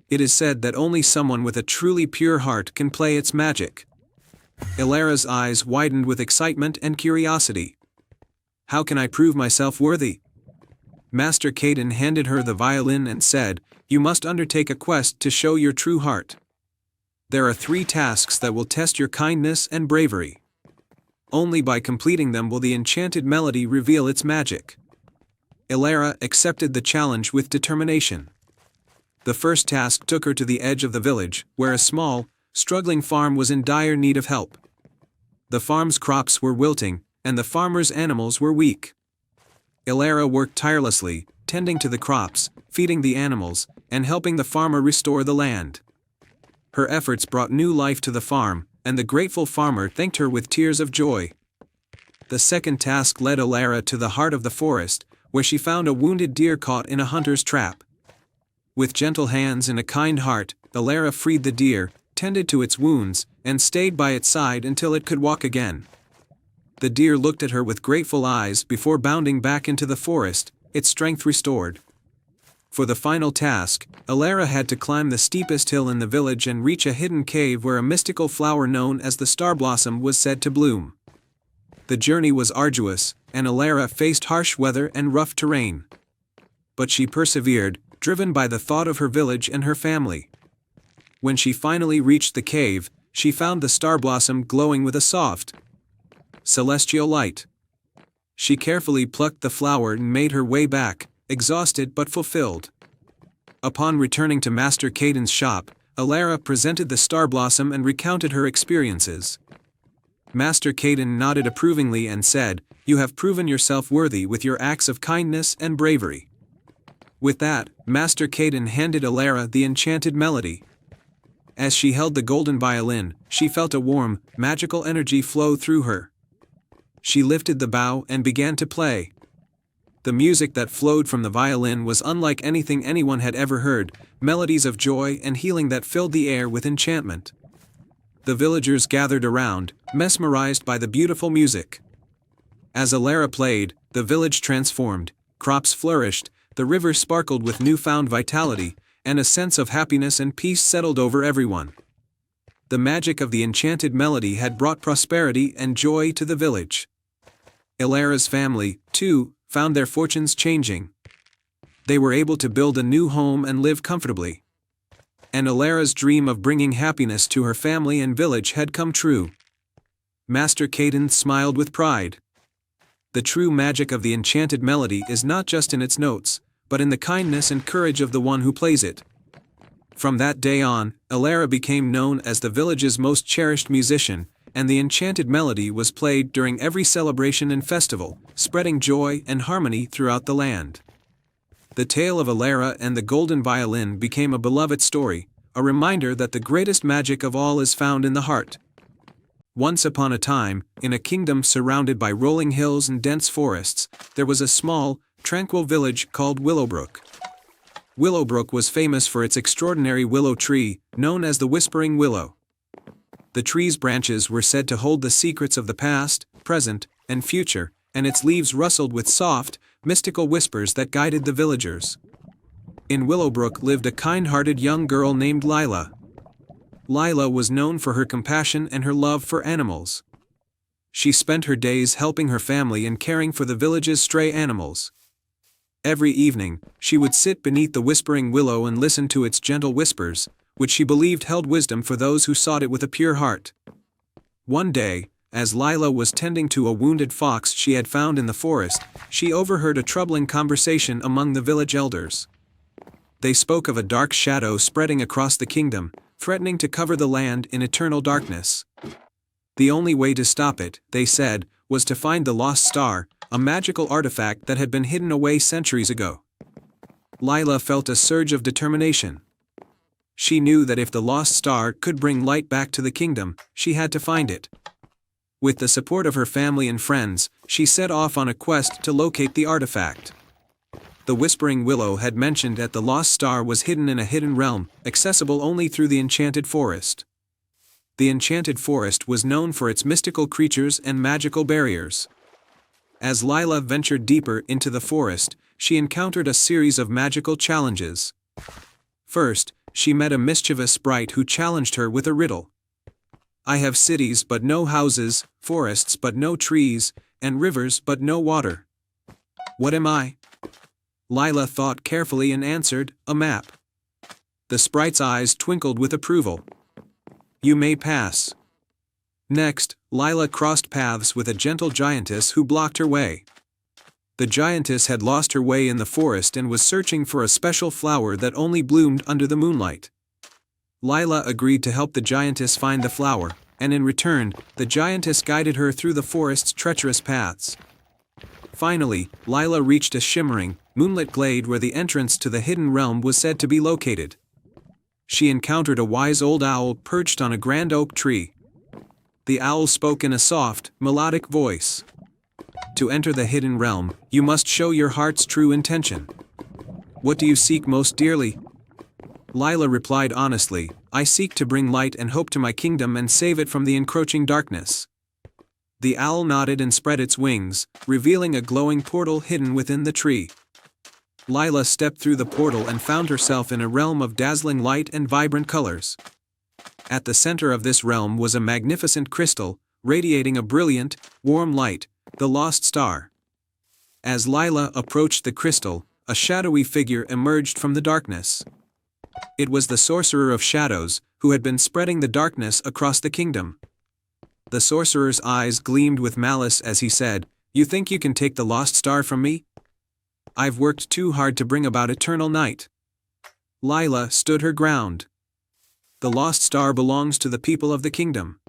"It is said that only someone with a truly pure heart can play its magic." Ilara's eyes widened with excitement and curiosity. "How can I prove myself worthy?" Master Caden handed her the violin and said, "You must undertake a quest to show your true heart. There are 3 tasks that will test your kindness and bravery. Only by completing them will the enchanted melody reveal its magic." Ilara accepted the challenge with determination. The first task took her to the edge of the village, where a small, struggling farm was in dire need of help. The farm's crops were wilting, and the farmer's animals were weak. Ilara worked tirelessly, tending to the crops, feeding the animals, and helping the farmer restore the land. Her efforts brought new life to the farm, and the grateful farmer thanked her with tears of joy. The second task led Ilara to the heart of the forest, where she found a wounded deer caught in a hunter's trap. With gentle hands and a kind heart, Ilara freed the deer, tended to its wounds, and stayed by its side until it could walk again. The deer looked at her with grateful eyes before bounding back into the forest, its strength restored. For the final task, Ilara had to climb the steepest hill in the village and reach a hidden cave where a mystical flower known as the star blossom was said to bloom. The journey was arduous, and Ilara faced harsh weather and rough terrain. But she persevered, driven by the thought of her village and her family. When she finally reached the cave, she found the star blossom glowing with a soft, celestial light. She carefully plucked the flower and made her way back, exhausted but fulfilled. Upon returning to Master Caden's shop, Ilara presented the star blossom and recounted her experiences. Master Caden nodded approvingly and said, "You have proven yourself worthy with your acts of kindness and bravery." With that, Master Caden handed Ilara the enchanted melody. As she held the golden violin, she felt a warm, magical energy flow through her. She lifted the bow and began to play. The music that flowed from the violin was unlike anything anyone had ever heard, melodies of joy and healing that filled the air with enchantment. The villagers gathered around, mesmerized by the beautiful music. As Alara played, the village transformed, crops flourished, the river sparkled with newfound vitality, and a sense of happiness and peace settled over everyone. The magic of the enchanted melody had brought prosperity and joy to the village. Alara's family, too, found their fortunes changing. They were able to build a new home and live comfortably. And Alara's dream of bringing happiness to her family and village had come true. Master Caden smiled with pride. The true magic of the enchanted melody is not just in its notes, but in the kindness and courage of the one who plays it. From that day on, Alara became known as the village's most cherished musician, and the enchanted melody was played during every celebration and festival, spreading joy and harmony throughout the land. The tale of Alara and the golden violin became a beloved story, a reminder that the greatest magic of all is found in the heart. Once upon a time, in a kingdom surrounded by rolling hills and dense forests, there was a small, tranquil village called Willowbrook. Willowbrook was famous for its extraordinary willow tree, known as the Whispering Willow. The tree's branches were said to hold the secrets of the past, present, and future, and its leaves rustled with soft, mystical whispers that guided the villagers. In Willowbrook lived a kind-hearted young girl named Lila. Lila was known for her compassion and her love for animals. She spent her days helping her family and caring for the village's stray animals. Every evening, she would sit beneath the whispering willow and listen to its gentle whispers, which she believed held wisdom for those who sought it with a pure heart. One day, as Lila was tending to a wounded fox she had found in the forest, she overheard a troubling conversation among the village elders. They spoke of a dark shadow spreading across the kingdom, threatening to cover the land in eternal darkness. The only way to stop it, they said, was to find the lost star, a magical artifact that had been hidden away centuries ago. Lila felt a surge of determination. She knew that if the lost star could bring light back to the kingdom, she had to find it. With the support of her family and friends, she set off on a quest to locate the artifact. The Whispering Willow had mentioned that the lost star was hidden in a hidden realm, accessible only through the enchanted forest. The enchanted forest was known for its mystical creatures and magical barriers. As Lila ventured deeper into the forest, she encountered a series of magical challenges. First, she met a mischievous sprite who challenged her with a riddle. "I have cities but no houses, forests but no trees, and rivers but no water. What am I?" Lila thought carefully and answered, "A map." The sprite's eyes twinkled with approval. "You may pass." Next, Lila crossed paths with a gentle giantess who blocked her way. The giantess had lost her way in the forest and was searching for a special flower that only bloomed under the moonlight. Lila agreed to help the giantess find the flower, and in return, the giantess guided her through the forest's treacherous paths. Finally, Lila reached a shimmering, moonlit glade where the entrance to the hidden realm was said to be located. She encountered a wise old owl perched on a grand oak tree. The owl spoke in a soft, melodic voice. "To enter the hidden realm, you must show your heart's true intention. What do you seek most dearly?" Lila replied honestly, "I seek to bring light and hope to my kingdom and save it from the encroaching darkness." The owl nodded and spread its wings, revealing a glowing portal hidden within the tree. Lila stepped through the portal and found herself in a realm of dazzling light and vibrant colors. At the center of this realm was a magnificent crystal, radiating a brilliant, warm light, the lost star. As Lila approached the crystal, a shadowy figure emerged from the darkness. It was the Sorcerer of Shadows, who had been spreading the darkness across the kingdom. The sorcerer's eyes gleamed with malice as he said, "You think you can take the lost star from me? I've worked too hard to bring about eternal night." Lila stood her ground. "The lost star belongs to the people of the kingdom.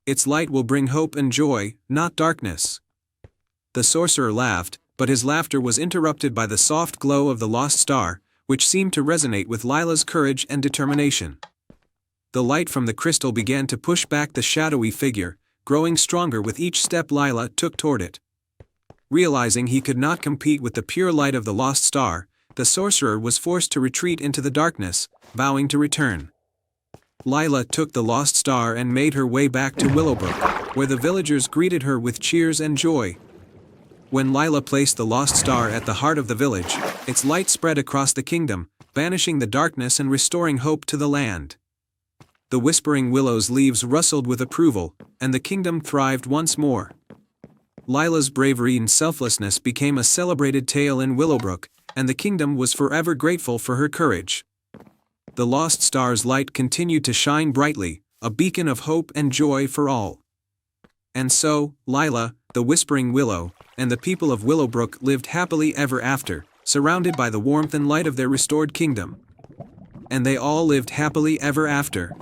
Its light will bring hope and joy, not darkness." The sorcerer laughed, but his laughter was interrupted by the soft glow of the lost star, which seemed to resonate with Lila's courage and determination. The light from the crystal began to push back the shadowy figure, growing stronger with each step Lila took toward it. Realizing he could not compete with the pure light of the lost star, the sorcerer was forced to retreat into the darkness, vowing to return. Lila took the lost star and made her way back to Willowbrook, where the villagers greeted her with cheers and joy. When Lila placed the lost star at the heart of the village, its light spread across the kingdom, banishing the darkness and restoring hope to the land. The whispering willow's leaves rustled with approval, and the kingdom thrived once more. Lila's bravery and selflessness became a celebrated tale in Willowbrook, and the kingdom was forever grateful for her courage. The lost star's light continued to shine brightly, a beacon of hope and joy for all. And so, Lila, the whispering willow, and the people of Willowbrook lived happily ever after, surrounded by the warmth and light of their restored kingdom. And they all lived happily ever after.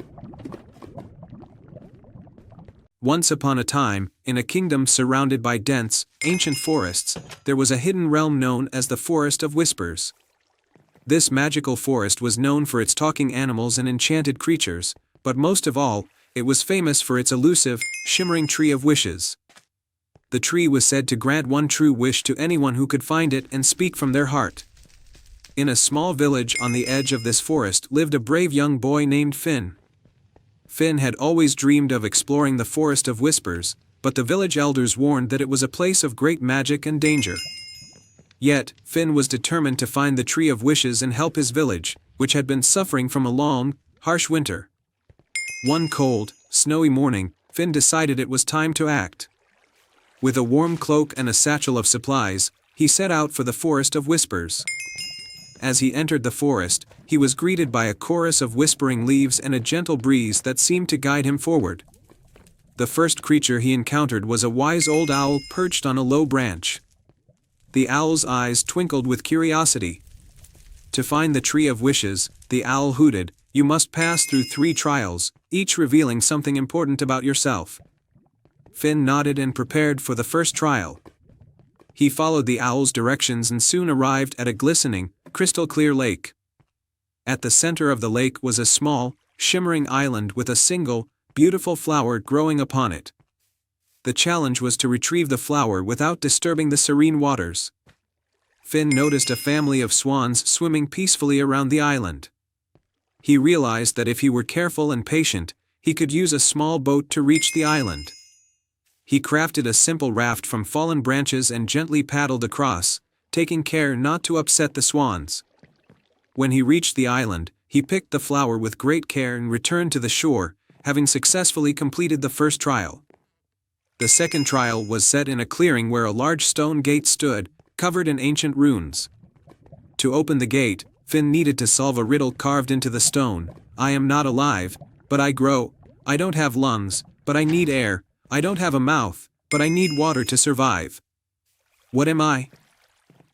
Once upon a time, in a kingdom surrounded by dense, ancient forests, there was a hidden realm known as the Forest of Whispers. This magical forest was known for its talking animals and enchanted creatures, but most of all, it was famous for its elusive, shimmering tree of wishes. The tree was said to grant one true wish to anyone who could find it and speak from their heart. In a small village on the edge of this forest lived a brave young boy named Finn. Finn had always dreamed of exploring the Forest of Whispers, but the village elders warned that it was a place of great magic and danger. Yet, Finn was determined to find the Tree of Wishes and help his village, which had been suffering from a long, harsh winter. One cold, snowy morning, Finn decided it was time to act. With a warm cloak and a satchel of supplies, he set out for the Forest of Whispers. As he entered the forest, he was greeted by a chorus of whispering leaves and a gentle breeze that seemed to guide him forward. The first creature he encountered was a wise old owl perched on a low branch. The owl's eyes twinkled with curiosity. To find the Tree of Wishes, the owl hooted, "You must pass through 3 trials, each revealing something important about yourself." Finn nodded and prepared for the first trial. He followed the owl's directions and soon arrived at a glistening, crystal-clear lake. At the center of the lake was a small, shimmering island with a single, beautiful flower growing upon it. The challenge was to retrieve the flower without disturbing the serene waters. Finn noticed a family of swans swimming peacefully around the island. He realized that if he were careful and patient, he could use a small boat to reach the island. He crafted a simple raft from fallen branches and gently paddled across, taking care not to upset the swans. When he reached the island, he picked the flower with great care and returned to the shore, having successfully completed the first trial. The second trial was set in a clearing where a large stone gate stood, covered in ancient runes. To open the gate, Finn needed to solve a riddle carved into the stone. "I am not alive, but I grow. I don't have lungs, but I need air. I don't have a mouth, but I need water to survive. What am I?"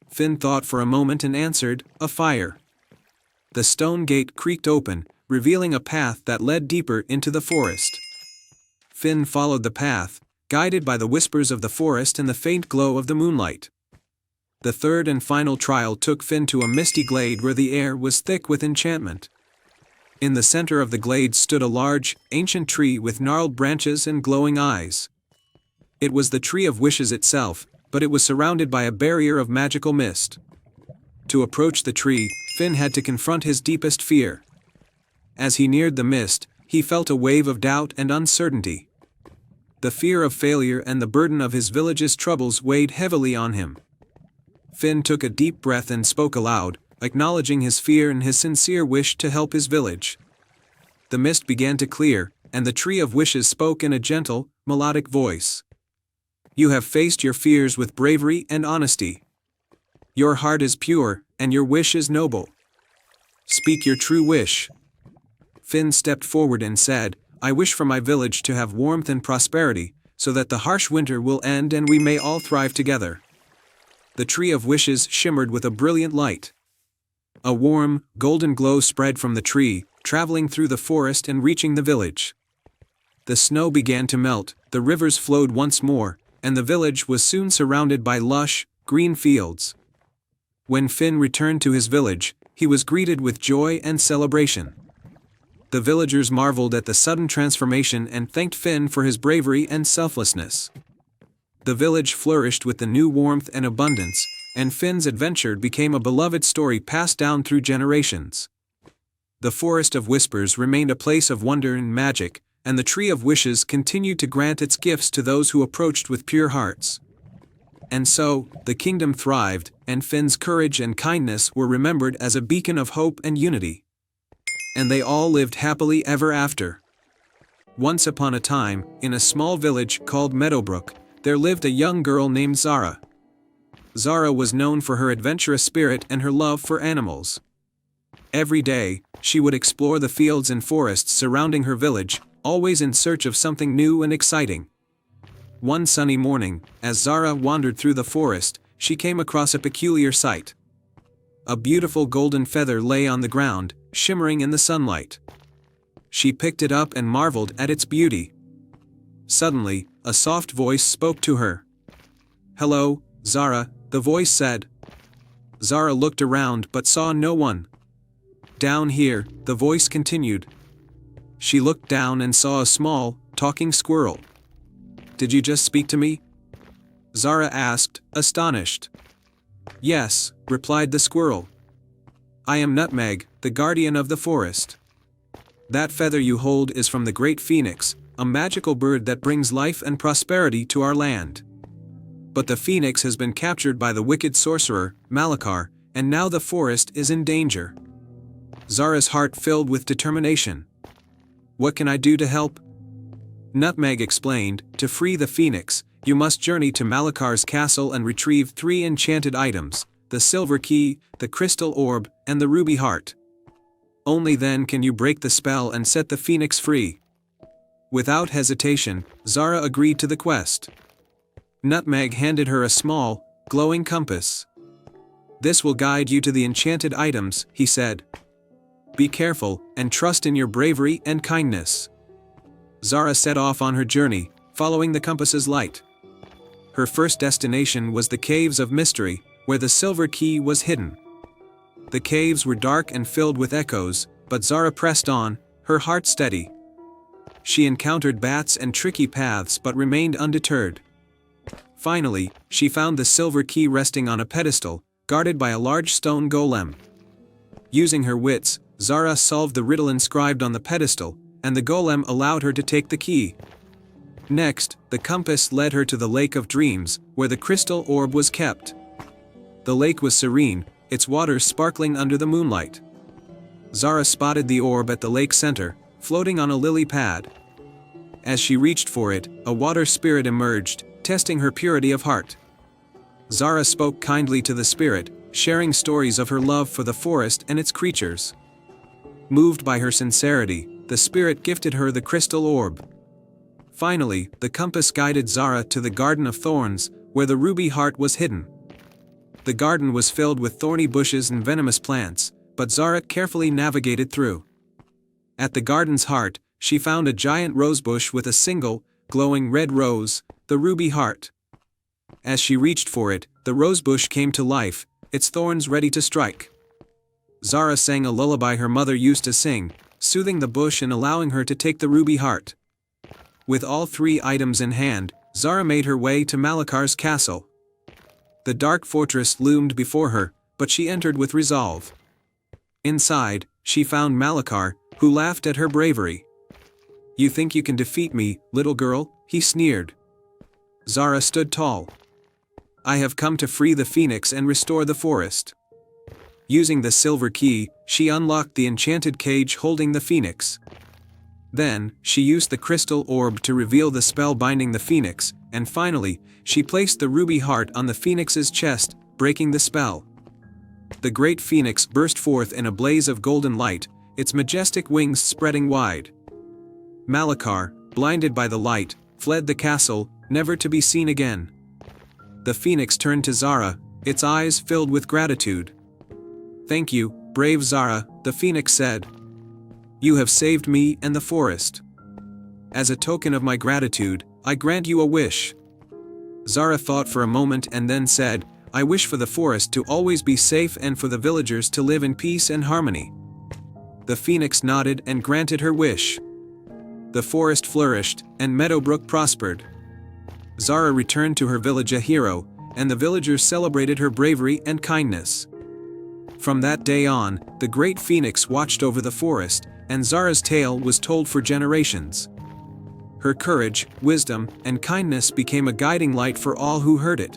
Finn thought for a moment and answered, "A fire." The stone gate creaked open, revealing a path that led deeper into the forest. Finn followed the path, guided by the whispers of the forest and the faint glow of the moonlight. The third and final trial took Finn to a misty glade where the air was thick with enchantment. In the center of the glade stood a large, ancient tree with gnarled branches and glowing eyes. It was the Tree of Wishes itself, but it was surrounded by a barrier of magical mist. To approach the tree, Finn had to confront his deepest fear. As he neared the mist, he felt a wave of doubt and uncertainty. The fear of failure and the burden of his village's troubles weighed heavily on him. Finn took a deep breath and spoke aloud, acknowledging his fear and his sincere wish to help his village. The mist began to clear, and the Tree of Wishes spoke in a gentle, melodic voice. "You have faced your fears with bravery and honesty. Your heart is pure, and your wish is noble. Speak your true wish." Finn stepped forward and said, "I wish for my village to have warmth and prosperity, so that the harsh winter will end and we may all thrive together." The Tree of Wishes shimmered with a brilliant light. A warm, golden glow spread from the tree, traveling through the forest and reaching the village. The snow began to melt, the rivers flowed once more, and the village was soon surrounded by lush, green fields. When Finn returned to his village, he was greeted with joy and celebration. The villagers marveled at the sudden transformation and thanked Finn for his bravery and selflessness. The village flourished with the new warmth and abundance, and Finn's adventure became a beloved story passed down through generations. The Forest of Whispers remained a place of wonder and magic, and the Tree of Wishes continued to grant its gifts to those who approached with pure hearts. And so, the kingdom thrived, and Finn's courage and kindness were remembered as a beacon of hope and unity. And they all lived happily ever after. Once upon a time, in a small village called Meadowbrook, there lived a young girl named Zara. Zara was known for her adventurous spirit and her love for animals. Every day, she would explore the fields and forests surrounding her village, always in search of something new and exciting. One sunny morning, as Zara wandered through the forest, she came across a peculiar sight. A beautiful golden feather lay on the ground, shimmering in the sunlight. She picked it up and marveled at its beauty. Suddenly, a soft voice spoke to her. "Hello, Zara," the voice said. Zara looked around but saw no one. "Down here," the voice continued. She looked down and saw a small, talking squirrel. "Did you just speak to me?" Zara asked, astonished. "Yes," replied the squirrel. "I am Nutmeg, the guardian of the forest. That feather you hold is from the great phoenix, a magical bird that brings life and prosperity to our land. But the phoenix has been captured by the wicked sorcerer, Malakar, and now the forest is in danger." Zara's heart filled with determination. "What can I do to help?" Nutmeg explained, "To free the phoenix, you must journey to Malakar's castle and retrieve 3 enchanted items: the silver key, the crystal orb, and the ruby heart. Only then can you break the spell and set the phoenix free." Without hesitation, Zara agreed to the quest. Nutmeg handed her a small, glowing compass. "This will guide you to the enchanted items," he said. "Be careful, and trust in your bravery and kindness." Zara set off on her journey, following the compass's light. Her first destination was the Caves of Mystery, where the silver key was hidden. The caves were dark and filled with echoes, but Zara pressed on, her heart steady. She encountered bats and tricky paths but remained undeterred. Finally, she found the silver key resting on a pedestal, guarded by a large stone golem. Using her wits, Zara solved the riddle inscribed on the pedestal, and the golem allowed her to take the key. Next, the compass led her to the Lake of Dreams, where the crystal orb was kept. The lake was serene, its waters sparkling under the moonlight. Zara spotted the orb at the lake center, floating on a lily pad. As she reached for it, a water spirit emerged, testing her purity of heart. Zara spoke kindly to the spirit, sharing stories of her love for the forest and its creatures. Moved by her sincerity, the spirit gifted her the crystal orb. Finally, the compass guided Zara to the Garden of Thorns, where the ruby heart was hidden. The garden was filled with thorny bushes and venomous plants, but Zara carefully navigated through. At the garden's heart, she found a giant rosebush with a single, glowing red rose, the ruby heart. As she reached for it, the rosebush came to life, its thorns ready to strike. Zara sang a lullaby her mother used to sing, soothing the bush and allowing her to take the ruby heart. With all 3 items in hand, Zara made her way to Malakar's castle. The dark fortress loomed before her, but she entered with resolve. Inside, she found Malakar, who laughed at her bravery. "You think you can defeat me, little girl?" he sneered. Zara stood tall. "I have come to free the phoenix and restore the forest." Using the silver key, she unlocked the enchanted cage holding the phoenix. Then, she used the crystal orb to reveal the spell binding the phoenix, and finally, she placed the ruby heart on the phoenix's chest, breaking the spell. The great phoenix burst forth in a blaze of golden light, its majestic wings spreading wide. Malakar, blinded by the light, fled the castle, never to be seen again. The phoenix turned to Zara, its eyes filled with gratitude. "Thank you, brave Zara," the phoenix said. "You have saved me and the forest. As a token of my gratitude, I grant you a wish." Zara thought for a moment and then said, "I wish for the forest to always be safe and for the villagers to live in peace and harmony." The phoenix nodded and granted her wish. The forest flourished, and Meadowbrook prospered. Zara returned to her village a hero, and the villagers celebrated her bravery and kindness. From that day on, the great phoenix watched over the forest, and Zara's tale was told for generations. Her courage, wisdom, and kindness became a guiding light for all who heard it.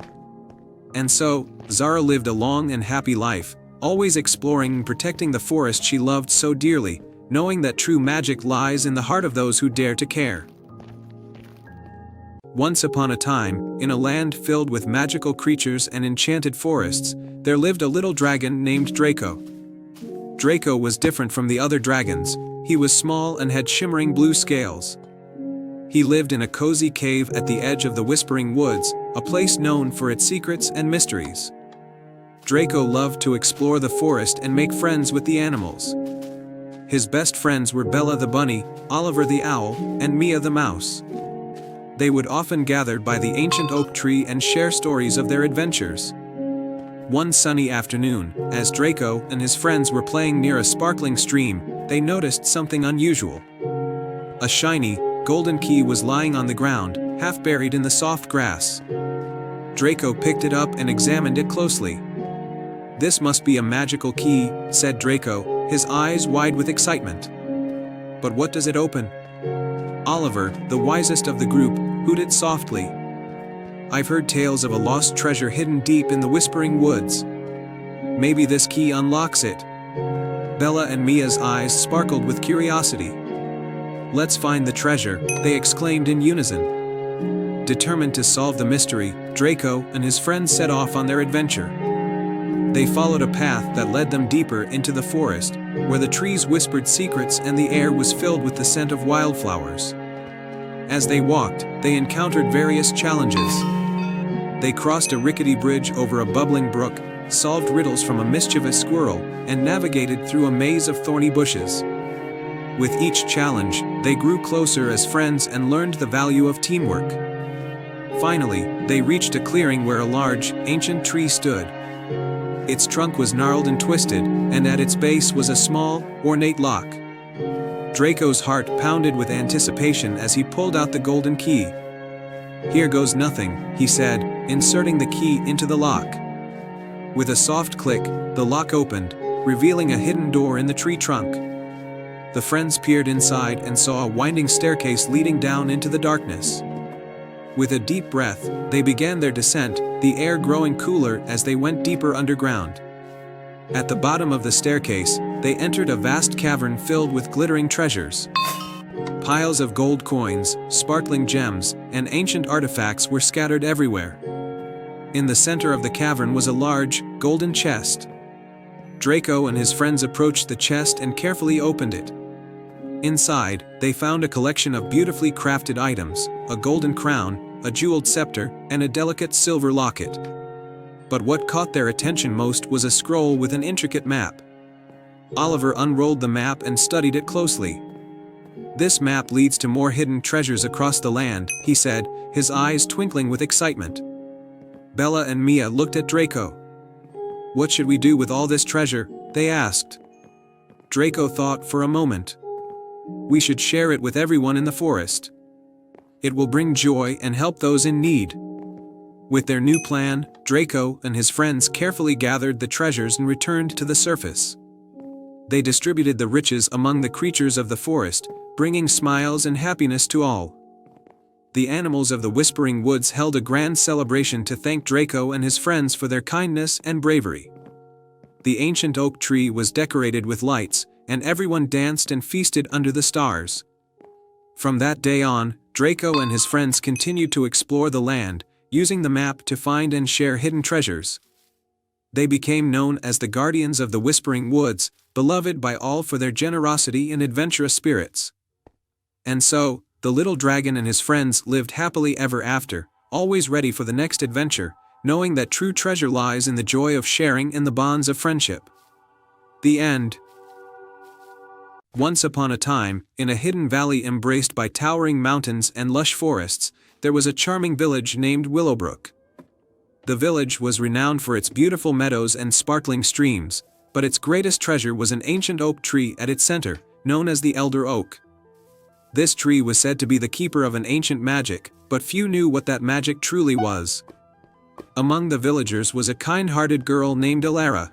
And so, Zara lived a long and happy life, always exploring and protecting the forest she loved so dearly, knowing that true magic lies in the heart of those who dare to care. Once upon a time, in a land filled with magical creatures and enchanted forests, there lived a little dragon named Draco. Draco was different from the other dragons. He was small and had shimmering blue scales. He lived in a cozy cave at the edge of the Whispering Woods, a place known for its secrets and mysteries. Draco loved to explore the forest and make friends with the animals. His best friends were Bella the bunny, Oliver the owl, and Mia the mouse. They would often gather by the ancient oak tree and share stories of their adventures. One sunny afternoon, as Draco and his friends were playing near a sparkling stream, they noticed something unusual. A shiny, golden key was lying on the ground, half buried in the soft grass. Draco picked it up and examined it closely. "This must be a magical key," said Draco, his eyes wide with excitement. "But what does it open?" Oliver, the wisest of the group, hooted softly. "I've heard tales of a lost treasure hidden deep in the Whispering Woods. Maybe this key unlocks it." Bella and Mia's eyes sparkled with curiosity. "Let's find the treasure," they exclaimed in unison. Determined to solve the mystery, Draco and his friends set off on their adventure. They followed a path that led them deeper into the forest, where the trees whispered secrets and the air was filled with the scent of wildflowers. As they walked, they encountered various challenges. They crossed a rickety bridge over a bubbling brook, solved riddles from a mischievous squirrel, and navigated through a maze of thorny bushes. With each challenge, they grew closer as friends and learned the value of teamwork. Finally, they reached a clearing where a large, ancient tree stood. Its trunk was gnarled and twisted, and at its base was a small, ornate lock. Draco's heart pounded with anticipation as he pulled out the golden key. "Here goes nothing," he said, inserting the key into the lock. With a soft click, the lock opened, revealing a hidden door in the tree trunk. The friends peered inside and saw a winding staircase leading down into the darkness. With a deep breath, they began their descent, the air growing cooler as they went deeper underground. At the bottom of the staircase, they entered a vast cavern filled with glittering treasures. Piles of gold coins, sparkling gems, and ancient artifacts were scattered everywhere. In the center of the cavern was a large, golden chest. Draco and his friends approached the chest and carefully opened it. Inside, they found a collection of beautifully crafted items, a golden crown, a jeweled scepter, and a delicate silver locket. But what caught their attention most was a scroll with an intricate map. Oliver unrolled the map and studied it closely. "This map leads to more hidden treasures across the land," he said, his eyes twinkling with excitement. Bella and Mia looked at Draco. "What should we do with all this treasure?" they asked. Draco thought for a moment. "We should share it with everyone in the forest. It will bring joy and help those in need." With their new plan, Draco and his friends carefully gathered the treasures and returned to the surface. They distributed the riches among the creatures of the forest, bringing smiles and happiness to all. The animals of the Whispering Woods held a grand celebration to thank Draco and his friends for their kindness and bravery. The ancient oak tree was decorated with lights, and everyone danced and feasted under the stars. From that day on, Draco and his friends continued to explore the land, using the map to find and share hidden treasures. They became known as the Guardians of the Whispering Woods, beloved by all for their generosity and adventurous spirits. And so, the little dragon and his friends lived happily ever after, always ready for the next adventure, knowing that true treasure lies in the joy of sharing and the bonds of friendship. The end. Once upon a time, in a hidden valley embraced by towering mountains and lush forests, there was a charming village named Willowbrook. The village was renowned for its beautiful meadows and sparkling streams, but its greatest treasure was an ancient oak tree at its center, known as the Elder Oak. This tree was said to be the keeper of an ancient magic, but few knew what that magic truly was. Among the villagers was a kind-hearted girl named Elara.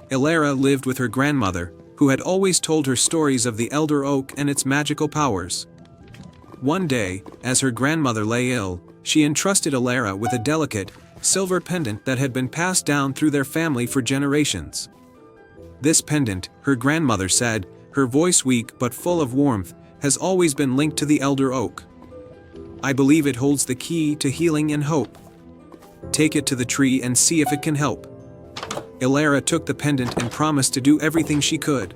Elara lived with her grandmother, who had always told her stories of the Elder Oak and its magical powers. One day, as her grandmother lay ill, she entrusted Elara with a delicate, silver pendant that had been passed down through their family for generations. This pendant, her grandmother said, her voice weak but full of warmth, has always been linked to the Elder Oak. I believe it holds the key to healing and hope. Take it to the tree and see if it can help. Elara took the pendant and promised to do everything she could.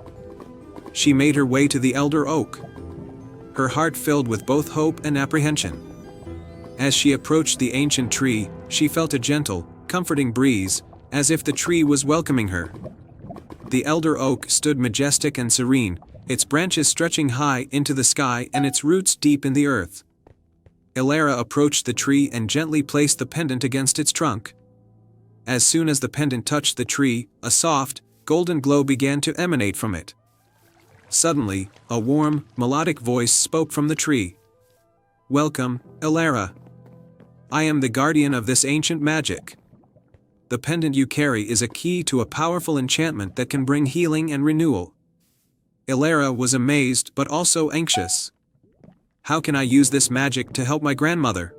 She made her way to the Elder Oak, her heart filled with both hope and apprehension. As she approached the ancient tree, she felt a gentle, comforting breeze, as if the tree was welcoming her. The Elder Oak stood majestic and serene, its branches stretching high into the sky and its roots deep in the earth. Elara approached the tree and gently placed the pendant against its trunk. As soon as the pendant touched the tree, a soft, golden glow began to emanate from it. Suddenly, a warm, melodic voice spoke from the tree. "Welcome, Elara. I am the guardian of this ancient magic. The pendant you carry is a key to a powerful enchantment that can bring healing and renewal." Elara was amazed but also anxious. "How can I use this magic to help my grandmother?"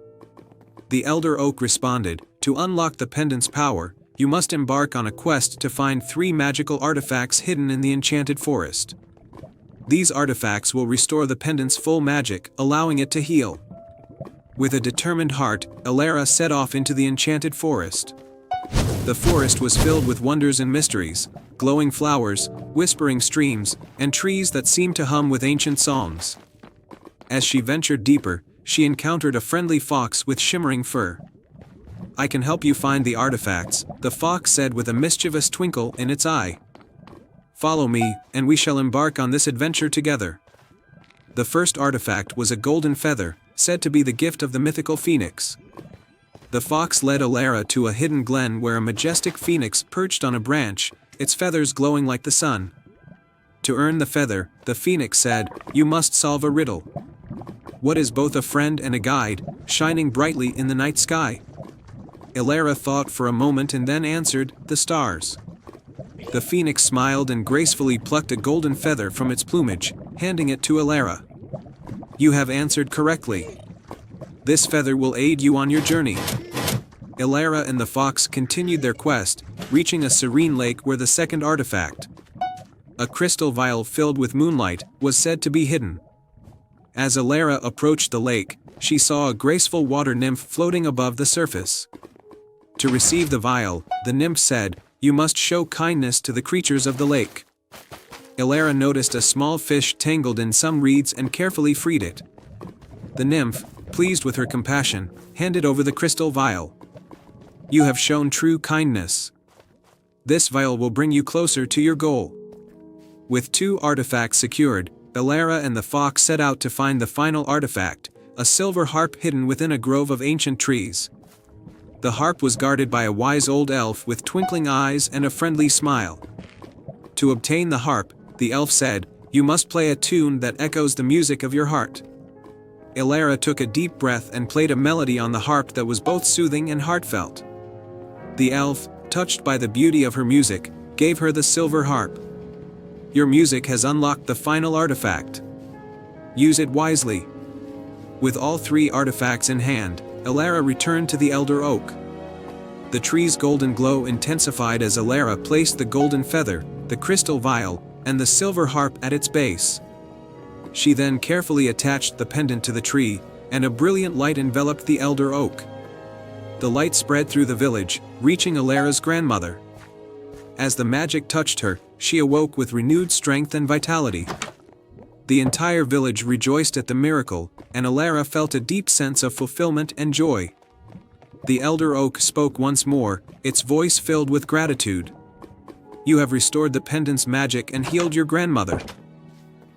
The Elder Oak responded, "To unlock the pendant's power, you must embark on a quest to find 3 magical artifacts hidden in the enchanted forest. These artifacts will restore the pendant's full magic, allowing it to heal." With a determined heart, Elara set off into the enchanted forest. The forest was filled with wonders and mysteries, glowing flowers, whispering streams, and trees that seemed to hum with ancient songs. As she ventured deeper, she encountered a friendly fox with shimmering fur. "I can help you find the artifacts," the fox said with a mischievous twinkle in its eye. "Follow me, and we shall embark on this adventure together." The first artifact was a golden feather, said to be the gift of the mythical phoenix. The fox led Elara to a hidden glen where a majestic phoenix perched on a branch, its feathers glowing like the sun. To earn the feather, the phoenix said, "You must solve a riddle. What is both a friend and a guide, shining brightly in the night sky?" Elara thought for a moment and then answered, "The stars." The phoenix smiled and gracefully plucked a golden feather from its plumage, handing it to Elara. "You have answered correctly. This feather will aid you on your journey." Elara and the fox continued their quest, reaching a serene lake where the second artifact, a crystal vial filled with moonlight, was said to be hidden. As Elara approached the lake, she saw a graceful water nymph floating above the surface. To receive the vial, the nymph said, "You must show kindness to the creatures of the lake." Elara noticed a small fish tangled in some reeds and carefully freed it. The nymph, pleased with her compassion, handed over the crystal vial. "You have shown true kindness. This vial will bring you closer to your goal." With 2 artifacts secured, Elara and the fox set out to find the final artifact, a silver harp hidden within a grove of ancient trees. The harp was guarded by a wise old elf with twinkling eyes and a friendly smile. To obtain the harp, the elf said, "You must play a tune that echoes the music of your heart." Elara took a deep breath and played a melody on the harp that was both soothing and heartfelt. The elf, touched by the beauty of her music, gave her the silver harp. "Your music has unlocked the final artifact. Use it wisely." With all 3 artifacts in hand, Elara returned to the Elder Oak. The tree's golden glow intensified as Elara placed the golden feather, the crystal vial, and the silver harp at its base. She then carefully attached the pendant to the tree, and a brilliant light enveloped the Elder Oak. The light spread through the village, reaching Elara's grandmother. As the magic touched her, she awoke with renewed strength and vitality. The entire village rejoiced at the miracle, and Elara felt a deep sense of fulfillment and joy. The Elder Oak spoke once more, its voice filled with gratitude. "You have restored the pendant's magic and healed your grandmother.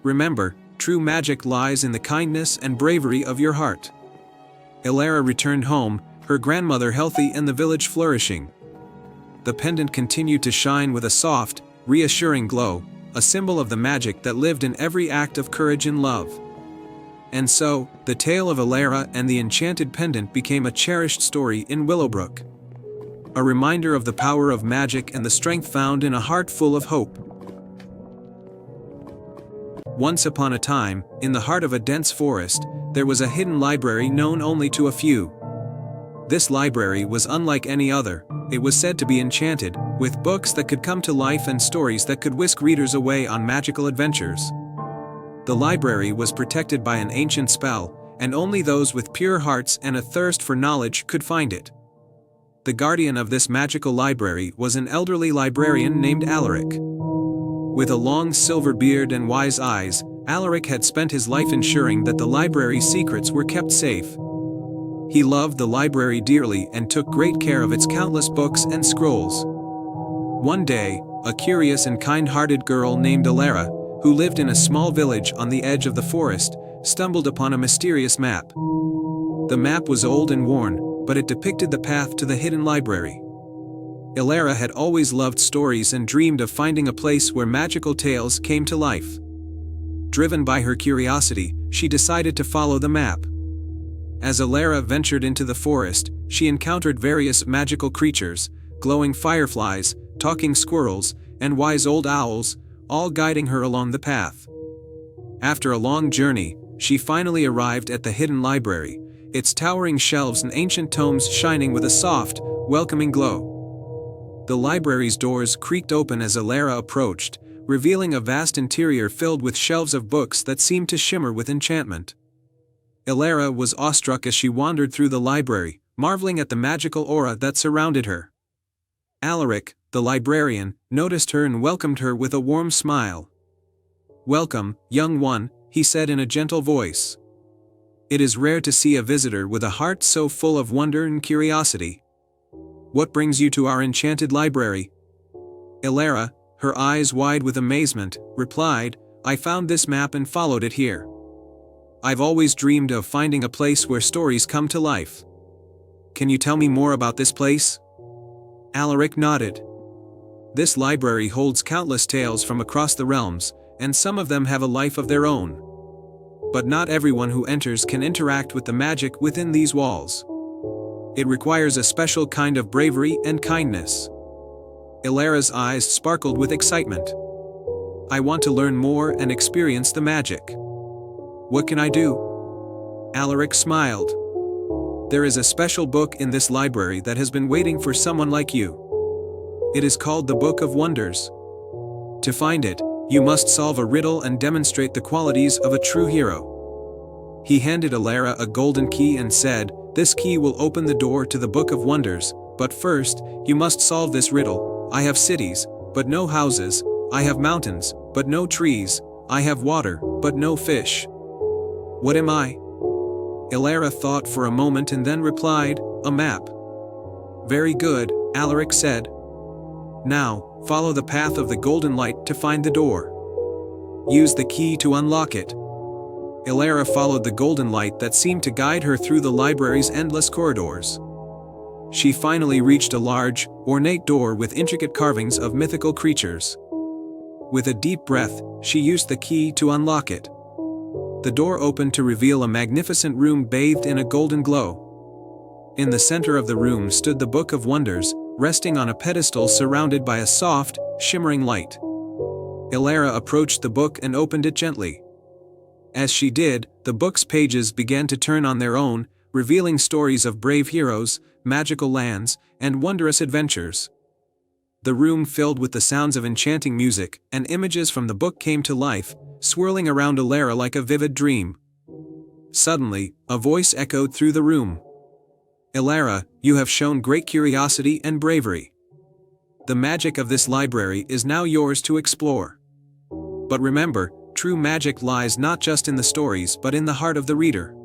Remember, true magic lies in the kindness and bravery of your heart." Elara returned home, her grandmother healthy and the village flourishing. The pendant continued to shine with a soft, reassuring glow, a symbol of the magic that lived in every act of courage and love. And so, the tale of Elara and the enchanted pendant became a cherished story in Willowbrook. A reminder of the power of magic and the strength found in a heart full of hope. Once upon a time, in the heart of a dense forest, there was a hidden library known only to a few. This library was unlike any other. It was said to be enchanted, with books that could come to life and stories that could whisk readers away on magical adventures. The library was protected by an ancient spell, and only those with pure hearts and a thirst for knowledge could find it. The guardian of this magical library was an elderly librarian named Alaric. With a long silver beard and wise eyes, Alaric had spent his life ensuring that the library's secrets were kept safe. He loved the library dearly and took great care of its countless books and scrolls. One day, a curious and kind-hearted girl named Elara, who lived in a small village on the edge of the forest, stumbled upon a mysterious map. The map was old and worn, but it depicted the path to the hidden library. Elara had always loved stories and dreamed of finding a place where magical tales came to life. Driven by her curiosity, she decided to follow the map. As Elara ventured into the forest, she encountered various magical creatures, glowing fireflies, talking squirrels, and wise old owls, all guiding her along the path. After a long journey, she finally arrived at the hidden library, its towering shelves and ancient tomes shining with a soft, welcoming glow. The library's doors creaked open as Elara approached, revealing a vast interior filled with shelves of books that seemed to shimmer with enchantment. Elara was awestruck as she wandered through the library, marveling at the magical aura that surrounded her. Alaric, the librarian, noticed her and welcomed her with a warm smile. "Welcome, young one," he said in a gentle voice. "It is rare to see a visitor with a heart so full of wonder and curiosity. What brings you to our enchanted library?" Elara, her eyes wide with amazement, replied, "I found this map and followed it here. I've always dreamed of finding a place where stories come to life. Can you tell me more about this place?" Alaric nodded. "This library holds countless tales from across the realms, and some of them have a life of their own. But not everyone who enters can interact with the magic within these walls. It requires a special kind of bravery and kindness." Elara's eyes sparkled with excitement. "I want to learn more and experience the magic. What can I do?" Alaric smiled. "There is a special book in this library that has been waiting for someone like you. It is called the Book of Wonders. To find it, you must solve a riddle and demonstrate the qualities of a true hero." He handed Elara a golden key and said, "This key will open the door to the Book of Wonders, but first, you must solve this riddle. I have cities, but no houses. I have mountains, but no trees. I have water, but no fish. What am I?" Elara thought for a moment and then replied, "A map." "Very good," Alaric said. "Now, follow the path of the golden light to find the door. Use the key to unlock it." Elara followed the golden light that seemed to guide her through the library's endless corridors. She finally reached a large, ornate door with intricate carvings of mythical creatures. With a deep breath, she used the key to unlock it. The door opened to reveal a magnificent room bathed in a golden glow. In the center of the room stood the Book of Wonders, resting on a pedestal surrounded by a soft, shimmering light. Elara approached the book and opened it gently. As she did, the book's pages began to turn on their own, revealing stories of brave heroes, magical lands, and wondrous adventures. The room filled with the sounds of enchanting music, and images from the book came to life, swirling around Elara like a vivid dream. Suddenly, a voice echoed through the room. "Elara, you have shown great curiosity and bravery. The magic of this library is now yours to explore. But remember, true magic lies not just in the stories but in the heart of the reader."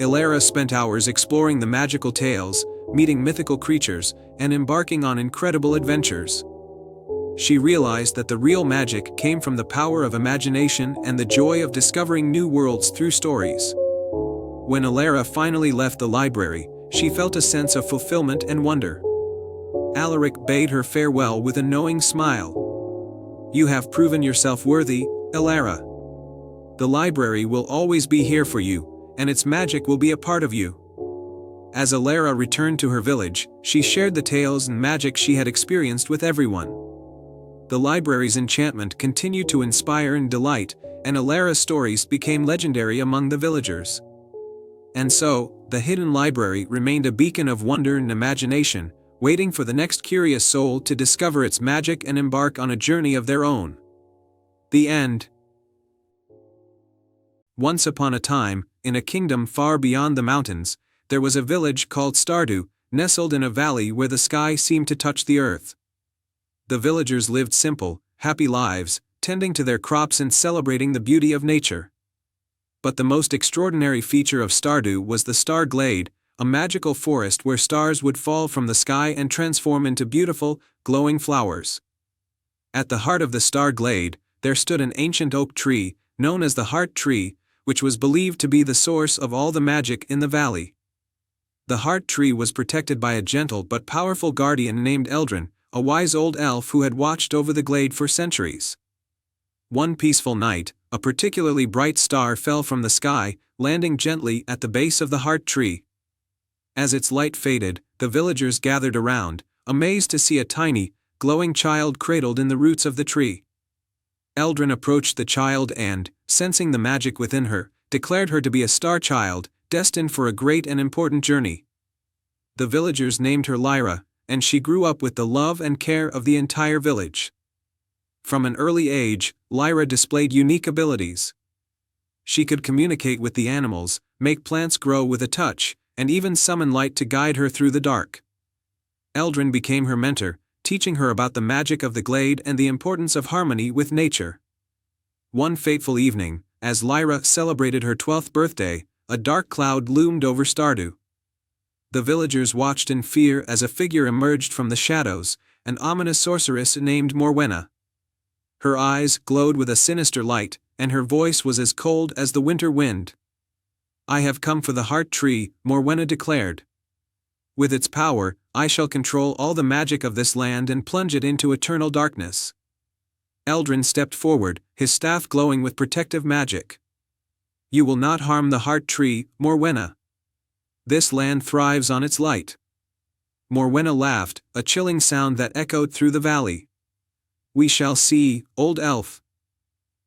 Elara spent hours exploring the magical tales, meeting mythical creatures, and embarking on incredible adventures. She realized that the real magic came from the power of imagination and the joy of discovering new worlds through stories. When Elara finally left the library, she felt a sense of fulfillment and wonder. Alaric bade her farewell with a knowing smile. "You have proven yourself worthy, Elara." The library will always be here for you, and its magic will be a part of you. As Alara returned to her village, she shared the tales and magic she had experienced with everyone. The library's enchantment continued to inspire and delight, and Alara's stories became legendary among the villagers. And so, the hidden library remained a beacon of wonder and imagination, waiting for the next curious soul to discover its magic and embark on a journey of their own. The end. Once upon a time, in a kingdom far beyond the mountains, there was a village called Stardew, nestled in a valley where the sky seemed to touch the earth. The villagers lived simple, happy lives, tending to their crops and celebrating the beauty of nature. But the most extraordinary feature of Stardew was the Star Glade, a magical forest where stars would fall from the sky and transform into beautiful, glowing flowers. At the heart of the Star Glade, there stood an ancient oak tree, known as the Heart Tree, which was believed to be the source of all the magic in the valley. The Heart Tree was protected by a gentle but powerful guardian named Eldrin, a wise old elf who had watched over the glade for centuries. One peaceful night, a particularly bright star fell from the sky, landing gently at the base of the Heart Tree. As its light faded, the villagers gathered around, amazed to see a tiny, glowing child cradled in the roots of the tree. Eldrin approached the child and, sensing the magic within her, declared her to be a star child, destined for a great and important journey. The villagers named her Lyra, and she grew up with the love and care of the entire village. From an early age, Lyra displayed unique abilities. She could communicate with the animals, make plants grow with a touch, and even summon light to guide her through the dark. Eldrin became her mentor, teaching her about the magic of the glade and the importance of harmony with nature. One fateful evening, as Lyra celebrated her 12th birthday, a dark cloud loomed over Stardew. The villagers watched in fear as a figure emerged from the shadows, an ominous sorceress named Morwenna. Her eyes glowed with a sinister light, and her voice was as cold as the winter wind. "I have come for the Heart Tree," Morwenna declared. "With its power, I shall control all the magic of this land and plunge it into eternal darkness." Eldrin stepped forward, his staff glowing with protective magic. "You will not harm the Heart Tree, Morwenna. This land thrives on its light." Morwenna laughed, a chilling sound that echoed through the valley. "We shall see, old elf.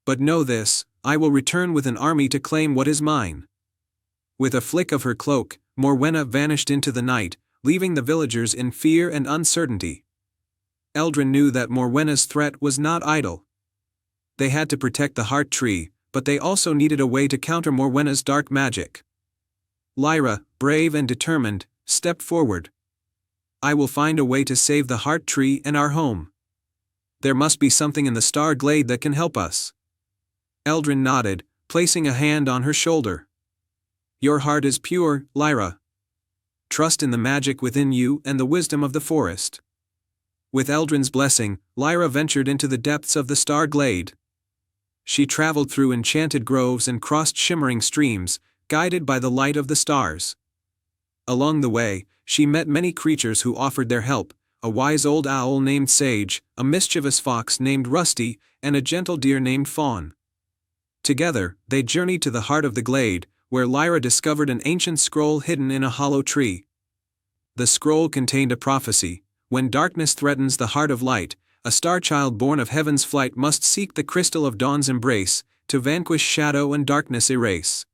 But know this, I will return with an army to claim what is mine." With a flick of her cloak, Morwenna vanished into the night, leaving the villagers in fear and uncertainty. Eldrin knew that Morwenna's threat was not idle. They had to protect the Heart Tree, but they also needed a way to counter Morwenna's dark magic. Lyra, brave and determined, stepped forward. "I will find a way to save the Heart Tree and our home. There must be something in the Star Glade that can help us." Eldrin nodded, placing a hand on her shoulder. "Your heart is pure, Lyra. Trust in the magic within you and the wisdom of the forest." With Eldrin's blessing, Lyra ventured into the depths of the Star Glade. She traveled through enchanted groves and crossed shimmering streams, guided by the light of the stars. Along the way, she met many creatures who offered their help: a wise old owl named Sage, a mischievous fox named Rusty, and a gentle deer named Fawn. Together, they journeyed to the heart of the glade, where Lyra discovered an ancient scroll hidden in a hollow tree. The scroll contained a prophecy: when darkness threatens the heart of light, a star child born of heaven's flight must seek the crystal of dawn's embrace, to vanquish shadow and darkness erase.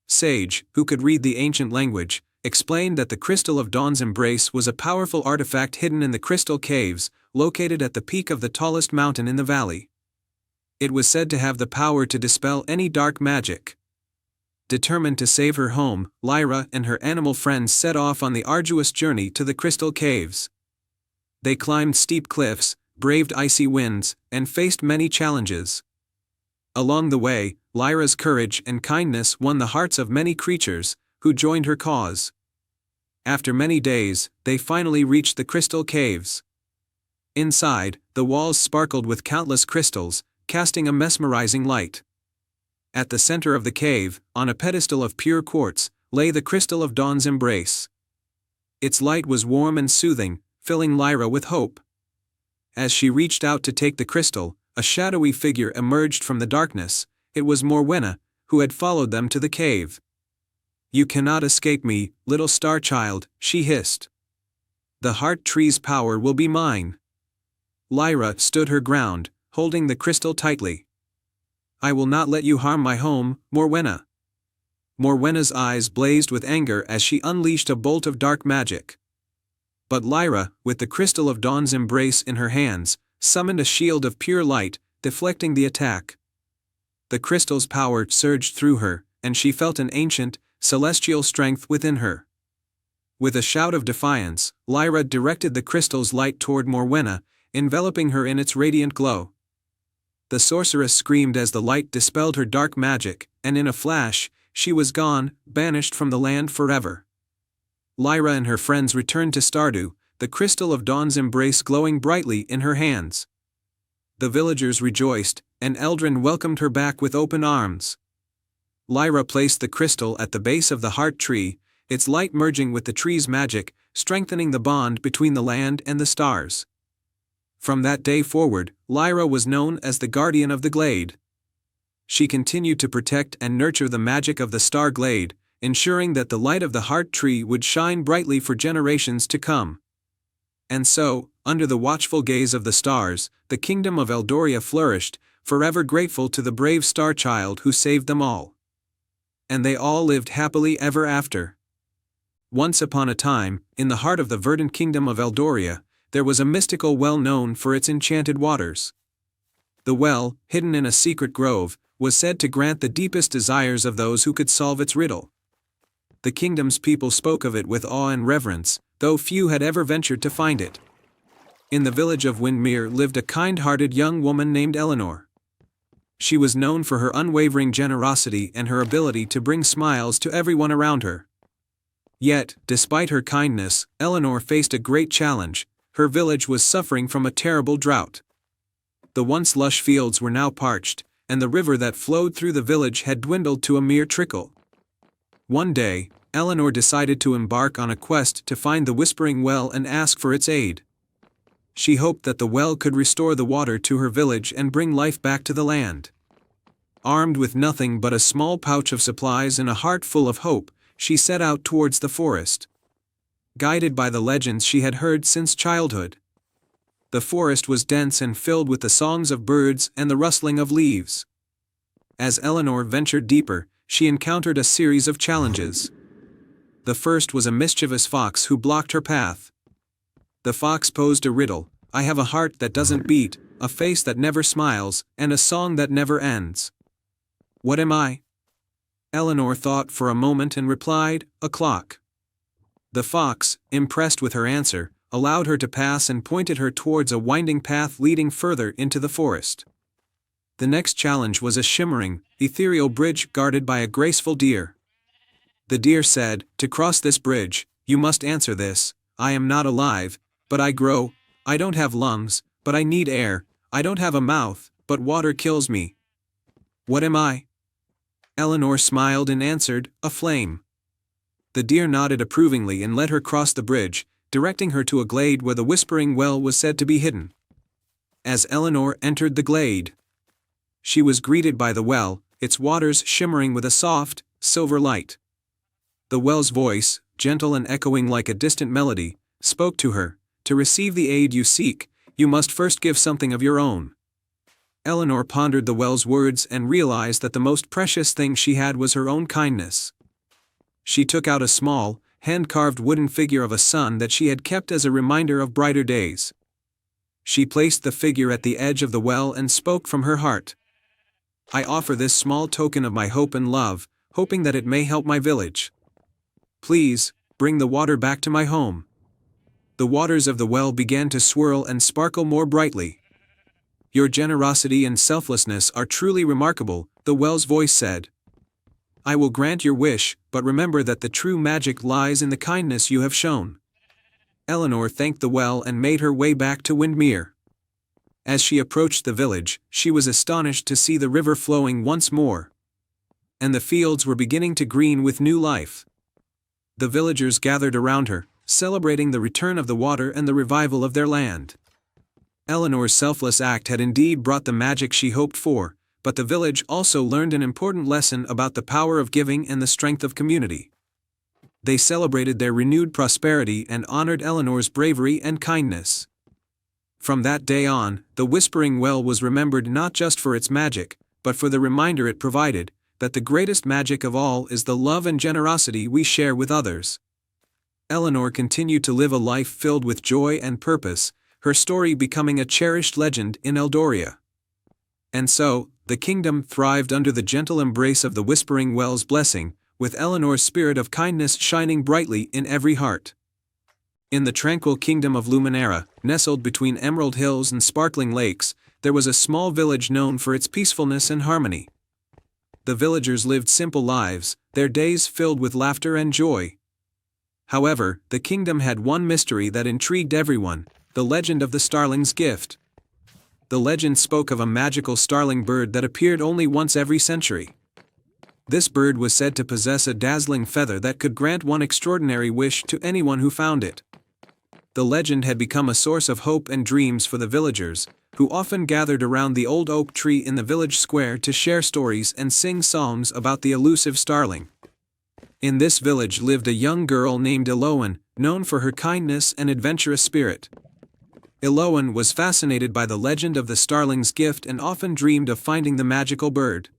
Sage, who could read the ancient language, explained that the crystal of dawn's embrace was a powerful artifact hidden in the crystal caves, located at the peak of the tallest mountain in the valley. It was said to have the power to dispel any dark magic. Determined to save her home, Lyra and her animal friends set off on the arduous journey to the crystal caves. They climbed steep cliffs, braved icy winds, and faced many challenges. Along the way, Lyra's courage and kindness won the hearts of many creatures, who joined her cause. After many days, they finally reached the crystal caves. Inside, the walls sparkled with countless crystals, casting a mesmerizing light. At the center of the cave, on a pedestal of pure quartz, lay the crystal of dawn's embrace. Its light was warm and soothing, filling Lyra with hope. As she reached out to take the crystal, a shadowy figure emerged from the darkness, it was Morwenna, who had followed them to the cave. "You cannot escape me, little star child," she hissed. "The heart tree's power will be mine." Lyra stood her ground, holding the crystal tightly. "I will not let you harm my home, Morwenna." Morwenna's eyes blazed with anger as she unleashed a bolt of dark magic. But Lyra, with the crystal of Dawn's embrace in her hands, summoned a shield of pure light, deflecting the attack. The crystal's power surged through her, and she felt an ancient, celestial strength within her. With a shout of defiance, Lyra directed the crystal's light toward Morwenna, enveloping her in its radiant glow. The sorceress screamed as the light dispelled her dark magic, and in a flash, she was gone, banished from the land forever. Lyra and her friends returned to Stardew, the crystal of Dawn's embrace glowing brightly in her hands. The villagers rejoiced, and Eldrin welcomed her back with open arms. Lyra placed the crystal at the base of the heart tree, its light merging with the tree's magic, strengthening the bond between the land and the stars. From that day forward, Lyra was known as the Guardian of the Glade. She continued to protect and nurture the magic of the Star Glade, ensuring that the light of the heart tree would shine brightly for generations to come. And so, under the watchful gaze of the stars, the kingdom of Eldoria flourished, forever grateful to the brave star child who saved them all. And they all lived happily ever after. Once upon a time, in the heart of the verdant kingdom of Eldoria, there was a mystical well known for its enchanted waters. The well, hidden in a secret grove, was said to grant the deepest desires of those who could solve its riddle. The kingdom's people spoke of it with awe and reverence, though few had ever ventured to find it. In the village of Windmere lived a kind-hearted young woman named Eleanor. She was known for her unwavering generosity and her ability to bring smiles to everyone around her. Yet, despite her kindness, Eleanor faced a great challenge. Her village was suffering from a terrible drought. The once lush fields were now parched, and the river that flowed through the village had dwindled to a mere trickle. One day, Eleanor decided to embark on a quest to find the Whispering Well and ask for its aid. She hoped that the well could restore the water to her village and bring life back to the land. Armed with nothing but a small pouch of supplies and a heart full of hope, she set out towards the forest. Guided by the legends she had heard since childhood. The forest was dense and filled with the songs of birds and the rustling of leaves. As Eleanor ventured deeper, she encountered a series of challenges. The first was a mischievous fox who blocked her path. The fox posed a riddle: "I have a heart that doesn't beat, a face that never smiles, and a song that never ends. What am I?" Eleanor thought for a moment and replied, "A clock." The fox, impressed with her answer, allowed her to pass and pointed her towards a winding path leading further into the forest. The next challenge was a shimmering, ethereal bridge guarded by a graceful deer. The deer said, "To cross this bridge, you must answer this: I am not alive, but I grow. I don't have lungs, but I need air. I don't have a mouth, but water kills me. What am I?" Eleanor smiled and answered, "A flame." The deer nodded approvingly and let her cross the bridge, directing her to a glade where the Whispering Well was said to be hidden. As Eleanor entered the glade, she was greeted by the well, its waters shimmering with a soft, silver light. The well's voice, gentle and echoing like a distant melody, spoke to her: "To receive the aid you seek, you must first give something of your own." Eleanor pondered the well's words and realized that the most precious thing she had was her own kindness. She took out a small, hand-carved wooden figure of a sun that she had kept as a reminder of brighter days. She placed the figure at the edge of the well and spoke from her heart. "I offer this small token of my hope and love, hoping that it may help my village. Please, bring the water back to my home." The waters of the well began to swirl and sparkle more brightly. "Your generosity and selflessness are truly remarkable," the well's voice said. "I will grant your wish, but remember that the true magic lies in the kindness you have shown." Eleanor thanked the well and made her way back to Windmere. As she approached the village, she was astonished to see the river flowing once more. And the fields were beginning to green with new life. The villagers gathered around her, celebrating the return of the water and the revival of their land. Eleanor's selfless act had indeed brought the magic she hoped for, but the village also learned an important lesson about the power of giving and the strength of community. They celebrated their renewed prosperity and honored Eleanor's bravery and kindness. From that day on, the Whispering Well was remembered not just for its magic, but for the reminder it provided, that the greatest magic of all is the love and generosity we share with others. Eleanor continued to live a life filled with joy and purpose, her story becoming a cherished legend in Eldoria. And so, the kingdom thrived under the gentle embrace of the Whispering Well's blessing, with Eleanor's spirit of kindness shining brightly in every heart. In the tranquil kingdom of Luminera, nestled between emerald hills and sparkling lakes, there was a small village known for its peacefulness and harmony. The villagers lived simple lives, their days filled with laughter and joy. However, the kingdom had one mystery that intrigued everyone: the legend of the starling's gift. The legend spoke of a magical starling bird that appeared only once every century. This bird was said to possess a dazzling feather that could grant one extraordinary wish to anyone who found it. The legend had become a source of hope and dreams for the villagers, who often gathered around the old oak tree in the village square to share stories and sing psalms about the elusive starling. In this village lived a young girl named Eloan, known for her kindness and adventurous spirit. Eloan was fascinated by the legend of the starling's gift and often dreamed of finding the magical bird.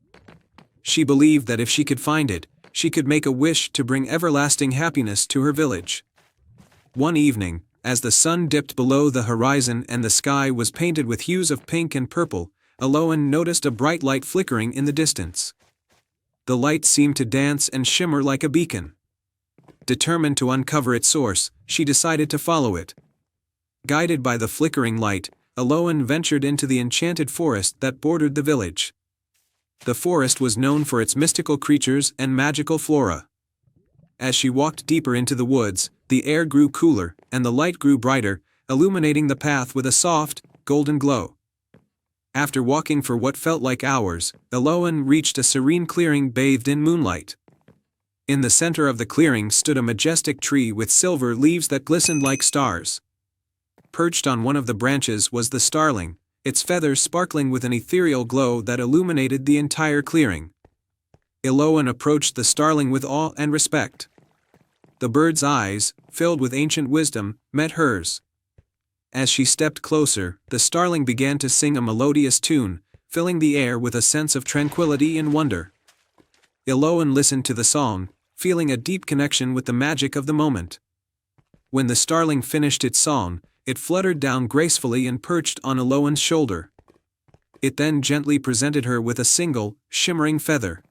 She believed that if she could find it, she could make a wish to bring everlasting happiness to her village. One evening, as the sun dipped below the horizon and the sky was painted with hues of pink and purple, Eloan noticed a bright light flickering in the distance. The light seemed to dance and shimmer like a beacon. Determined to uncover its source, she decided to follow it. Guided by the flickering light, Eloan ventured into the enchanted forest that bordered the village. The forest was known for its mystical creatures and magical flora. As she walked deeper into the woods, the air grew cooler, and the light grew brighter, illuminating the path with a soft, golden glow. After walking for what felt like hours, Eloan reached a serene clearing bathed in moonlight. In the center of the clearing stood a majestic tree with silver leaves that glistened like stars. Perched on one of the branches was the starling, its feathers sparkling with an ethereal glow that illuminated the entire clearing. Eloan approached the starling with awe and respect. The bird's eyes, filled with ancient wisdom, met hers. As she stepped closer, the starling began to sing a melodious tune, filling the air with a sense of tranquility and wonder. Eloan listened to the song, feeling a deep connection with the magic of the moment. When the starling finished its song, it fluttered down gracefully and perched on Eloan's shoulder. It then gently presented her with a single, shimmering feather.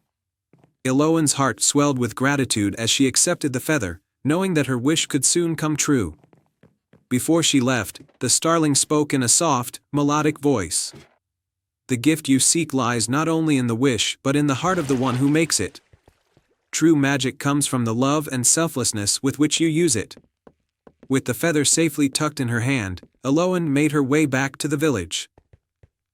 Eloan's heart swelled with gratitude as she accepted the feather, knowing that her wish could soon come true. Before she left, the starling spoke in a soft, melodic voice. "The gift you seek lies not only in the wish but in the heart of the one who makes it. True magic comes from the love and selflessness with which you use it." With the feather safely tucked in her hand, Eloan made her way back to the village.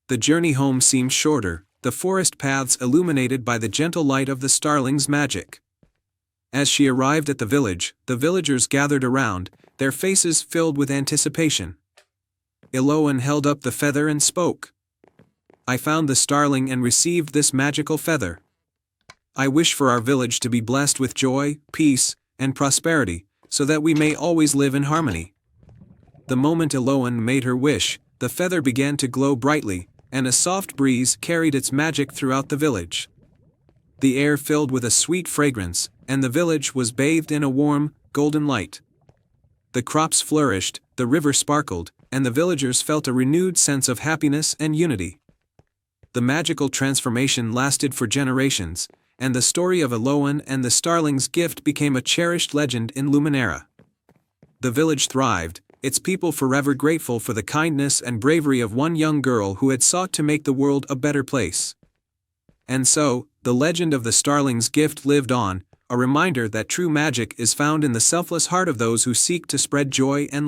The journey home seemed shorter, the forest paths illuminated by the gentle light of the starling's magic. As she arrived at the village, the villagers gathered around, their faces filled with anticipation. Eloan held up the feather and spoke. "I found the starling and received this magical feather. I wish for our village to be blessed with joy, peace, and prosperity, so that we may always live in harmony." The moment Eloan made her wish, the feather began to glow brightly, and a soft breeze carried its magic throughout the village. The air filled with a sweet fragrance, and the village was bathed in a warm, golden light. The crops flourished, the river sparkled, and the villagers felt a renewed sense of happiness and unity. The magical transformation lasted for generations, and the story of Eloan and the starling's gift became a cherished legend in Luminera. The village thrived, its people forever grateful for the kindness and bravery of one young girl who had sought to make the world a better place. And so, the legend of the starling's gift lived on, a reminder that true magic is found in the selfless heart of those who seek to spread joy and love.